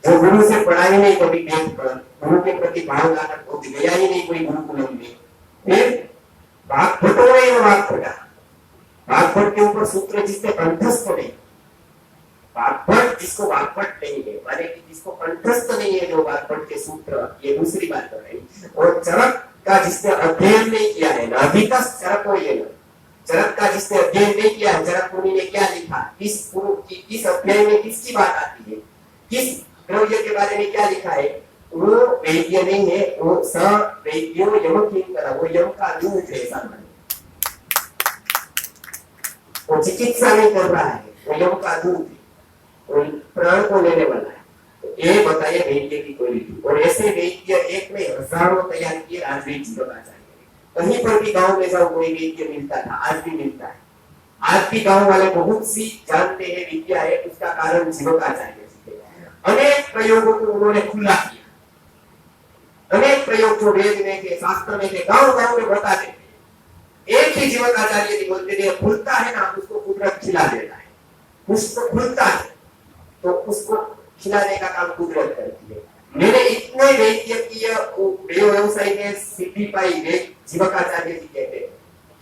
जो गुरु से पढ़ा ही नहीं कभी वेद पर, गुरु के प्रति भाव लाकर कभी गया ही नहीं कोई गुरुकुलम में। फिर वाक्पटो एव वाक्पटा, वाक्पट के ऊपर सूत्र जिसने कंठस्थ नहीं, वाक्पट जिसको वाक्पट नहीं है, माने कि जिसको कंठस्थ नहीं है जो वाक्पट के सूत्र, ये दूसरी बात हो रही। और चरक का जिसने अध्ययन नहीं किया है, नाभिकस चरक हो, ये चरक का जिसने अध्ययन नहीं किया है, चरक मुनि ने क्या लिखा, किस अध्याय में किसकी बात आती है, किस द्रव्य के बारे में क्या लिखा है, वो वैद्य नहीं है, वो स वैद्यो यम किंकर, वो यम का दूत है। सामान्य वो चिकित्सा नहीं कर रहा है, वो यम का दूत है, वो प्राण को लेने वाला है। तो ये बताइए वैद्य की क्वालिटी। और ऐसे वैद्य एक में हजारों तैयार किए आज भी जीवकाचार्य। कहीं पर भी गांव में जाओ कोई वैद्य मिलता था, आज भी मिलता है। आज भी गांव वाले बहुत सी जानते हैं विद्या है, उसका कारण जीवकाचार्य। अनेक प्रयोगों को उन्होंने खुला किया, अनेक प्रयोग जो वेद में थे, शास्त्र में थे, गांव गांव में बताते थे। एक ही जीवकाचार्य जी बोलते थे, फूलता है ना उसको कुदरत खिला देता है, उसको फूलता है तो उसको खिलाने का काम कुदरत करती है। मैंने इतने वैद्यकीय व्यवसाय में सिद्धि पाई, वे जीवकाचार्य जी कहते हैं।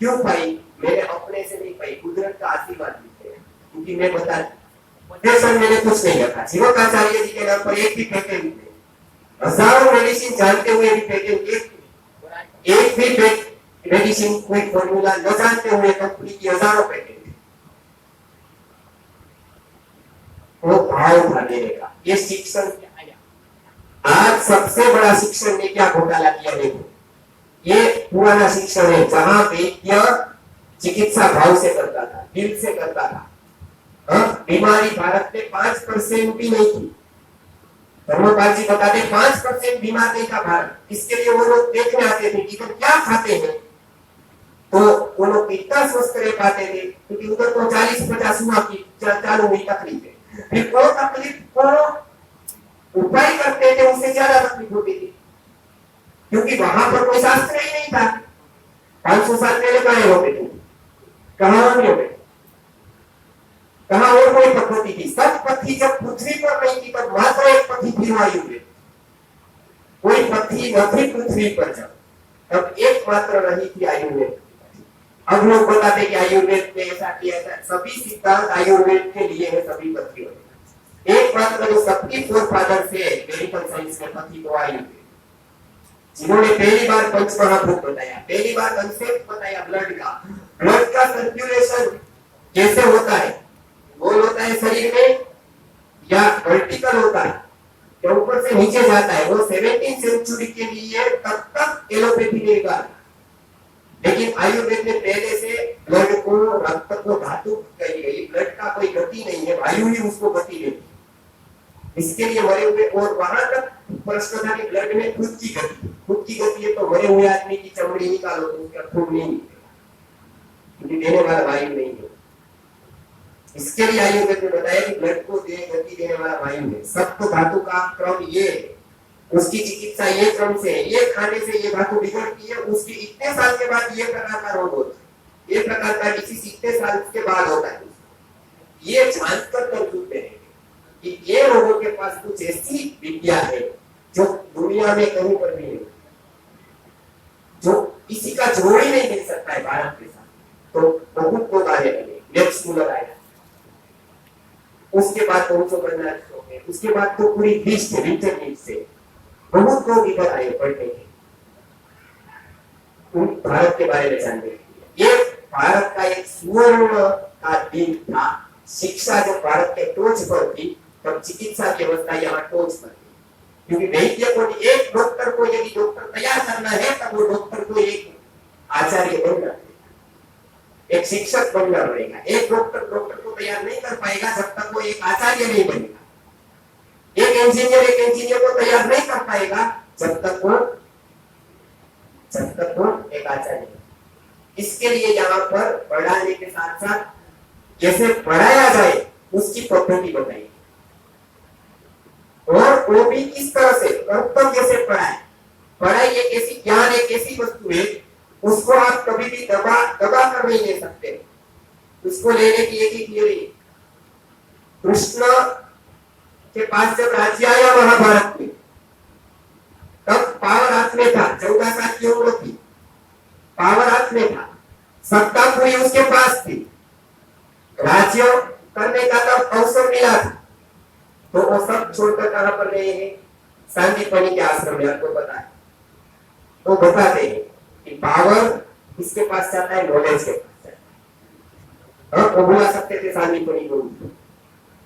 क्यों पाई? मैंने अपने से नहीं पाई, कुदरत का आशीर्वाद मिलते हैं। क्योंकि मैं बता मैंने कुछ नहीं रखा, जीवकाचार्य जी के नाम पर एक भी पेटेंट नहीं, हजारों मेडिसिन जानते हुए भी पेटेंट एक भी मेडिसिन कोई फॉर्मूला न जानते हुए कंपनी की हजारों पेटेंट। वो भाव था मेरे ये शिक्षण आज सबसे बड़ा शिक्षण ने क्या घोटाला किया देखो, ये पुराना शिक्षण है जहां वैद्य चिकित्सा भाव से करता था, दिल से करता था। बीमारी भारत में 5% भी नहीं थी। धर्मपाल जी बताते 5% बीमार नहीं था भारत। इसके लिए वो लोग देखने आते थे कि क्या खाते हैं, तो वो लोग इतना स्वस्थ रह पाते थे क्योंकि उधर तो 40-50 हुआ की चालू हुई तकलीफ है। फिर वो तकलीफ को उपाय करते थे, उससे ज्यादा तकलीफ होती थी क्योंकि वहां पर कोई शास्त्र ही नहीं था। 500 साल पहले कहाँ होते थे, कहाँ होते, कहाँ और कोई पद्धति थी। सब पद्धति जब पृथ्वी पर नहीं थी तब मात्र एक पद्धति थी आयुर्वेद। कोई पद्धति न थी पृथ्वी पर जब, तब एकमात्र रही थी आयुर्वेद। अब लोग बताते कि आयुर्वेद ने ऐसा किया था, सभी सिद्धांत आयुर्वेद के लिए है, सभी पद्धतियों में एकमात्र जो सबकी फोर फादर से मेडिकल साइंस में पद्धति तो आयुर्वेद, जिन्होंने पहली बार पंचमहाभूत बताया, पहली बार कंसेप्ट बताया ब्लड का सर्कुलेशन कैसे होता है, गोल होता है शरीर में या वर्टिकल होता है या ऊपर से नीचे जाता है। वो 17वीं सेंचुरी के लिए तब तक एलोपैथी ने निकाला, लेकिन आयुर्वेद में पहले से ब्लड को, रक्त को धातु कही गई। ब्लड का कोई गति नहीं है, वायु ही उसको गति देती है। इसके लिए मरे हुए, और वहां तक प्रश्न था कि ब्लड में खुद की गति है, तो मरे हुए आदमी की चमड़ी निकालो तो उसका खून नहीं निकलेगा क्योंकि देने वाला वायु नहीं है। इसके लिए आयुर्वेद ने बताया कि ब्लड को गति देने वाला वायु है। सब तो धातु का क्रम ये, उसकी चिकित्सा ये क्रम से, ये खाने से ये धातु बिगड़ती है, उसके इतने साल के बाद ये प्रकार का रोग होता है, ये प्रकार का डिसीज इतने साल के बाद होता है। ये जानकर कर चुके हैं कि ये रोगों के पास कुछ ऐसी विद्या है जो दुनिया में कहीं पर भी नहीं, जो किसी का जोड़ ही नहीं मिल सकता है भारत के साथ। तो बहुत लोग आने लगे, नेक्स्ट कूलर आया, उसके बाद तो बनना, उसके बाद तो पूरी लिस्ट है, रिटर्न लिस्ट से बहुत लोग इधर आए पढ़ने के, भारत के बारे में जानने के लिए। ये भारत का एक सुवर्ण का दिन था। शिक्षा जब भारत के टोच पर थी तब चिकित्सा व्यवस्था यहाँ टोच पर थी, क्योंकि वैद्य को, एक डॉक्टर को यदि डॉक्टर तैयार करना है तब वो डॉक्टर को एक आचार्य बनना पड़ेगा, एक शिक्षक बनना पड़ेगा। एक डॉक्टर को तैयार नहीं कर पाएगा जब तक वो एक आचार्य नहीं बनेगा। एक इंजीनियर को तैयार नहीं कर पाएगा जब तक वो एक आचार्य। इसके लिए यहाँ पर पढ़ाने के साथ साथ कैसे पढ़ाया जाए उसकी पद्धति बताई, और वो भी किस तरह से, कर्तव्य से पढ़ाए। पढ़ाई एक ऐसी, ज्ञान एक ऐसी वस्तु है, उसको आप कभी भी दबा कर नहीं ले सकते। उसको लेने की एक ही थियोरी, कृष्ण के पास जब राज्य आया महाभारत में, तब पावर हाथ में था, 14 साल की उम्र थी, पावर हाथ में था, सत्ता पूरी उसके पास थी, राज्य करने का तब अवसर मिला था, तो वो सब छोड़कर कहां पर गए हैं, सांदीपनि के आश्रम में। आपको पता है, वो बताते हैं कि पावर किसके पास जाता है, नॉलेज के पास जाता है। वो बुला सकते थे सांदीपनि को,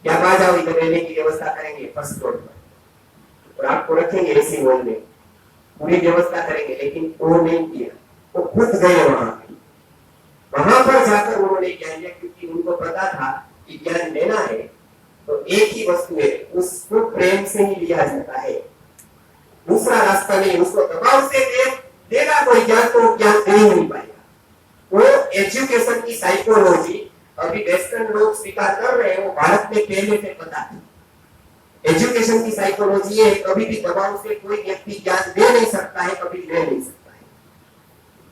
क्या आ जाओ इधर रहने की व्यवस्था करेंगे फर्स्ट फ्लोर पर, और आपको रखेंगे एसी हॉल में, पूरी व्यवस्था करेंगे, लेकिन वो नहीं किया। वो खुद गए वहां पर जाकर उन्होंने ज्ञान लिया, क्योंकि उनको पता था कि ज्ञान लेना है तो एक ही वस्तु है, उसको प्रेम से ही लिया जाता है, दूसरा रास्ता नहीं। उसको दबाव से देगा कोई ज्ञान तो ज्ञान दे ही नहीं पाएगा। वो एजुकेशन की साइकोलॉजी अभी वेस्टर्न लोग स्वीकार कर रहे हैं, वो भारत में पहले से पता थी। एजुकेशन की साइकोलॉजी है, कभी भी दबाव से कोई व्यक्ति ज्ञान दे नहीं सकता है, कभी ले नहीं सकता है।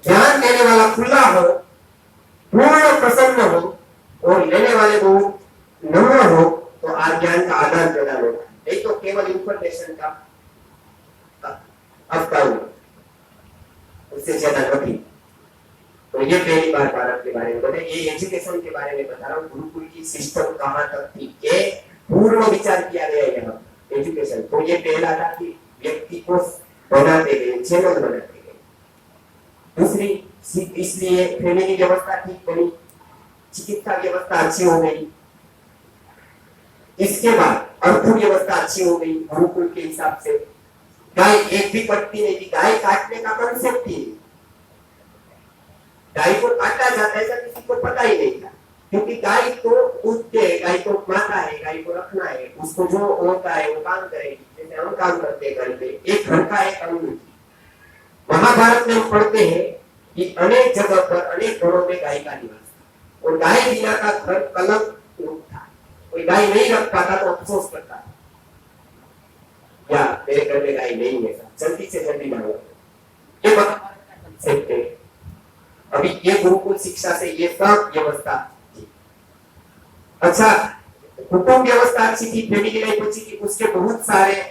ज्ञान देने वाला खुला हो, पूर्ण प्रसन्न हो, और लेने वाले बहुत नम्र हो, तो ज्ञान का आदान प्रदान होगा, नहीं तो केवल इंफॉर्मेशन का अवतार, उससे ज्यादा नहीं। तो ये पहली बार भारत के बारे में बताया। ये एजुकेशन के बारे में बता रहा हूँ, गुरुकुल की सिस्टम कहां तक थी, ये पूर्ण विचार किया गया यहाँ एजुकेशन। तो ये पहला था कि व्यक्ति को बनाते गए, चैनल बनाते गए। दूसरी, इसलिए फैमिली व्यवस्था ठीक बनी, चिकित्सा व्यवस्था अच्छी हो गई। इसके बाद अर्थव्यवस्था अच्छी हो गई गुरुकुल के हिसाब से। गाय एक भी कटती नहीं थी, गाय काटने का कंसेप्ट ही, गाय को काटा जाता है ऐसा किसी को पता ही नहीं था, क्योंकि गाय तो दूध दे, गाय तो माता है, गाय को रखना है, उसको जो होता है वो काम करेगी, जैसे हम काम करते हैं घर पे, एक घर का एक अंग। महाभारत में हम पढ़ते हैं कि अनेक जगह पर अनेक घरों में गाय का निवास था, और गाय बिना का घर कलंक रूप था, कोई गाय नहीं रख पाता तो अफसोस करता था, या मेरे घर में गाय नहीं है, जल्दी से जल्दी लाओ। ये महाभारत का कंसेप्ट है। अभी ये गुरुकुल शिक्षा से ये सब व्यवस्था थी। अच्छा, कुटुंब व्यवस्था अच्छी थी, फैमिली लाइफ अच्छी थी, उसके बहुत सारे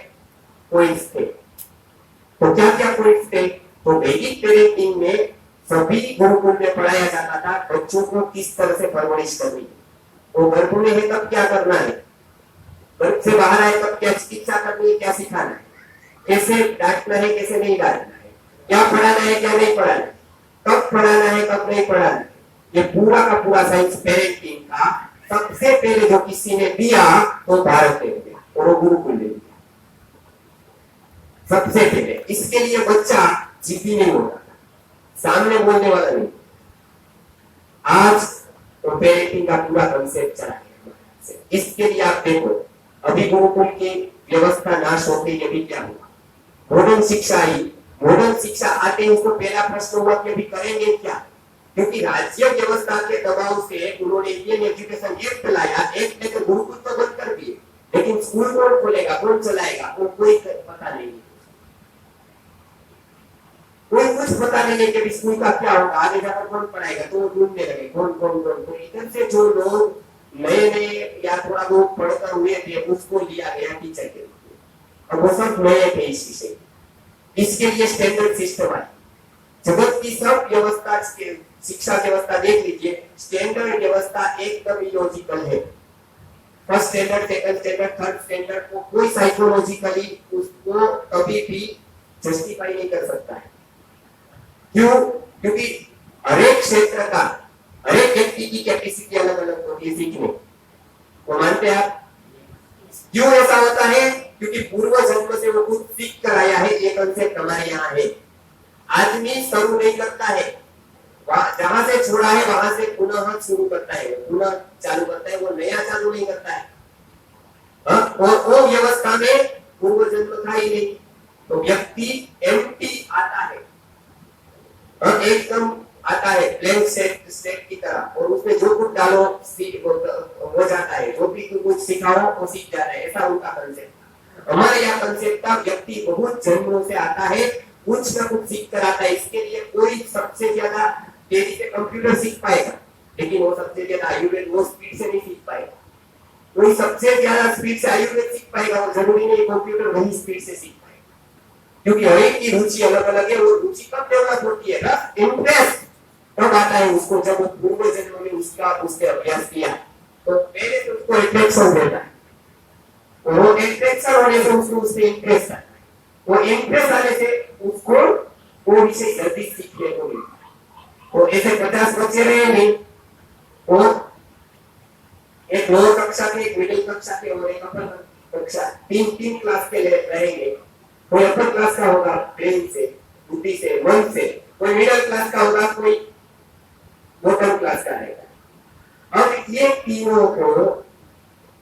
पॉइंट्स थे। तो क्या क्या पॉइंट्स थे? तो वैदिक पेरेंटिंग में सभी गुरुकुल में पढ़ाया जाता था बच्चों को किस तरह से परवरिश करनी है, वो गर्भ में है तब क्या करना है, गर्भ से बाहर आए तब क्या चिकित्सा करनी है, क्या सिखाना है, कैसे डांटना है, कैसे नहीं डांटना है, क्या पढ़ाना है, क्या नहीं पढ़ाना है, कब पढ़ाना है, कब नहीं पढ़ाना है, ये पूरा का पूरा साइंस पेरेंटिंग का सबसे पहले जो किसी ने दिया वो भारत ने दिया, और वो गुरुकुल ने दिया सबसे पहले। इसके लिए बच्चा जिद्दी नहीं होता, सामने बोलने वाला नहीं। आज तो पेरेंटिंग का पूरा कंसेप्ट चला है। इसके लिए आप देखो, अभी गुरुकुल की व्यवस्था नाश होते ही अभी क्या हुआ, मॉडर्न शिक्षा आई। मॉडर्न शिक्षा आते ही उसको पहला प्रश्न हुआ कि अभी करेंगे क्या, क्योंकि राज्य व्यवस्था के दबाव से उन्होंने इंडियन एजुकेशन एक्ट लाया। एक्ट ने तो गुरुकुल तो बंद कर दिए, लेकिन स्कूल कौन खोलेगा, कौन चलाएगा, वो कोई पता नहीं, कोई कुछ पता नहीं है कि स्कूल का क्या होगा, आगे जाकर कौन पढ़ाएगा, तो वो ढूंढने लगे कौन कौन कौन। तो इधर से जो लोग नए नए या थोड़ा बहुत पढ़कर हुए थे उसको लिया गया टीचर के रूप में, अब वो सब नए थे इस विषय। इसके लिए स्टैंडर्ड सिस्टम आई। जगत की सब व्यवस्था, शिक्षा व्यवस्था देख लीजिए, स्टैंडर्ड व्यवस्था एकदम इलॉजिकल है। First standard, second standard, third standard को कोई साइकोलॉजिकली उसको कभी भी जस्टिफाई नहीं कर सकता है। क्यों? क्योंकि हर एक क्षेत्र का, हर एक व्यक्ति की कैपेसिटी अलग अलग होती है सीखने, वो मानते हैं आप? क्यों ऐसा होता है? क्योंकि पूर्व जन्म से वो कुछ सीख कर आया है, ये कंसेप्ट हमारे यहाँ है। आदमी शुरू नहीं करता है, जहां से छोड़ा है वहां से पुनः शुरू करता है, पुनः चालू करता है, वो नया चालू नहीं करता है। और वो व्यवस्था में पूर्व जन्म था ही नहीं, तो व्यक्ति एम्प्टी आता है, एकदम आता है ब्लैंक स्लेट की तरह, और उसमें जो कुछ डालो हो जाता है, जो भी कुछ सिखाओ वो सीख जाता है, ऐसा उनका कंसेप्ट। हमारे यहाँ कंसेप्ट था व्यक्ति बहुत जन्मों से आता है, कुछ न कुछ सीख कर आता है। इसके लिए कोई सबसे ज्यादा तेजी से कंप्यूटर सीख पाएगा, लेकिन वो सबसे ज्यादा आयुर्वेद वो स्पीड से नहीं सीख पाएगा। कोई सबसे ज्यादा स्पीड से आयुर्वेद सीख पाएगा, वो जरूरी नहीं कंप्यूटर वही स्पीड से सीख पाएगा, क्योंकि हर एक की रुचि अलग अलग है। वो रुचि कब डेवलप होती है? बस इंटरेस्ट तब आता है उसको, जब वो पूर्व जन्म में उसके अभ्यास किया, तो पहले तो उसको अट्रैक्शन देता है, और वो अट्रैक्शन होने से उसको उससे इंटरेस्ट आता है, वो इंटरेस्ट आने से उसको वो विषय जल्दी सीखने को मिलता है। तो ऐसे 50 बच्चे रहेंगे, और एक लोअर कक्षा के, एक मिडिल कक्षा के और एक अपर कक्षा, तीन क्लास के रहेंगे। कोई अपर क्लास का होगा ब्रेन से, बुद्धि से, मन से, कोई मिडिल क्लास का होगा, कोई बॉटम क्लास का रहेगा। अब ये तीनों को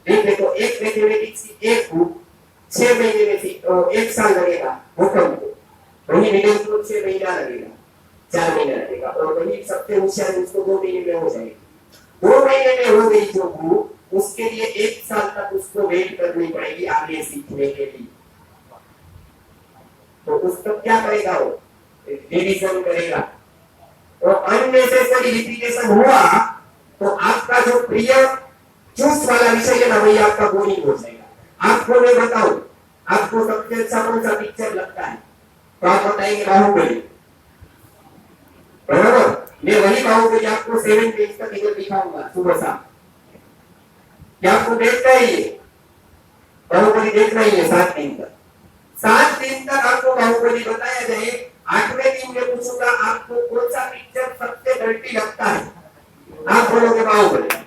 देखो, एक मैथमेटिक्स की एक बुक 6 महीने में सीखो, 1 साल लगेगा बॉटम को, वही मिडिल को 6 महीना लगेगा, 4 महीना लगेगा, और वही सबसे होशियार उसको 2 महीने में हो जाएगी। 2 महीने में हो गई जो बुक, उसके लिए 1 साल तक उसको वेट करनी पड़ेगी आगे सीखने के लिए। तो उसका क्या करेगा? वो रिवीजन करेगा, और अननेसेसरी रिपीटेशन हुआ तो आपका जो प्रिय चूस वाला विषय है ना, वही आपका बोरिंग हो जाएगा। आपको मैं बताऊं, आपको सबसे अच्छा कौन सा पिक्चर लगता है? तो आप बताएंगे बाहुबली, बराबर। मैं वही बाहुबली आपको 7 पेज तक इधर दिखाऊंगा सुबह शाम। क्या आपको देखना ही है? बाहुबली देखना ही है 7 दिन तक। 7 दिन तक आपको बाहुबली बताया जाए, 8वें दिन में पूछूंगा आपको कौन सा पिक्चर सबसे डर्टी लगता है, आप बोलोगे बाहुबली।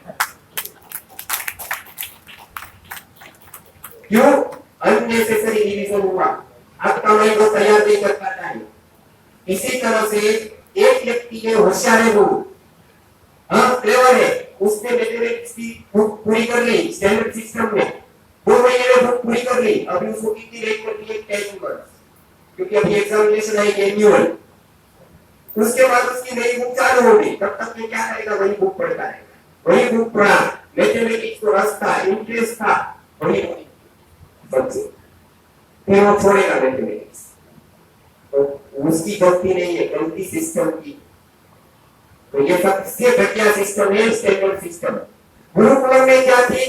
एक व्यक्ति है होशियार है, वो क्लेवर है, उसने मैथमेटिक्स की बुक पूरी कर ली स्टैंडर्ड सिस्टम में, 2 महीने में बुक पूरी कर ली, अभी उसको कितनी रैंक करनी है 10 नंबर, क्योंकि अभी एग्जामिनेशन है एनुअल। उसके बाद उसकी नई बुक चालू होगी, तब तक ये क्या करेगा, वही बुक पढ़ता रहेगा, वही बुक पढ़ा, मैथमेटिक्स को रस था, इंटरेस्ट था, वही बच्चे फिर वो छोड़ेगा मैथमेटिक्स। तो उसकी गलती नहीं है, गलती सिस्टम की। तो ये सबसे घटिया सिस्टम है स्टैंडर्ड सिस्टम। गुरुकुलम में क्या थी,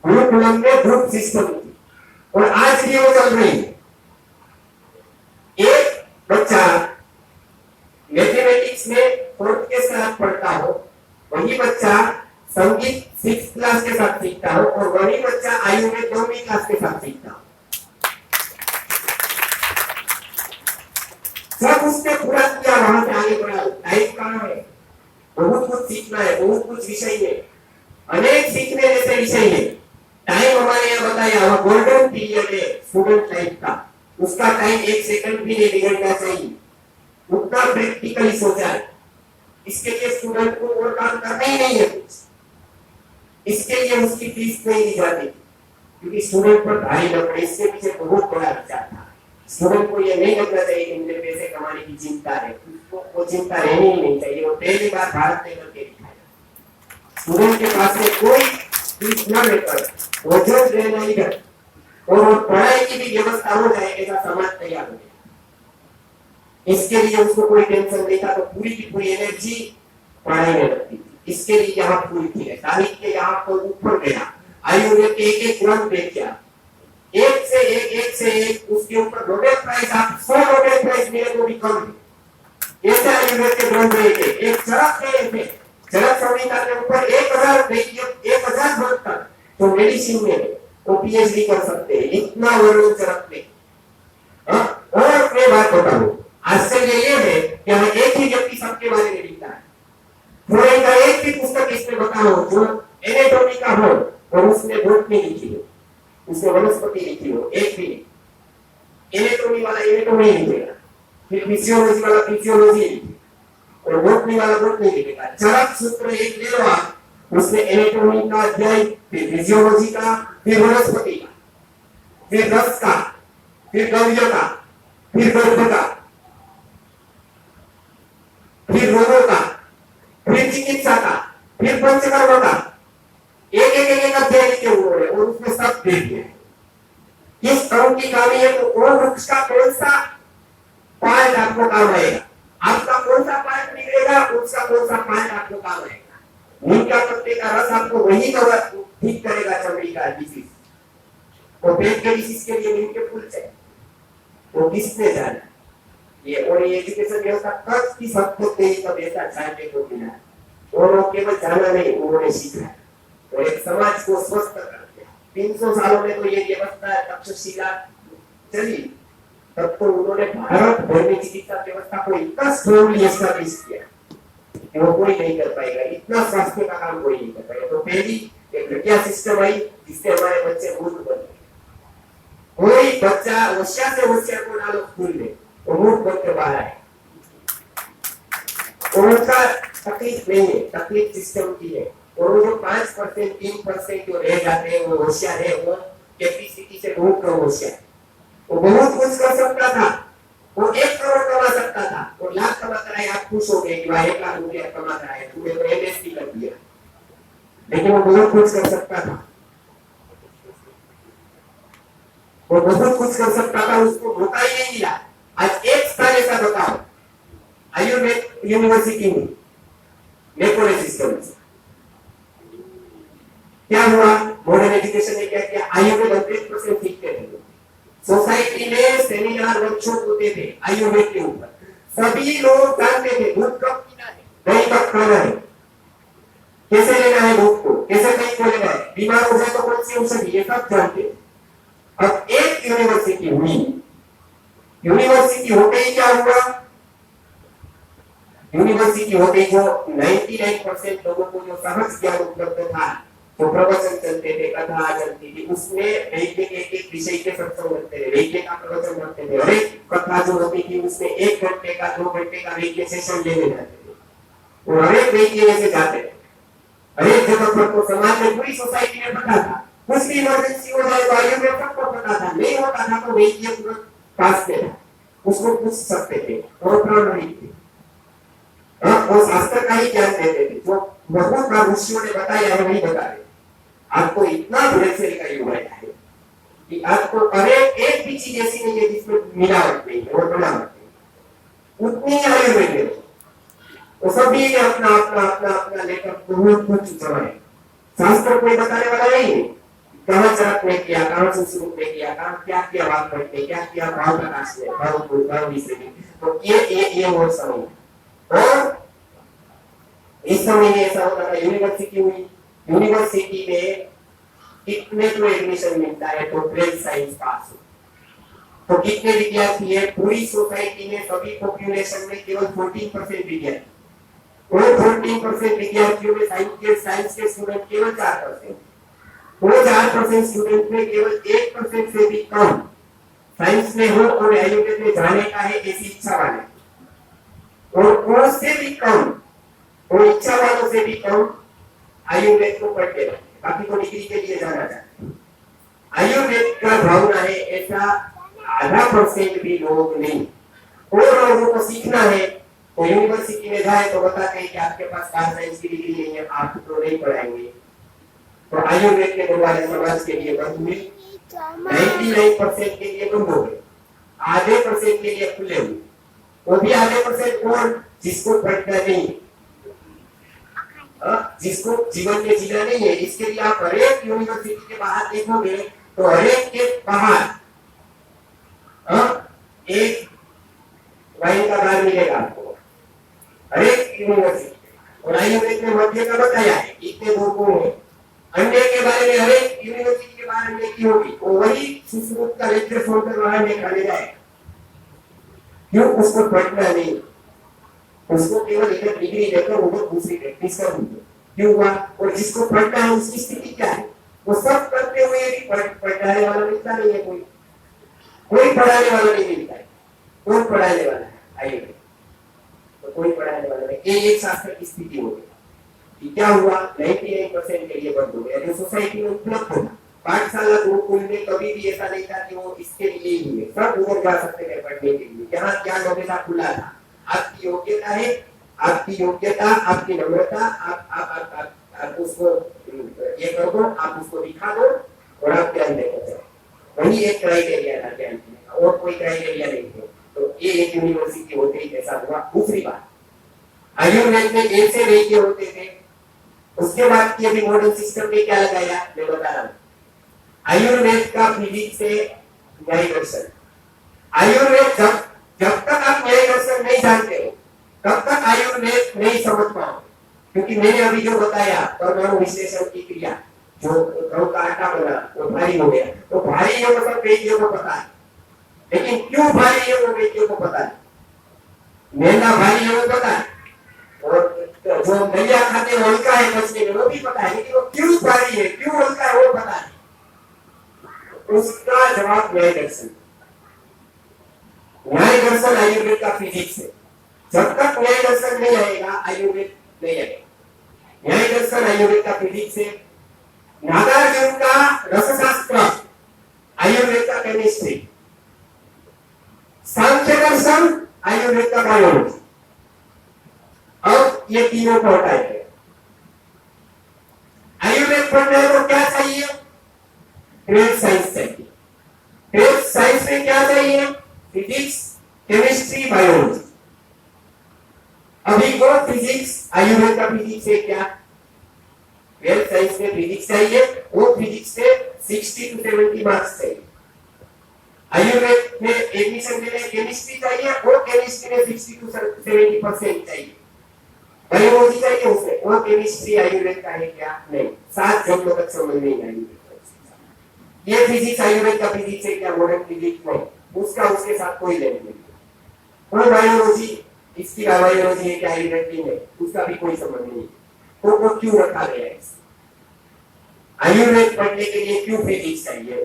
गुरुकुलम में ग्रुप सिस्टम थी, और आज भी वो चल रही है। एक बच्चा मैथमेटिक्स में 4th के साथ पढ़ता हो, वही बच्चा संगीत 6th क्लास के साथ सीखता हो, और वही बच्चा आयु में 2वीं क्लास के साथ सीखता हो। सब उसने पूरा किया, वहां से आगे बढ़ा, टाइम कहाँ है, बहुत कुछ सीखना है, बहुत कुछ विषय है, अनेक सीखने जैसे विषय है। टाइम हमारे यहाँ बताया, वह गोल्डन पीरियड है स्टूडेंट लाइफ का, उसका टाइम 1 सेकंड भी नहीं बिगड़ना चाहिए, उतना प्रैक्टिकली सोचा है। इसके लिए स्टूडेंट को और काम करना ही नहीं है कुछ, इसके लिए उसकी फीस नहीं दी जाती, क्योंकि स्टूडेंट पर भारी न पड़े, इसके पीछे बहुत बड़ा विचार था। स्टूडेंट को ये नहीं लगना चाहिए कि मुझे पैसे कमाने की चिंता है, उसको वो चिंता रहनी ही नहीं चाहिए। वो पहली बार भारत में करके दिखाया, स्टूडेंट के पास में कोई फीस न लेकर वो जो रहना इधर, और वो पढ़ाई की भी व्यवस्था हो जाए, ऐसा समाज तैयार हो जाए। इसके लिए उसको कोई टेंशन नहीं था, तो पूरी की पूरी एनर्जी पढ़ाई में लगती थी। इसके लिए यहाँ पूरी थी, साहित्य यहाँ पर ऊपर गया, आयुर्वेद के एक ग्रंथ देखा, एक से एक उसके ऊपर नोबेल प्राइज, आप 100 नोबेल प्राइज मिले तो भी कम है। ऐसे आयुर्वेद के ग्रंथ थे, एक चरक थे, चरक संहिता के ऊपर 1000 ग्रंथ तक, तो मेडिसिन में वो पीएचडी कर सकते हैं, इतना वर्णन चरक में। और मैं बात बताऊं, आश्चर्य ये है कि हमें एक ही व्यक्ति सबके बारे में लिखता है। थोड़े का एक भी पुस्तक इसमें बताओ जो एनाटॉमी का हो, और उसने बॉटनी लिखी हो, उसने वनस्पति लिखी हो, एक भी एनाटॉमी वाला एनाटॉमी लिखेगा, फिर फिजियोलॉजी वाला फिजियोलॉजी लिखेगा, और बॉटनी वाला बॉटनी लिखेगा। चरक सूत्र एक ले लो आप, उसने एनाटॉमी का अध्याय, फिर फिजियोलॉजी का, फिर वनस्पति का, फिर रस का, फिर गव्य का, फिर गर्भ का, फिर रोगों का, फिर चिकित्सा का, फिर पंचकर्म का, एक अध्याय लिखे हुए हैं, और उसमें सब दे दिए। किस अंग की कमी है, तो वो वृक्ष का कौन सा पार्ट आपको काम आएगा, आपका कौन सा पार्ट निकलेगा, उसका कौन सा पार्ट आपको काम आएगा। नीम का पत्ते का रस आपको वही ठीक करेगा चमड़ी का डिसीज, और पेट के डिसीज के लिए नीम के फूल चाहिए, वो किसने जाना ये। और ये एजुकेशन व्यवस्था कब की सबको तेज तब ऐसा जानने को मिला, और वो केवल जाना नहीं, उन्होंने सीखा, और एक समाज को स्वस्थ कर दिया। 300 सालों में तो ये व्यवस्था तक्षशिला चली, तब तो उन्होंने भारत भर में चिकित्सा व्यवस्था को इतना स्ट्रांगली एस्टैब्लिश किया कि वो कोई नहीं कर पाएगा, इतना स्वास्थ्य का काम कोई नहीं कर पाएगा। तो पहली एक घटिया सिस्टम आई, जिससे हमारे बच्चे मूर्ख बन गए। कोई बच्चा होशियार से होशियार को डालो स्कूल में, वो मूर्ख बन के बाहर आए, उनका तकलीफ नहीं है, तकलीफ सिस्टम की है। और वो जो 5% 3% जो रह जाते हैं, वो होशियार है, वो कैपेसिटी से बहुत कम होशियार, वो बहुत कुछ कर सकता था, वो 1 करोड़ कमा सकता था, और लाख कमा कर आए, आप खुश हो गए कि भाई 1 लाख रुपया कमा कर आए, तूने तो एमएससी कर दिया, लेकिन वो बहुत कुछ कर सकता था, वो बहुत कुछ कर सकता था, उसको मौका ही नहीं मिला। आज एक स्थान ऐसा बताओ, आयुर्वेद यूनिवर्सिटी में नेपोलियन सिस्टम से क्या हुआ, मॉडर्न एजुकेशन ने क्या किया, आयुर्वेद 100% सीखते थे। सोसाइटी में सेमिनार वर्कशॉप होते थे आयुर्वेद के ऊपर, सभी लोग जानते थे दूध कब पीना है, दही कब खाना है, कैसे लेना है दूध को, कैसे दही को लेना है, बीमार हो जाए तो कौन सी औषधि, ये सब जानते थे। अब एक यूनिवर्सिटी हुई, यूनिवर्सिटी होते ही क्या हुआ, यूनिवर्सिटी होते जो 99% लोगों को जो सहज ज्ञान उपलब्ध था, जो प्रवचन चलते थे, कथा चलती थी, उसमें वैद्य के एक विषय के सत्संग रखते थे, वैद्य का प्रवचन रखते थे। और एक कथा जो होती थी उसमें 1 घंटे का 2 घंटे का वैद्य सेशन लेने जाते थे। और हरेक वैद्य ऐसे जाते थे, हरेक जगह पर तो समाज में पूरी सोसाइटी में पता था, कुछ भी इमरजेंसी हो जाए तो आयुर्वेद सबको पता था, नहीं होता था तो वैद्य तुरंत पास में था, उसको पूछ सकते थे और प्रामाणिक थे। वो शास्त्र का ही ज्ञान देते थे, जो बहुत बार ऋषियों ने बताया है वही बता रहे। आपको इतना भेदभाव का युग आया है कि आपको अरे एक भी चीज ऐसी नहीं है जिसमें मिलावट नहीं है और बनावट नहीं, उतनी आयुर्वेद है। वो सभी अपना अपना अपना अपना लेकर बहुत कुछ चलाए, शास्त्र कोई बताने वाला नहीं है। कहाँ चरक ने किया, कहाँ सुश्रुत ने किया, कहाँ क्या किया वाक ने, क्या किया भाव प्रकाश ने, भाव विश्लेषण। तो ये वो समय और इस समय में ऐसा होता था, यूनिवर्सिटी हुई, यूनिवर्सिटी में कितने तो एडमिशन मिलता है तो 12th साइंस पास हो तो कितने विद्यार्थी है पूरी सोसाइटी में, सभी पॉपुलेशन में केवल 14% विद्यार्थी, वो 14% विद्यार्थियों में साइंस के स्टूडेंट केवल 4%, वो 4% स्टूडेंट में केवल 1% से भी कम साइंस में हो और आयुर्वेद में जाने का है ऐसी इच्छा वाले, और उससे भी कम, वो इच्छा वालों से भी कम आयुर्वेद को पढ़ते हैं, बाकी को डिग्री के लिए जाना चाहते हैं। आयुर्वेद का भावना है ऐसा 0.5% भी लोग नहीं, और लोगों को सीखना है तो यूनिवर्सिटी में जाए तो बताते हैं कि आपके पास साइंस की डिग्री नहीं है, आप तो नहीं पढ़ाएंगे। तो आयुर्वेद के दरवाजे समाज के लिए बंद हुए, 99% के लिए बंद हो गए, आधे % के लिए खुले हुए। वो भी आधे % कौन, जिसको पढ़ना नहीं, जिसको जीवन में जीना नहीं है। इसके लिए आप हरेक यूनिवर्सिटी के बाहर देखोगे तो हरेक के बाहर एक वाइन का बार मिलेगा आपको, हरेक यूनिवर्सिटी। और आयुर्वेद में मध्य का बताया है इतने लोगों में, अंडे के बारे में हरेक यूनिवर्सिटी के बारे में की होगी, वो वही सुश्रुत का लेक्चर सुनकर वहां निकाले जाए। क्यों? उसको पढ़ना नहीं, उसको केवल एक डिग्री लेकर उधर दूसरी प्रैक्टिस कर दूंगे। क्यों हुआ? और जिसको पढ़ना है उसकी स्थिति क्या है? वो सब करते हुए भी पढ़ाने वाला मिलता नहीं है, कोई पढ़ाने वाला नहीं मिलता है। कौन पढ़ाने वाला है? आयुर्वेद तो कोई पढ़ाने वाला नहीं। ये एक शास्त्र की स्थिति हो गई। क्या हुआ? 99% के लिए बंद हो गया। जो सोसाइटी में उपलब्ध था, पाठशाला गुरुकुल में कभी भी ऐसा नहीं था कि वो इसके लिए ही है, सब उधर जा सकते थे पढ़ने के लिए। जहाँ ज्ञान हमेशा खुला था। आपकी योग्यता है, आपकी योग्यता, आपकी नम्रता, आप उसको ये कर दो, आप उसको दिखा दो और आप ज्ञान देकर जाओ। वही एक क्राइटेरिया था ज्ञान देने का, और कोई क्राइटेरिया नहीं थे। तो ये एक यूनिवर्सिटी होते ही ऐसा हुआ। दूसरी बात, आयुर्वेद में ऐसे वैद्य होते थे, उसके बाद की अभी मॉडर्न सिस्टम में क्या लगाया मैं बता रहा हूँ। आयुर्वेद का फिजिक्स से न्याय दर्शन, आयुर्वेद जब तक आप न्याय दर्शन नहीं जानते हो तब तक आयुर्वेद नहीं समझ पाओ। क्योंकि मैंने अभी जो बताया परमाणु विश्लेषण की क्रिया, जो गौ का आटा बना वो भारी हो गया, तो भारी है वो सब वैद्यों को पता है, लेकिन क्यों भारी है वो वैद्यों को पता है। मैदा भारी है वो पता है, और जो दलिया खाते हैं हल्का है पचने में वो भी पता है, लेकिन वो क्यों भारी है, क्यों हल्का है वो पता है। उसका जवाब न्याय दर्शन। न्याय दर्शन आयुर्वेद का फिजिक्स है। जब तक न्याय दर्शन नहीं आएगा आयुर्वेद नहीं आएगा। न्याय दर्शन आयुर्वेद का फिजिक्स है। नागार्जुन का रसशास्त्र आयुर्वेद का केमिस्ट्री। सांख्य दर्शन आयुर्वेद का बायोलॉजी। अब ये तीनों को हटाएंगे। आयुर्वेद पढ़ना है तो क्या चाहिए? 12th साइंस चाहिए। 12th साइंस में क्या चाहिए? Physics, chemistry, biology. अभी वो फिजिक्स, आयुर्वेद का फिजिक्स है क्या? 12th साइंस में फिजिक्स चाहिए, वो फिजिक्स से 60 to 70 मार्क्स चाहिए। आयुर्वेद में एडमिशन के लिए केमिस्ट्री चाहिए, वो केमिस्ट्री में 60 to 70% चाहिए। बायोलॉजी चाहिए उसमें, वो केमिस्ट्री आयुर्वेद का है क्या? नहीं। 7 जन्मों तक समझ नहीं आएगी। ये फिजिक्स आयुर्वेद का फिजिक्स है क्या? मॉडर्न फिजिक्स नहीं, उसका उसके साथ कोई लेन देन नहीं। वो बायोलॉजी, इसकी बायोलॉजी है क्या आयुर्वेद की? नहीं, उसका भी कोई संबंध नहीं। तो वो क्यों रखा गया है? आयुर्वेद पढ़ने के लिए क्यों फिजिक्स चाहिए,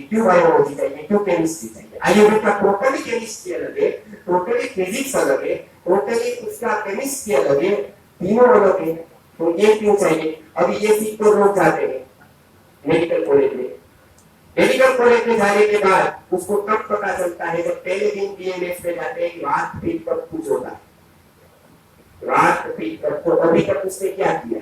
क्यों बायोलॉजी चाहिए, क्यों केमिस्ट्री चाहिए? आयुर्वेद का टोटली केमिस्ट्री अलग है, टोटली फिजिक्स अलग है, टोटली उसका केमिस्ट्री अलग है, तीनों अलग है। तो ये क्यों चाहिए? अभी ये सीख तो लोग जाते हैं मेडिकल कॉलेज में। मेडिकल कॉलेज में जाने के बाद उसको कब पता चलता है, जब पहले दिन बीएमएस में जाते हैं कि वात पित्त कब कुछ होता है, वात पित्त कब। तो अभी तक उसने क्या किया?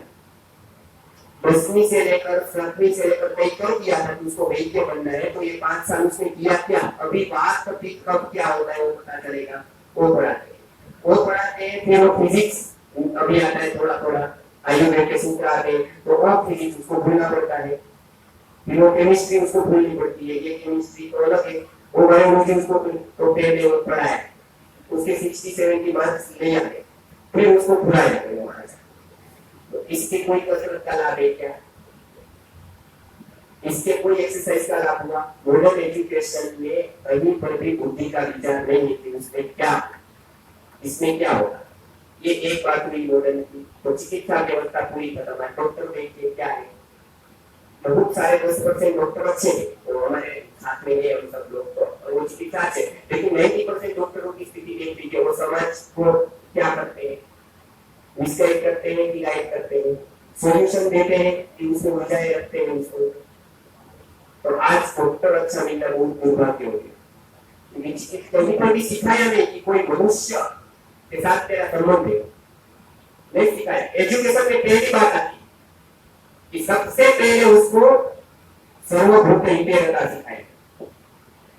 10वीं से लेकर 7वीं से लेकर कई कर दिया था कि उसको वैद्य बनना है, तो ये 5 साल उसने किया क्या? अभी वात पित्त कब क्या होता है वो पता चलेगा, वो पढ़ाते हैं। फिर वो फिजिक्स अभी आता है थोड़ा थोड़ा, आयुर्वेद के सूत्र आते हैं, तो वो फिजिक्स उसको भूलना पड़ता है। फिर वो केमिस्ट्री उसको भूलनी पड़ती है, ये केमिस्ट्री तो अलग है। वो बायोलॉजी उसको तो पहले वो पढ़ाया, उसके 60-70 मार्क्स ले आए, फिर उसको भुलाया गया वहां से। तो इसके कोई कसरत का लाभ है क्या? इसके कोई एक्सरसाइज का लाभ हुआ? मॉडर्न एजुकेशन में कहीं पर भी बुद्धि का विचार नहीं है कि उसमें क्या, इसमें क्या होगा। ये एक बात हुई मॉडर्न की। तो चिकित्सा व्यवस्था पूरी खत्म है। डॉक्टर देखिए क्या है, बहुत सारे 10% डॉक्टर अच्छे हैं, तो हमारे साथ में है हम सब लोग, तो वो चिकित्सा अच्छे, लेकिन 90% डॉक्टरों की स्थिति देख लीजिए, वो समाज को क्या करते हैं, मिसगाइड करते हैं कि गाइड करते हैं, सॉल्यूशन देते हैं कि उसको बचाए रखते हैं उसको। तो आज डॉक्टर अच्छा मिलना बहुत दुर्भाग्य हो गया। कहीं पर भी सिखाया नहीं कि कोई मनुष्य के साथ तेरा संबंध है, नहीं सिखाया। एजुकेशन में पहली बात आती कि सबसे पहले उसको सर्वभूत हितेरता सिखाए,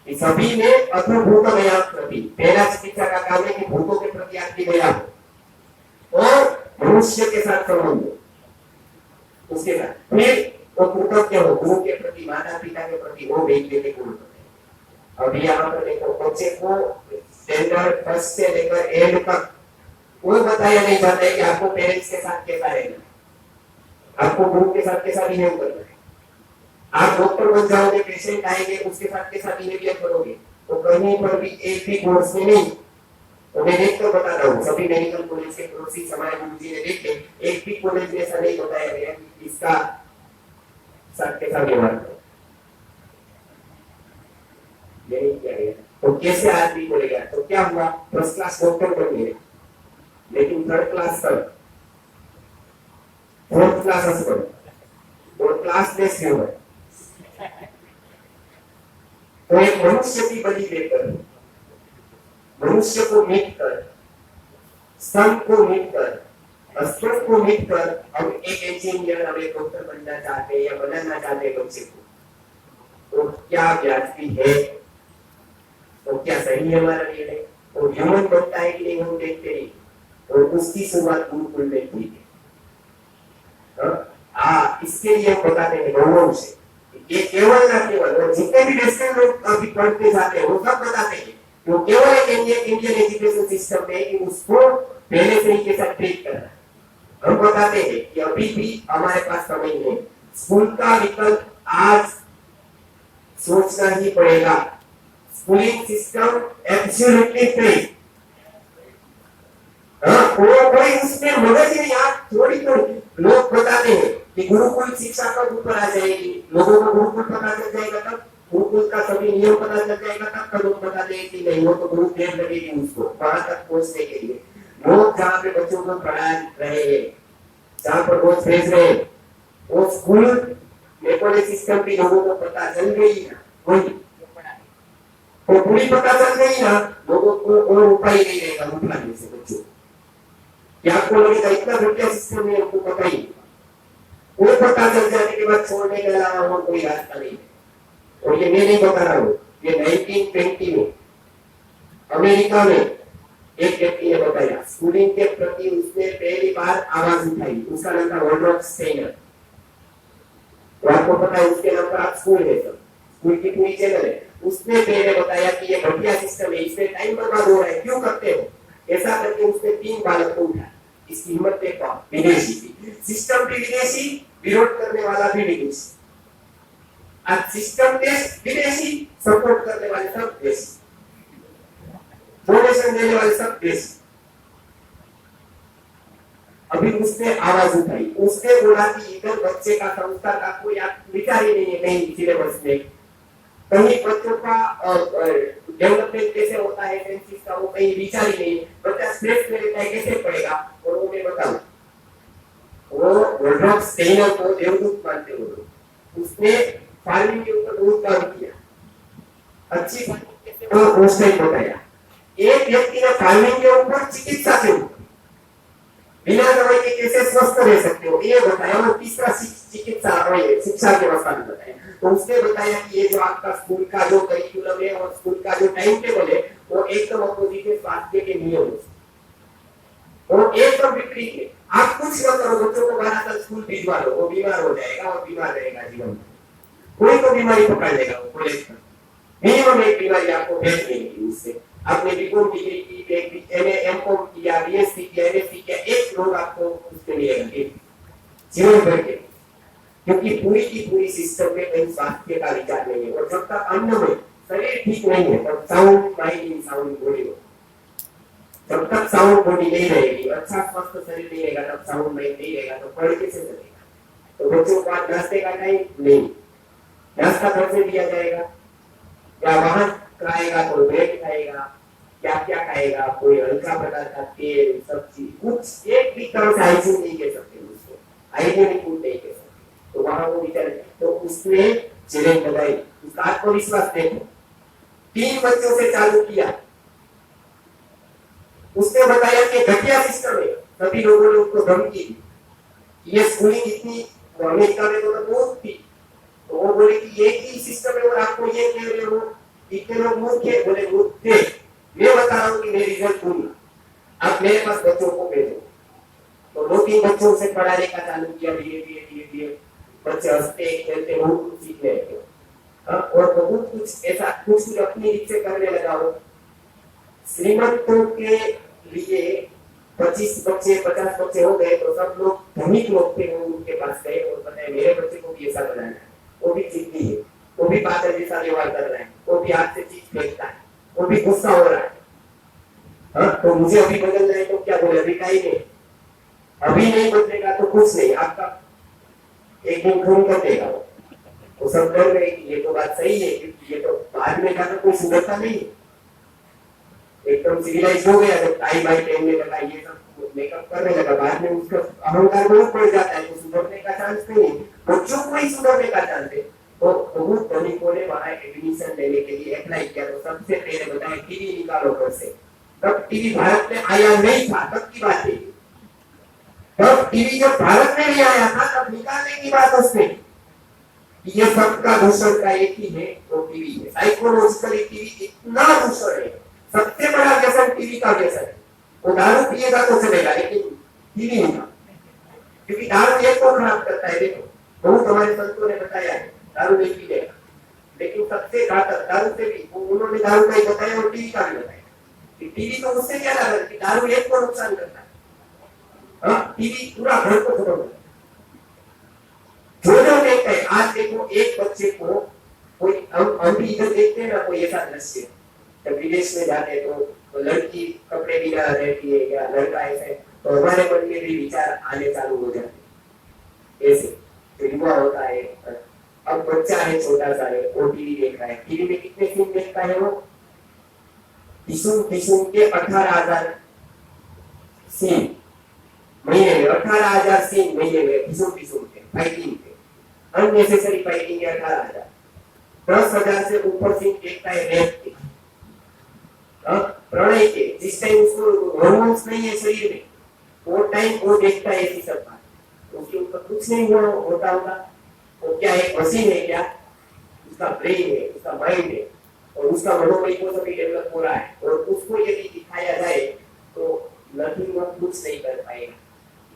कि सभी में अथभूत दया प्रति। पहला चिकित्सा का काम है कि भूतों के प्रति आपकी दया हो और मनुष्य के साथ संबंध हो उसके साथ। फिर वो कृतज्ञ हो गुरु के प्रति, माता पिता के प्रति, वो वैद्य के गुण होते। अभी यहाँ पर देखो, बच्चे को स्टैंडर्ड फर्स्ट से लेकर एंड तक कोई बताया नहीं जाता है कि आपको पेरेंट्स के साथ कैसा रहना, आपको गुरु के साथ कैसा बिहेव करना है। आप डॉक्टर बन जाओगे, पेशेंट आएंगे, उसके साथ कैसा बिहेवियर करोगे, तो कहीं पर भी एक भी कोर्स में नहीं। तो मैं देख कर बताता हूँ, सभी मेडिकल कॉलेज के पड़ोसी समाज गुरु जी ने देखे, एक भी कॉलेज में ऐसा नहीं बताया गया कि इसका साथ कैसा व्यवहार करो, नहीं किया गया। तो कैसे आदमी बोलेगा? तो क्या हुआ, फर्स्ट क्लास डॉक्टर बन गए, लेकिन थर्ड क्लास तक, फोर्थ क्लास हस्बैंड और क्लास लेस ह्यूमन। तो एक मनुष्य की बलि देकर, मनुष्य को मीट कर, स्तन को मीट कर, अस्वस्थ को मीट कर हम एक इंजीनियर, हम एक डॉक्टर बनना चाहते हैं या बनाना चाहते हैं बच्चे को, तो क्या व्याजबी है? तो क्या सही है हमारा निर्णय? वो ह्यूमन बनता है कि नहीं हम देखते हैं, और उसकी शुरुआत गुरुकुल में हुई है। इसके लिए हम बताते हैं गौरव से, ये केवल ना केवल, और जितने भी वेस्टर्न लोग अभी पढ़ते जाते हैं वो सब बताते हैं वो केवल एक इंडियन एजुकेशन सिस्टम है कि उसको पहले से ही कैसा ट्रीट करना। हम बताते हैं कि अभी भी हमारे पास समय है, स्कूल का विकल्प आज सोचना ही पड़ेगा। स्कूलिंग सिस्टम एब्सोल्युटली फ्री, कोई उसमें मदद ही नहीं। आप थोड़ी लोग बताते हैं कि गुरुकुल शिक्षा कब ऊपर आ जाएगी, लोगों को गुरुकुल पता चल जाएगा तब, गुरुकुल का सभी नियम पता चल जाएगा तब लोग बताते हैं कि नहीं वो तो बहुत देर लगेगी उसको वहां तक पहुंचने के लिए। लोग जहाँ पे बच्चों को पढ़ा रहे हैं, जहाँ पर रोज भेज रहे हैं, वो स्कूल में सिस्टम भी लोगों को पता चल गई ना, वही तो पूरी पता चल गई ना, लोगों को और उपाय नहीं रहेगा उठाने से बच्चों। क्या आपको लगेगा इतना बढ़िया सिस्टम है, आपको पता ही वो पता चल जाने के बाद छोड़ने के अलावा और कोई रास्ता नहीं है। और ये मैं नहीं बता रहा हूँ, ये 1920 में अमेरिका में एक व्यक्ति ने बताया, स्कूलिंग के प्रति उसने पहली बार आवाज उठाई, उसका नाम था वॉल्ड्रॉफ स्टेनर। तो आपको पता है उसके नाम पर आप स्कूल है, सब स्कूल की पूरी चैनल है। उसने पहले बताया कि ये बढ़िया सिस्टम है, इसमें टाइम बर्बाद हो रहा है, क्यों करते हो ऐसा करके उसने 3 बालक को उठाया। इसकी हिम्मत देखो, विदेशी की सिस्टम भी विदेशी, विरोध करने वाला भी विदेशी। आज सिस्टम विदेशी, सपोर्ट करने वाले सब देशी, डोनेशन देने वाले सब देशी। अभी उसने आवाज उठाई, उसने बोला कि इधर बच्चे का संस्कार का कोई विचार ही नहीं है कहीं सिलेबस में, कहीं बच्चों का डेवलपमेंट कैसे होता है सेंसिस का वो कहीं विचार ही नहीं है, बच्चा स्ट्रेस में रहता है कैसे पढ़ेगा। और वो मैं बताऊं, वो वर्ल्ड स्टेनर को देवदूत मानते हो, उसने फार्मिंग के ऊपर बहुत काम किया, अच्छी फार्मिंग कैसे वो उसने बताया। एक व्यक्ति ने फार्मिंग के ऊपर चिकित्सा के ऊपर बिना दवाई के कैसे स्वस्थ रह सकते हो ये बताया, और तीसरा चिकित्सा शिक्षा के व्यवस्था में बताया। तो उसने बताया कि ये जो आपका स्कूल का जो करिकुलम है और स्कूल का जो टाइम टेबल है वो एकदम अपोजिट है स्वास्थ्य के नियम से, और एकदम विपरीत है। आप कुछ न करो, बच्चों को 12 साल स्कूल भिजवा दो, वो बीमार हो जाएगा और बीमार रहेगा जीवन में, कोई तो बीमारी पकड़ लेगा वो कॉलेज में, मिनिमम एक बीमारी आपको भेज देगी उससे। आपने बीकॉम डिग्री की, एमए एमकॉम किया, बीएससी किया, एमएससी किया, एक रोग आपको उसके मिलेगा जीवन भर के, क्योंकि पूरी की पूरी सिस्टम में कहीं स्वास्थ्य का विचार नहीं है। और जब तक अन्न में शरीर ठीक नहीं है तब sound mind in sound body हो, जब तक साउंड बॉडी नहीं रहेगी, अच्छा स्वस्थ शरीर नहीं रहेगा, तब साउंड माइंड नहीं रहेगा, तो पढ़ कैसे चलेगा। तो बच्चों को नाश्ते का टाइम नहीं, नाश्ता कैसे दिया जाएगा, या वहां खाएगा तो ब्रेड खाएगा, क्या क्या खाएगा, कोई हल्का पदार्थ, तेल सब्जी, कुछ एक भी तरह से हाइजीन नहीं कह सकते उसको, हाइजीनिक फूड नहीं कह सकते। तो वहां वो विचार, तो उसने चैलेंज लगाई, उसका आत्मविश्वास देखो, 3 बच्चों से चालू किया, उसने बताया कि घटिया सिस्टम है, सभी लोगों ने उसको धमकी दी, ये स्कूलिंग इतनी अमेरिका में तो बहुत थी, तो वो बोले कि एक ही सिस्टम है और आपको ये कह रहे हो, इतने लोग मूर्ख है, बोले मूर्ख थे, मैं बता रहा हूँ कि मेरी रिजल्ट दूंगा, आप मेरे पास बच्चों को भेजो। तो 2-3 बच्चों से पढ़ाने का चालू किया, धीरे धीरे बच्चे हंसते खेलते बहुत कुछ सीख रहे थे, और बहुत कुछ ऐसा कुछ अपनी रीत से करने लगा हो। श्रीमंतों के लिए 25 बच्चे 50 बच्चे हो गए तो सब लोग धनिक लोग थे, वो उनके पास गए और बताए मेरे बच्चे को भी ऐसा बनाना है, वो भी जिद्दी है, वो भी पागल जैसा व्यवहार कर रहा है, वो भी हाथ से चीज फेंकता है, वो भी गुस्सा हो रहा है, तो मुझे अभी बदलना है। तो क्या बोले, अभी का ही नहीं, अभी नहीं बदलेगा तो कुछ नहीं, आपका एक दिन खून कर देगा। वो सब डर गए कि ये तो बात सही है, क्योंकि ये तो बाद में जाकर कोई सुधरता नहीं, एकदम सिविलाइज हो गया, जब टाइम बाई टाइम में लगा, ये सब मेकअप करने लगा, बाद में उसका अहंकार बहुत बढ़ जाता है, तो सुधरने का चांस नहीं है, बच्चों को ही सुधरने का चांस है। तो बहुत धनिकों ने वहां एडमिशन लेने के लिए अप्लाई किया, तो सबसे पहले बताया टीवी निकालो घर से। तब टीवी भारत में आया नहीं था, तब की बात है, तब टीवी जब भारत में नहीं आया था तब निकालने की बात उसने, ये सबका दूषण का एक ही है, वो टीवी है। साइकोलॉजिकली टीवी इतना दूषण है, सबसे बड़ा व्यसन टीवी का व्यसन है। वो दारू पिएगा तो चलेगा, लेकिन टीवी नहीं, क्योंकि दारू एक को खराब करता है। देखो बहुत हमारे संतों ने बताया है दारू नहीं पीएगा, लेकिन सबसे घातक दारू से भी, उन्होंने दारू का ही बताया और टीवी का भी बताया। टीवी तो उससे क्या लगा कि दारू एक को नुकसान करता है, टीवी पूरा घर को खत्म करता है। जो देखते हैं, आज देखो एक बच्चे को कोई, हम भी इधर देखते हैं ना कोई ऐसा दृश्य, जब विदेश में जाते हैं तो लड़की कपड़े भी ना रहती है या लड़का ऐसे, तो हमारे मन में भी विचार आने चालू हो जाते हैं, ऐसे युवा होता है। अब बच्चा है छोटा सा है, वो टीवी देख रहा है, टीवी में कितने फिल्म देखता है वो, किस्म के 18,000 सीन महीने में, 18,000 सीन महीने में, किस्म के फाइटिंग के, अननेसेसरी फाइटिंग के 18,000, 10,000 से ऊपर सीन देखता है रेप के, प्रणय के, जिस टाइम उसको हार्मोन्स नहीं है शरीर में, वो टाइम वो देखता है ऐसी सब बात, उसके ऊपर कुछ नहीं होता होगा, वो क्या एक मशीन है क्या, उसका ब्रेन है, उसका माइंड है, और उसका मनोमय को सभी डेवलप हो रहा है, और उसको यदि दिखाया जाए तो नथिंग वो कुछ नहीं कर पाएगा।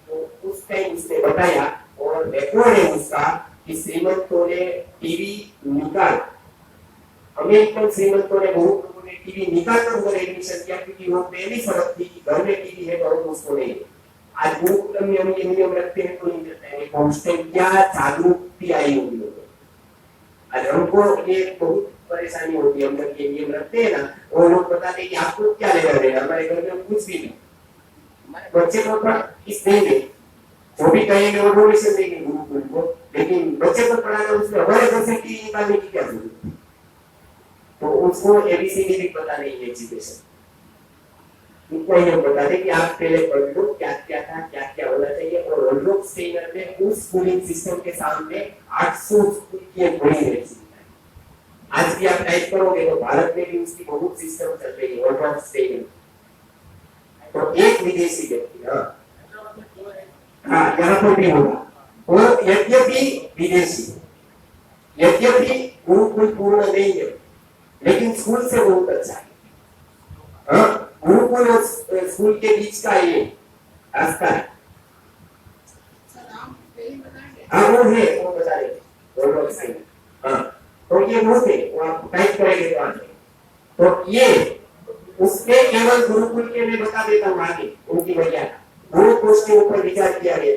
तो उस टाइम उसने बताया, और रिकॉर्ड है उसका कि श्रीमंतों ने टीवी निकाल, अमेरिकन श्रीमंतों ने बहुत लोगों ने टीवी निकाल कर उधर एडमिशन किया, क्योंकि वो पहली शर्त थी कि घर में टीवी है तो हम उसको नहीं। आज गुरुकुलम में हम ये नियम रखते हैं तो नहीं करते हैं, उस टाइम क्या जागरूकता आई होगी लोगों, आज हमको ये बहुत परेशानी होती है। हम जब ये नियम रखते हैं ना, और लोग बताते हैं कि आपको क्या लेना देना, हमारे घर में कुछ भी नहीं, बच्चे को फीस देंगे, जो भी कहेंगे वो डोनेशन देंगे गुरुकुल को, लेकिन बच्चे को पढ़ाना उसमें हमारे फैसिलिटी निकालने की क्या जरूरत है? तो उसको एबीसीडी भी पता नहीं है एजुकेशन, इतना ही हम बता दें कि आप पहले पढ़ लो क्या क्या था, क्या क्या होना चाहिए। और रोल्ड स्टेनर में उस स्कूलिंग सिस्टम के सामने 800 स्कूल की एक बड़ी रेंज है। आज भी आप टाइप करोगे तो भारत में भी उसकी बहुत सिस्टम चल रही है रोल्ड स्टेनर। तो एक विदेशी व्यक्ति हाँ यहाँ पर भी होगा, और यद्यपि विदेशी, यद्यपि गुरुकुल पूर्ण नहीं है, लेकिन स्कूल से बहुत अच्छा है। हाँ, गुरुकुल और स्कूल के बीच का ये रास्ता है। हाँ वो है, वो बता देंगे। हाँ तो ये वो थे, वो आप टाइप करेंगे तो आगे। तो ये उसमें केवल गुरुकुल के मैं बता देता हूँ आगे उनकी वजह। गुरु कोश के ऊपर विचार किया गया,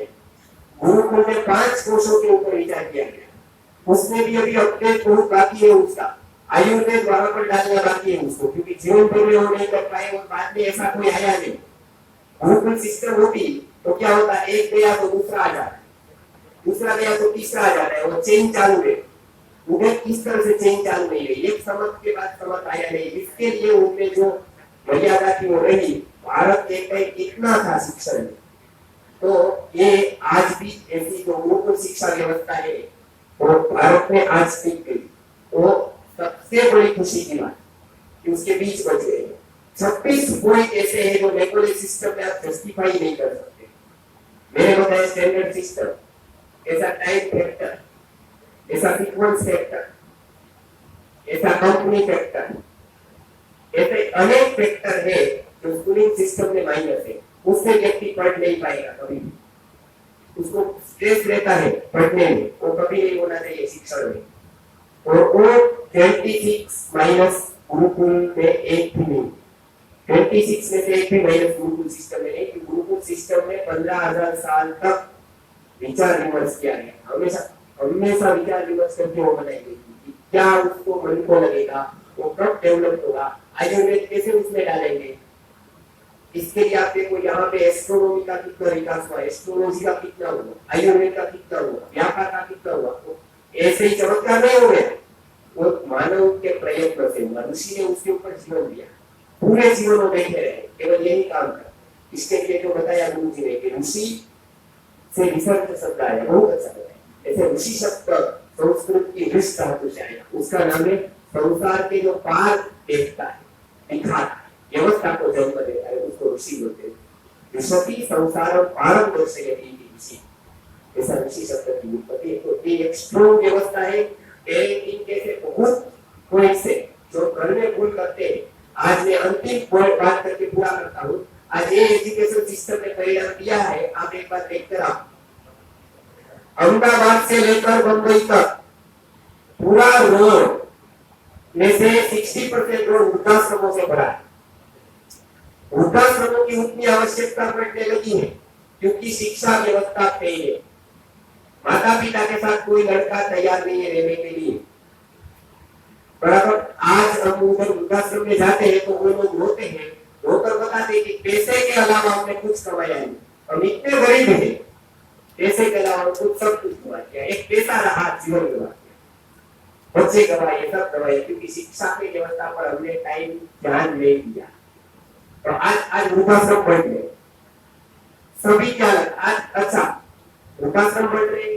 गुरुकुल में 5 कोशों के ऊपर विचार किया गया। उसमें भी अभी अपडेट बहुत बाकी है उसका, आयुर्वेद वहां पर डालना बाकी है उसको, क्योंकि जीवन भर में वो नहीं कर पाए और बाद में ऐसा कोई आया नहीं। गुरुकुल सिस्टम होती तो क्या होता, एक गया तो दूसरा आ जाता है, दूसरा गया तो तीसरा आ जाता है, वो चेन चालू है। उन्हें किस तरह से चेन चालू नहीं रही, एक समझ के बाद समझ आया नहीं, इसके लिए उनमें जो मर्यादा थी वो रही। भारत के कई कितना था शिक्षण में, तो ये आज भी ऐसी जो गुरुकुल शिक्षा व्यवस्था है वो भारत में आज टिक गई। वो सबसे बड़ी खुशी की बात कि उसके बीच बच गए। 26 पॉइंट ऐसे हैं जो नेपोलियन सिस्टम में आप जस्टिफाई नहीं कर सकते। मैंने बताया स्टैंडर्ड सिस्टम, ऐसा टाइम फैक्टर, ऐसा सीक्वेंस फैक्टर, ऐसा कंपनी फैक्टर, ऐसे अनेक फैक्टर है जो स्कूलिंग सिस्टम में माइनस है। उससे व्यक्ति पढ़ नहीं पाएगा कभी भी, उसको स्ट्रेस रहता है पढ़ने में, वो कभी नहीं होना चाहिए शिक्षण में। और वो 26 माइनस गुरुकुल में एक भी नहीं, 26 में से एक भी माइनस गुरुकुल सिस्टम में नहीं। गुरुकुल सिस्टम में 15,000 साल तक विचार विमर्श किया गया, हमेशा हमेशा विचार विमर्श करके वो बनाई गई कि क्या उसको मन को लगेगा, वो कब डेवलप होगा, आयुर्वेद कैसे उसमें डालेंगे। इसके लिए आप देखो यहाँ पे एस्ट्रोनॉमी का कितना विकास हुआ, एस्ट्रोलॉजी का कितना हुआ, आयुर्वेद का कितना हुआ, व्यापार का कितना हुआ। तो ऐसे ही चमत्कार नहीं हो गया, वो मानव के प्रयत्न से हुआ। ऋषि ने उसके ऊपर जीवन दिया, पूरे जीवन में बैठे रहे, केवल यही काम कर। इसके लिए जो बताया गुरु जी ने कि ऋषि से रिसर्च शब्द आया, बहुत अच्छा बताया। ऐसे ऋषि शब्द संस्कृत की ऋष धातु से आया, उसका नाम है संसार के जो पार देखता है, दिखाता है, व्यवस्था को जन्म देता है, उसको ऋषि बोलते हैं। ऋषि संसार पारम दर्शयति ऋषि, ऐसा ऋषि शब्द की उत्पत्ति है। तो ये एक स्ट्रॉन्ग व्यवस्था है। इनके से बहुत पॉइंट से जो करने भूल करते हैं, आज मैं अंतिम पॉइंट बात करके पूरा करता हूँ। आज ये एजुकेशन सिस्टम ने परिणाम दिया है, आप एक बार देखकर आप अहमदाबाद से लेकर बंबई तक पूरा रोड में से 60% रोड वृद्धाश्रमों से भरा है। वृद्धाश्रमों की उतनी आवश्यकता पड़ने लगी है क्योंकि शिक्षा व्यवस्था फेल है। माता पिता के साथ कोई लड़का तैयार नहीं है रहने के लिए, बराबर। आज हम उधर वृद्धाश्रम में जाते हैं तो वो लोग रोते हैं, रोकर बताते हैं कि पैसे के अलावा हमने कुछ कमाया नहीं, हम इतने गरीब हैं, पैसे के अलावा कुछ सब कुछ कमा किया, एक पैसा रहा जीवन में, बच्चे गवाए, सब गवाए, क्योंकि शिक्षा की व्यवस्था पर हमने टाइम ध्यान नहीं दिया। तो आज वृद्धाश्रम बढ़ गए, सभी क्या आज अच्छा वृद्धाश्रम बढ़ रहे,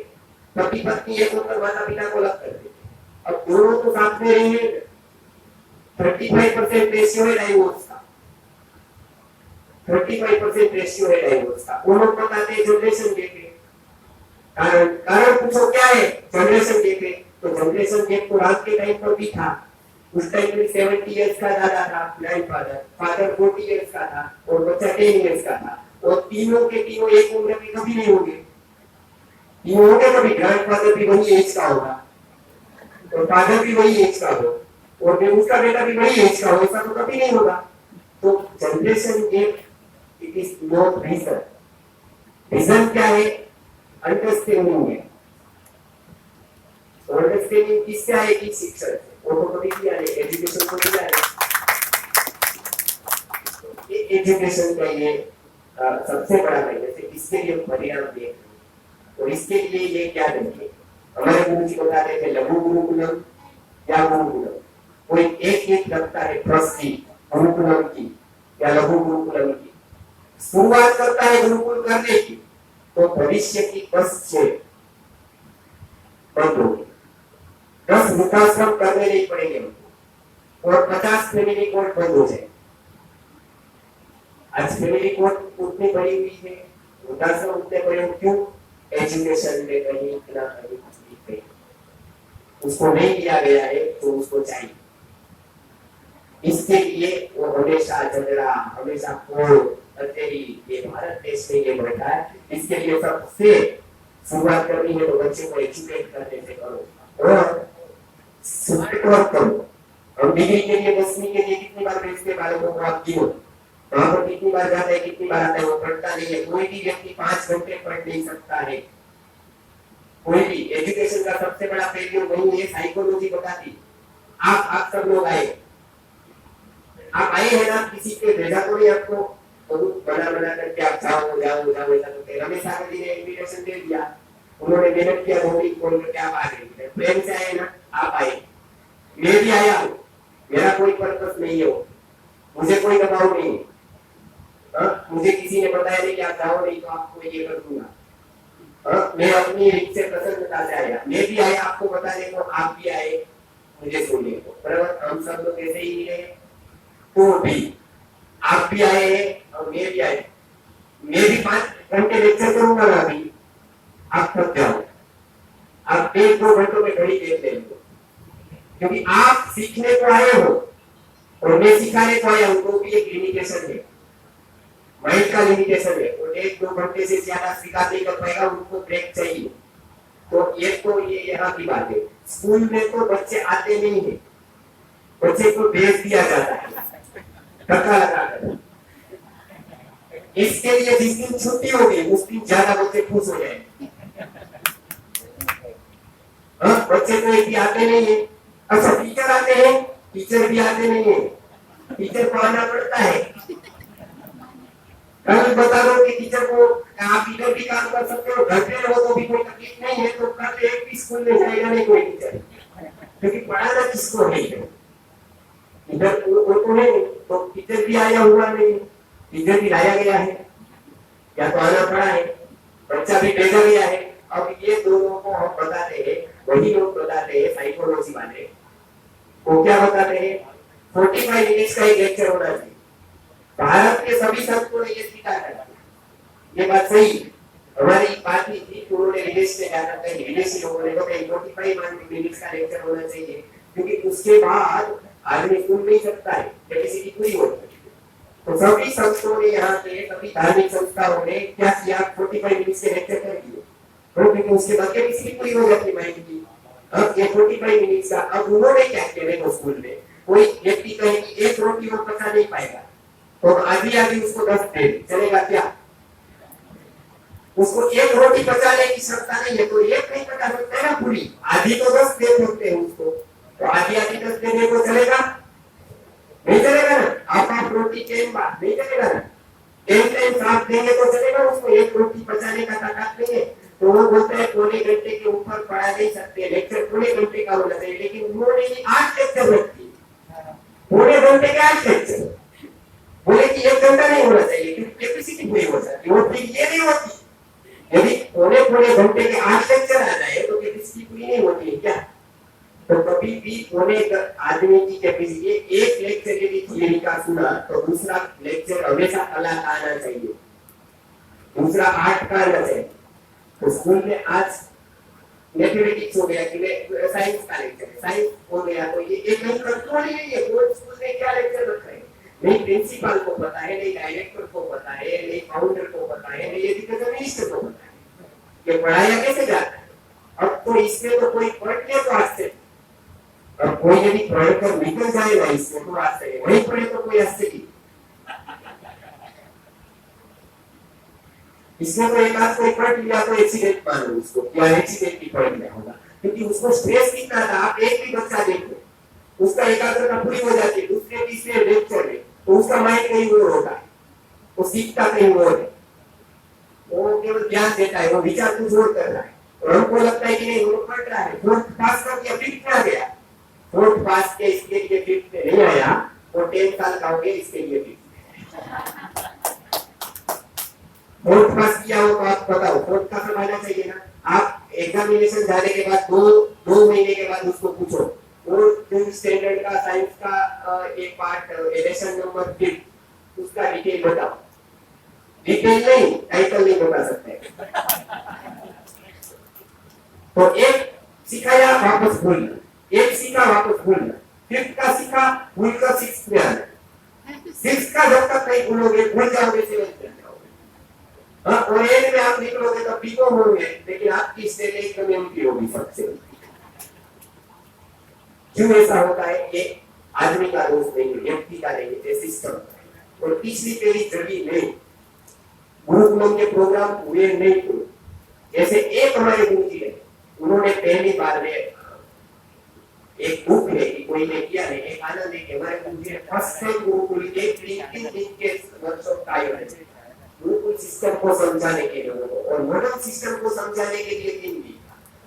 पति पत्नी एक होकर माता पिता को अलग कर देते, अब दोनों तो साथ में रहेंगे। 35% रेशियो है डाइवोर्स का, 35% रेशियो है डाइवोर्स का। वो लोग बताते हैं जनरेशन गैप है, कारण पूछो क्या है, जनरेशन गैप है। तो जनरेशन गैप तो रात के टाइम पर भी था, उस टाइम में 70 इयर्स का दादा था, ग्रैंडफादर, फादर 40 इयर्स का था और बच्चा 10 इयर्स का था, और तीनों के तीनों एक उम्र के कभी नहीं होंगे। तीनों होंगे कभी, ग्रैंडफादर भी वही एज का होगा और फादर भी वही एज का हो और उसका बेटा भी वही एज का हो, ऐसा तो कभी नहीं होगा। तो generation gap it is not reason. Reason क्या है? अंडरस्टैंडिंग है। अंडरस्टैंडिंग किससे आएगी? शिक्षण से। वो तो कभी भी आए, एजुकेशन को नहीं आए। ये एजुकेशन का ये सबसे बड़ा भाई जैसे इसके लिए परिणाम देख और इसके लिए ये क्या देंगे हमारे गुरु जी बताते थे लघु गुरुकुलम या गुरुकुलम कोई एक रखता है ट्रस्टी गुरुकुलम की या लघु गुरुकुलम की शुरुआत करता है गुरुकुल करने की तो भविष्य की 10 से बंद होगी 10 वृद्धाश्रम करने नहीं पड़ेंगे उनको और 50 फैमिली कोर्ट बंद हो जाए आज फैमिली कोर्ट उतनी बड़ी हुई है वृद्धाश्रम उतने बड़े हो क्यों एजुकेशन में कहीं इतना कहीं तकलीफ है उसको नहीं दिया गया है तो उसको चाहिए इसके लिए वो हमेशा झगड़ा हमेशा तेरी ये भारत देश में ये बैठा है इसके लिए सबसे शुरुआत करनी है तो बच्चे को एजुकेट करने से करो और सपोर्ट करो हम डिग्री के लिए 10वीं के लिए कितनी बार भेजते बालकों को आप गिनो वहां पर कितनी बार जाता है कितनी बार आता है वो पढ़ता नहीं है कोई भी व्यक्ति 5 घंटे पढ़ नहीं सकता है कोई भी एजुकेशन का सबसे बड़ा फेलियर वही है साइकोलॉजी बताती आप सब लोग आए आप आए हैं ना किसी के भेजा तो नहीं आपको बहुत बना करके आप जाओ ऐसा करते रमेश आगे जी ने इनविटेशन दे दिया उन्होंने मेहनत किया वो भी कॉल करके आप आ गए प्रेम से आए ना आप आए मैं भी आया हूँ मेरा कोई पर्पस नहीं है मुझे कोई दबाव नहीं है मुझे किसी ने बताया नहीं कि आप जाओ नहीं तो आपको ये कर दूंगा मैं अपनी रिक्त से प्रसन्नता से आया मैं भी आया आपको बताने को आप भी आए मुझे सुनने को बराबर हम सब लोग ऐसे ही रहे तो भी आप भी आए हैं और मैं भी आए मैं भी 5 घंटे लेक्चर करूंगा ना अभी आप थक जाओ आप 1-2 घंटों में घड़ी देख लेंगे क्योंकि आप सीखने को आए हो और मैं सिखाने को आया हूं तो भी एक लिमिटेशन है माइंड का लिमिटेशन है और 1-2 घंटे से ज्यादा सिखा नहीं कर पाएगा उनको ब्रेक चाहिए तो ये यहाँ की बात है स्कूल में तो बच्चे आते नहीं है बच्चे को भेज दिया जाता है धक्का लगा कर इसके लिए जिस दिन छुट्टी होगी उस दिन ज्यादा बच्चे खुश हो जाएंगे बच्चे तो एक भी आते नहीं है अच्छा टीचर आते हैं टीचर भी आते नहीं है टीचर को आना पड़ता है कल बता दो कि टीचर को आप इधर भी काम कर सकते हो घर पे रहो तो भी कोई तकलीफ नहीं है तो कल एक भी स्कूल में जाएगा नहीं कोई टीचर क्योंकि पढ़ाना किसको नहीं है इधर तो है तो टीचर भी आया हुआ नहीं टीचर भी लाया गया है या तो आना पड़ा है बच्चा भी भेजा गया है अब ये दोनों को हम बताते हैं वही लोग बताते हैं साइकोलॉजी वाले वो क्या बताते हैं 45 मिनट्स का एक लेक्चर होना चाहिए भारत के सभी संतों ने ये स्वीकार किया ये बात सही हमारी बात ही थी उन्होंने विदेश से जाकर कहीं विदेशी लोगों ने कहा 45 मिनट्स का लेक्चर होना चाहिए क्योंकि उसके बाद आदमी सुन नहीं सकता है कैपेसिटी पूरी होती है तो सभी संस्थाओं ने यहाँ पे सभी धार्मिक संस्थाओं ने क्या किया 45 मिनट के लेक्चर कर दिए तो क्योंकि उसके बाद कैपेसिटी पूरी हो जाती है माइंड की अब ये 45 मिनट का अब उन्होंने क्या किया देखो स्कूल में कोई व्यक्ति कहे कि एक रोटी वो पचा नहीं पाएगा तो आधी उसको 10 दे चलेगा क्या उसको एक रोटी पचाने की क्षमता नहीं है तो एक नहीं पचा सकते ना पूरी आधी तो 10 दे सकते हैं उसको तो आधी 10 देने को चलेगा नहीं चलेगा ना आप रोटी चेन बात नहीं चलेगा ना एक साथ देंगे तो चलेगा उसको एक रोटी पचाने का ताकत नहीं है तो वो बोलते हैं पौने घंटे के ऊपर पढ़ा नहीं सकते लेक्चर पौने घंटे का होना चाहिए लेकिन उन्होंने 8 लेक्चर रखी पौने घंटे के 8 लेक्चर बोले कि 1 घंटा नहीं होना चाहिए क्योंकि कैपेसिटी पूरी हो जाती है और फिर ये नहीं होती यदि पौने घंटे के 8 लेक्चर आ जाए तो कैपेसिटी पूरी नहीं होती है क्या तो कभी भी पौने आदमी की कैपेसिटी एक लेक्चर यदि थियरी का सुना तो दूसरा लेक्चर हमेशा अलग आना चाहिए दूसरा 8 का आना चाहिए तो स्कूल में आज मैथमेटिक्स हो गया कि साइंस का लेक्चर है साइंस हो गया तो ये एक नहीं कंट्रोल ही नहीं है वो स्कूल में क्या लेक्चर रख रहे हैं नहीं प्रिंसिपल को पता है नहीं डायरेक्टर को पता है नहीं फाउंडर को पता है नहीं एजुकेशन मिनिस्टर को पता है ये पढ़ाया कैसे जाता है अब तो इसमें तो कोई पढ़ ले तो आश्चर्य और कोई यदि पढ़कर निकल जाएगा इसमें तो आश्चर्य वही पढ़े तो कोई आश्चर्य इसमें तो एक आध कोई पढ़ लिया तो एक्सीडेंट मानो उसको या एक्सीडेंट ही पढ़ लिया होगा क्योंकि उसको स्ट्रेस कितना था आप एक भी बच्चा देखो उसका एकाग्रता पूरी हो जाती है दूसरे तीसरे लेक्चर में तो उसका माइंड कहीं और होता है वो सीखता कहीं और है, वो केवल ध्यान देता है, वो विचार कुछ और कर रहा है और हमको लगता है कि नहीं वो पढ़ रहा है। फोर्थ पास कर दिया, फिफ्थ में आ गया, फोर्थ पास के इसके लिए फिफ्थ में नहीं आया, वो 10 साल का हो गया इसके लिए फिफ्थ। फोर्थ पास किया हो तो आप बताओ, फोर्थ का सब आना चाहिए ना। आप एग्जामिनेशन जाने के बाद दो महीने के बाद उसको पूछो, वो 2 स्टैंडर्ड का साइंस का एक पार्ट एडिशन नंबर 5 उसका डिटेल बताओ। डिटेल नहीं, टाइटल नहीं बता सकते। तो एक सिखाया वापस भूलना, एक सीखा वापस भूलना, फिफ्थ का सीखा भूल कर सिक्स्थ में आना, सिक्स्थ का जब तक नहीं भूलोगे भूल जाओगे सेवंथ में जाओगे। हाँ, और एंड में आप निकलोगे तो बीकॉम होंगे, लेकिन आपकी स्टेज एकदम एमपी होगी सबसे। क्यों ऐसा होता है? ये आदमी का दोष नहीं है, व्यक्ति का नहीं है, सिस्टम। और तीसरी पीढ़ी जगी नहीं, गुरुकुलम के प्रोग्राम हुए नहीं हुए। जैसे एक हमारे गुरुजी है, उन्होंने पहली बार में एक बुक है कि कोई ने किया है, एक आनंद है कि हमारे गुरुजी ने फर्स्ट टाइम गुरुकुल के 3 दिन के वर्कशॉप का आयोजन किया गुरुकुल सिस्टम को समझाने के लिए और मॉडर्न सिस्टम को समझाने के लिए 3 दिन।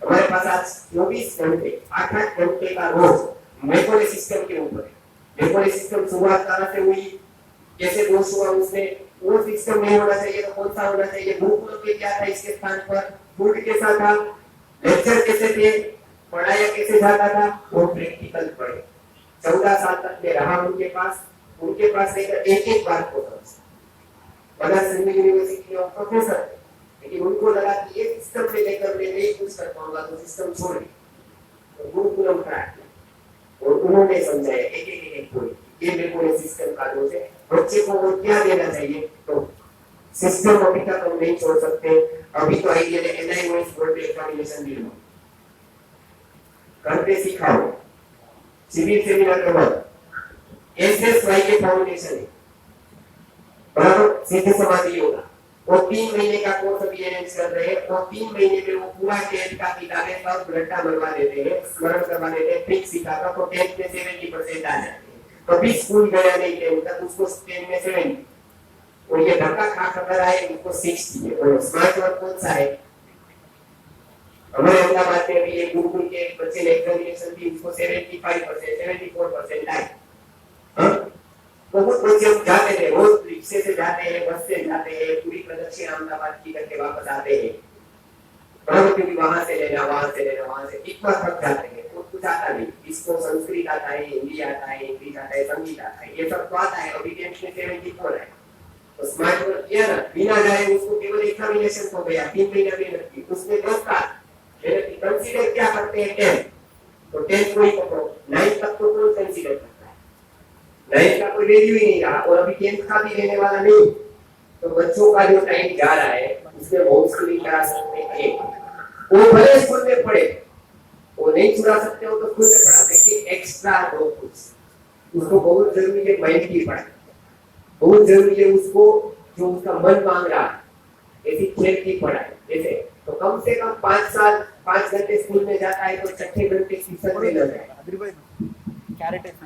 हमारे पास आज 24 घंटे 8-8 घंटे का रोज मैकोले सिस्टम के ऊपर है। मैकोले सिस्टम शुरुआत कहाँ से हुई, कैसे दोष हुआ उसमें, वो सिस्टम नहीं होना चाहिए तो कौन सा होना चाहिए, गुरुकुल के क्या था इसके स्थान पर, फूड कैसा था, लेक्चर कैसे थे, पढ़ाया कैसे जाता था, वो प्रैक्टिकल पढ़े। 14 साल तक मैं रहा उनके पास लेकर एक बार को बनारस हिंदू यूनिवर्सिटी में प्रोफेसर थे, लेकिन उनको लगा कि ये सिस्टम से लेकर मैं नहीं कुछ कर पाऊंगा तो सिस्टम छोड़ दिया और गुरुकुलम क्रैक किया। और उन्होंने समझाया एक पॉइंट, ये मेरे सिस्टम का दोष है, बच्चे को वो क्या देना चाहिए। तो सिस्टम अभी तक हम नहीं छोड़ सकते। अभी तो आइडिया है एनआईओएस बोर्ड एग्जामिनेशन भी लो, घर पे सिखाओ, सिविल सेमिनार करवाओ, एसएसवाई के फाउंडेशन है बराबर, सीधे समाधि होगा। वो 3 महीने का कोर्स अभी अरेंज कर रहे हैं और 3 महीने में वो पूरा 10th का किताबें सब रट्टा मरवा देते हैं, स्मरण करवा देते हैं, फिक्स सिखाता तो 10th में 70% आ जाते हैं। कभी स्कूल गया नहीं 10th तक, उसको 10 में 70 और ये धक्का खा खबर आए उसको 60 है। और स्मार्ट वर्क कौन सा है? हमारे अहमदाबाद में भी एक गुरुकुल के बच्चे ने एग्जामिनेशन दी, उसको 75% 74% आए। बहुत बच्चे हम जाते थे, रोज रिक्शे से जाते हैं, बस से जाते हैं, पूरी प्रदक्षिणा अहमदाबाद की करके वापस आते हैं, बराबर, क्योंकि वहां से लेना इतना थक जाते हैं। और कुछ आता नहीं, इसको संस्कृत आता है, हिंदी आता है, इंग्लिश आता है, संगीत आता है, ये सब तो आता है। अभी 10th में 74 है तो स्मार्ट वर्क किया ना, बिना जाए उसको केवल एग्जामिनेशन हो गया, 3 महीना मेहनत की, उसमें 10 साल कंसीडर क्या करते हैं 10th, तो 10th कोई पकड़ो, 9th तक तो कोई कंसीडर करता है, 9th का कोई वैल्यू ही नहीं रहा और अभी 10th का भी लेने वाला नहीं। तो बच्चों का जो टाइम जा रहा है उसमें बहुत स्कूलिंग करा सकते हैं। वो भले स्कूल में पढ़े, वो नहीं छुड़ा सकते हो तो स्कूल में पढ़ा, लेकिन एक्स्ट्रा दो कुछ, उसको बहुत जरूरी है माइंड की पढ़ाई, बहुत जरूरी है उसको जो उसका मन मांग रहा है, ऐसी खेल की पढ़ाई। जैसे तो कम से कम 5 घंटे स्कूल में जाता है तो 6 घंटे ट्यूशन में लग जाए,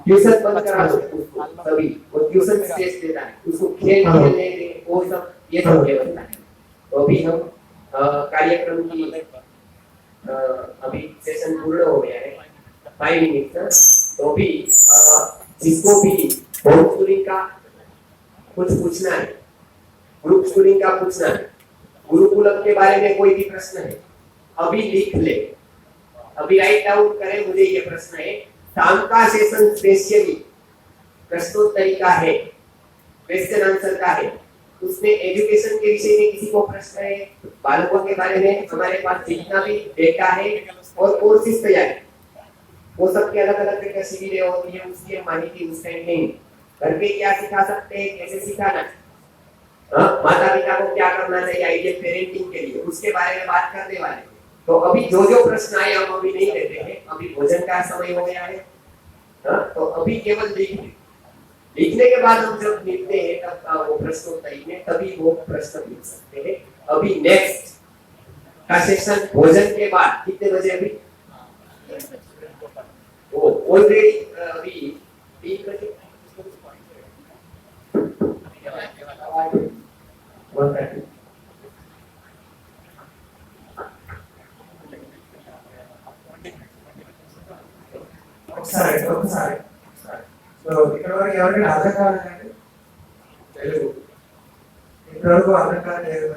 ट्यूशन बंद करा दो उसको, तभी वो ट्यूशन स्ट्रेस देता है, उसको खेल खेलने दे, वो सब ये सब व्यवस्था है। तो अभी हम कार्यक्रम की अभी सेशन पूर्ण हो गया है 5 मिनट, तो अभी जिसको भी होम स्कूलिंग का कुछ पूछना है, ग्रुप स्कूलिंग का पूछना है, गुरुकुलम के बारे में कोई भी प्रश्न है, अभी लिख ले, अभी राइट डाउन करें, मुझे ये प्रश्न है। शाम का सेशन स्पेशली प्रश्नोत्तरी का है, क्वेश्चन आंसर का है, उसमें एजुकेशन के विषय में किसी को प्रश्न है, बालकों के बारे में हमारे पास जितना भी डेटा है और कोर्सेज तैयार, वो सब की अलग अलग तरह शिविरें होती है, उसकी माहिती उस टाइम नहीं, घर पे क्या सिखा सकते हैं, कैसे सिखाना, माता पिता को क्या करना चाहिए आइडियल पेरेंटिंग के लिए, उसके बारे में बात करने वाले। तो अभी जो प्रश्न आए हम अभी नहीं लेते हैं, अभी भोजन का समय हो गया है, तो अभी केवल लिखने के बाद हम जब लिखते हैं तब वो प्रश्नोत्तरी में तभी वो प्रश्न लिख सकते हैं। अभी नेक्स्ट का सेशन भोजन के बाद कितने बजे? अभी वो ऑलरेडी अभी 3 बजे 130. ఒకసారి సో ఇక్కడ వరకు ఎవరికైనా అర్థం కాలేదండి తెలుగు ఇక్కడ వరకు అర్థం కాలేదు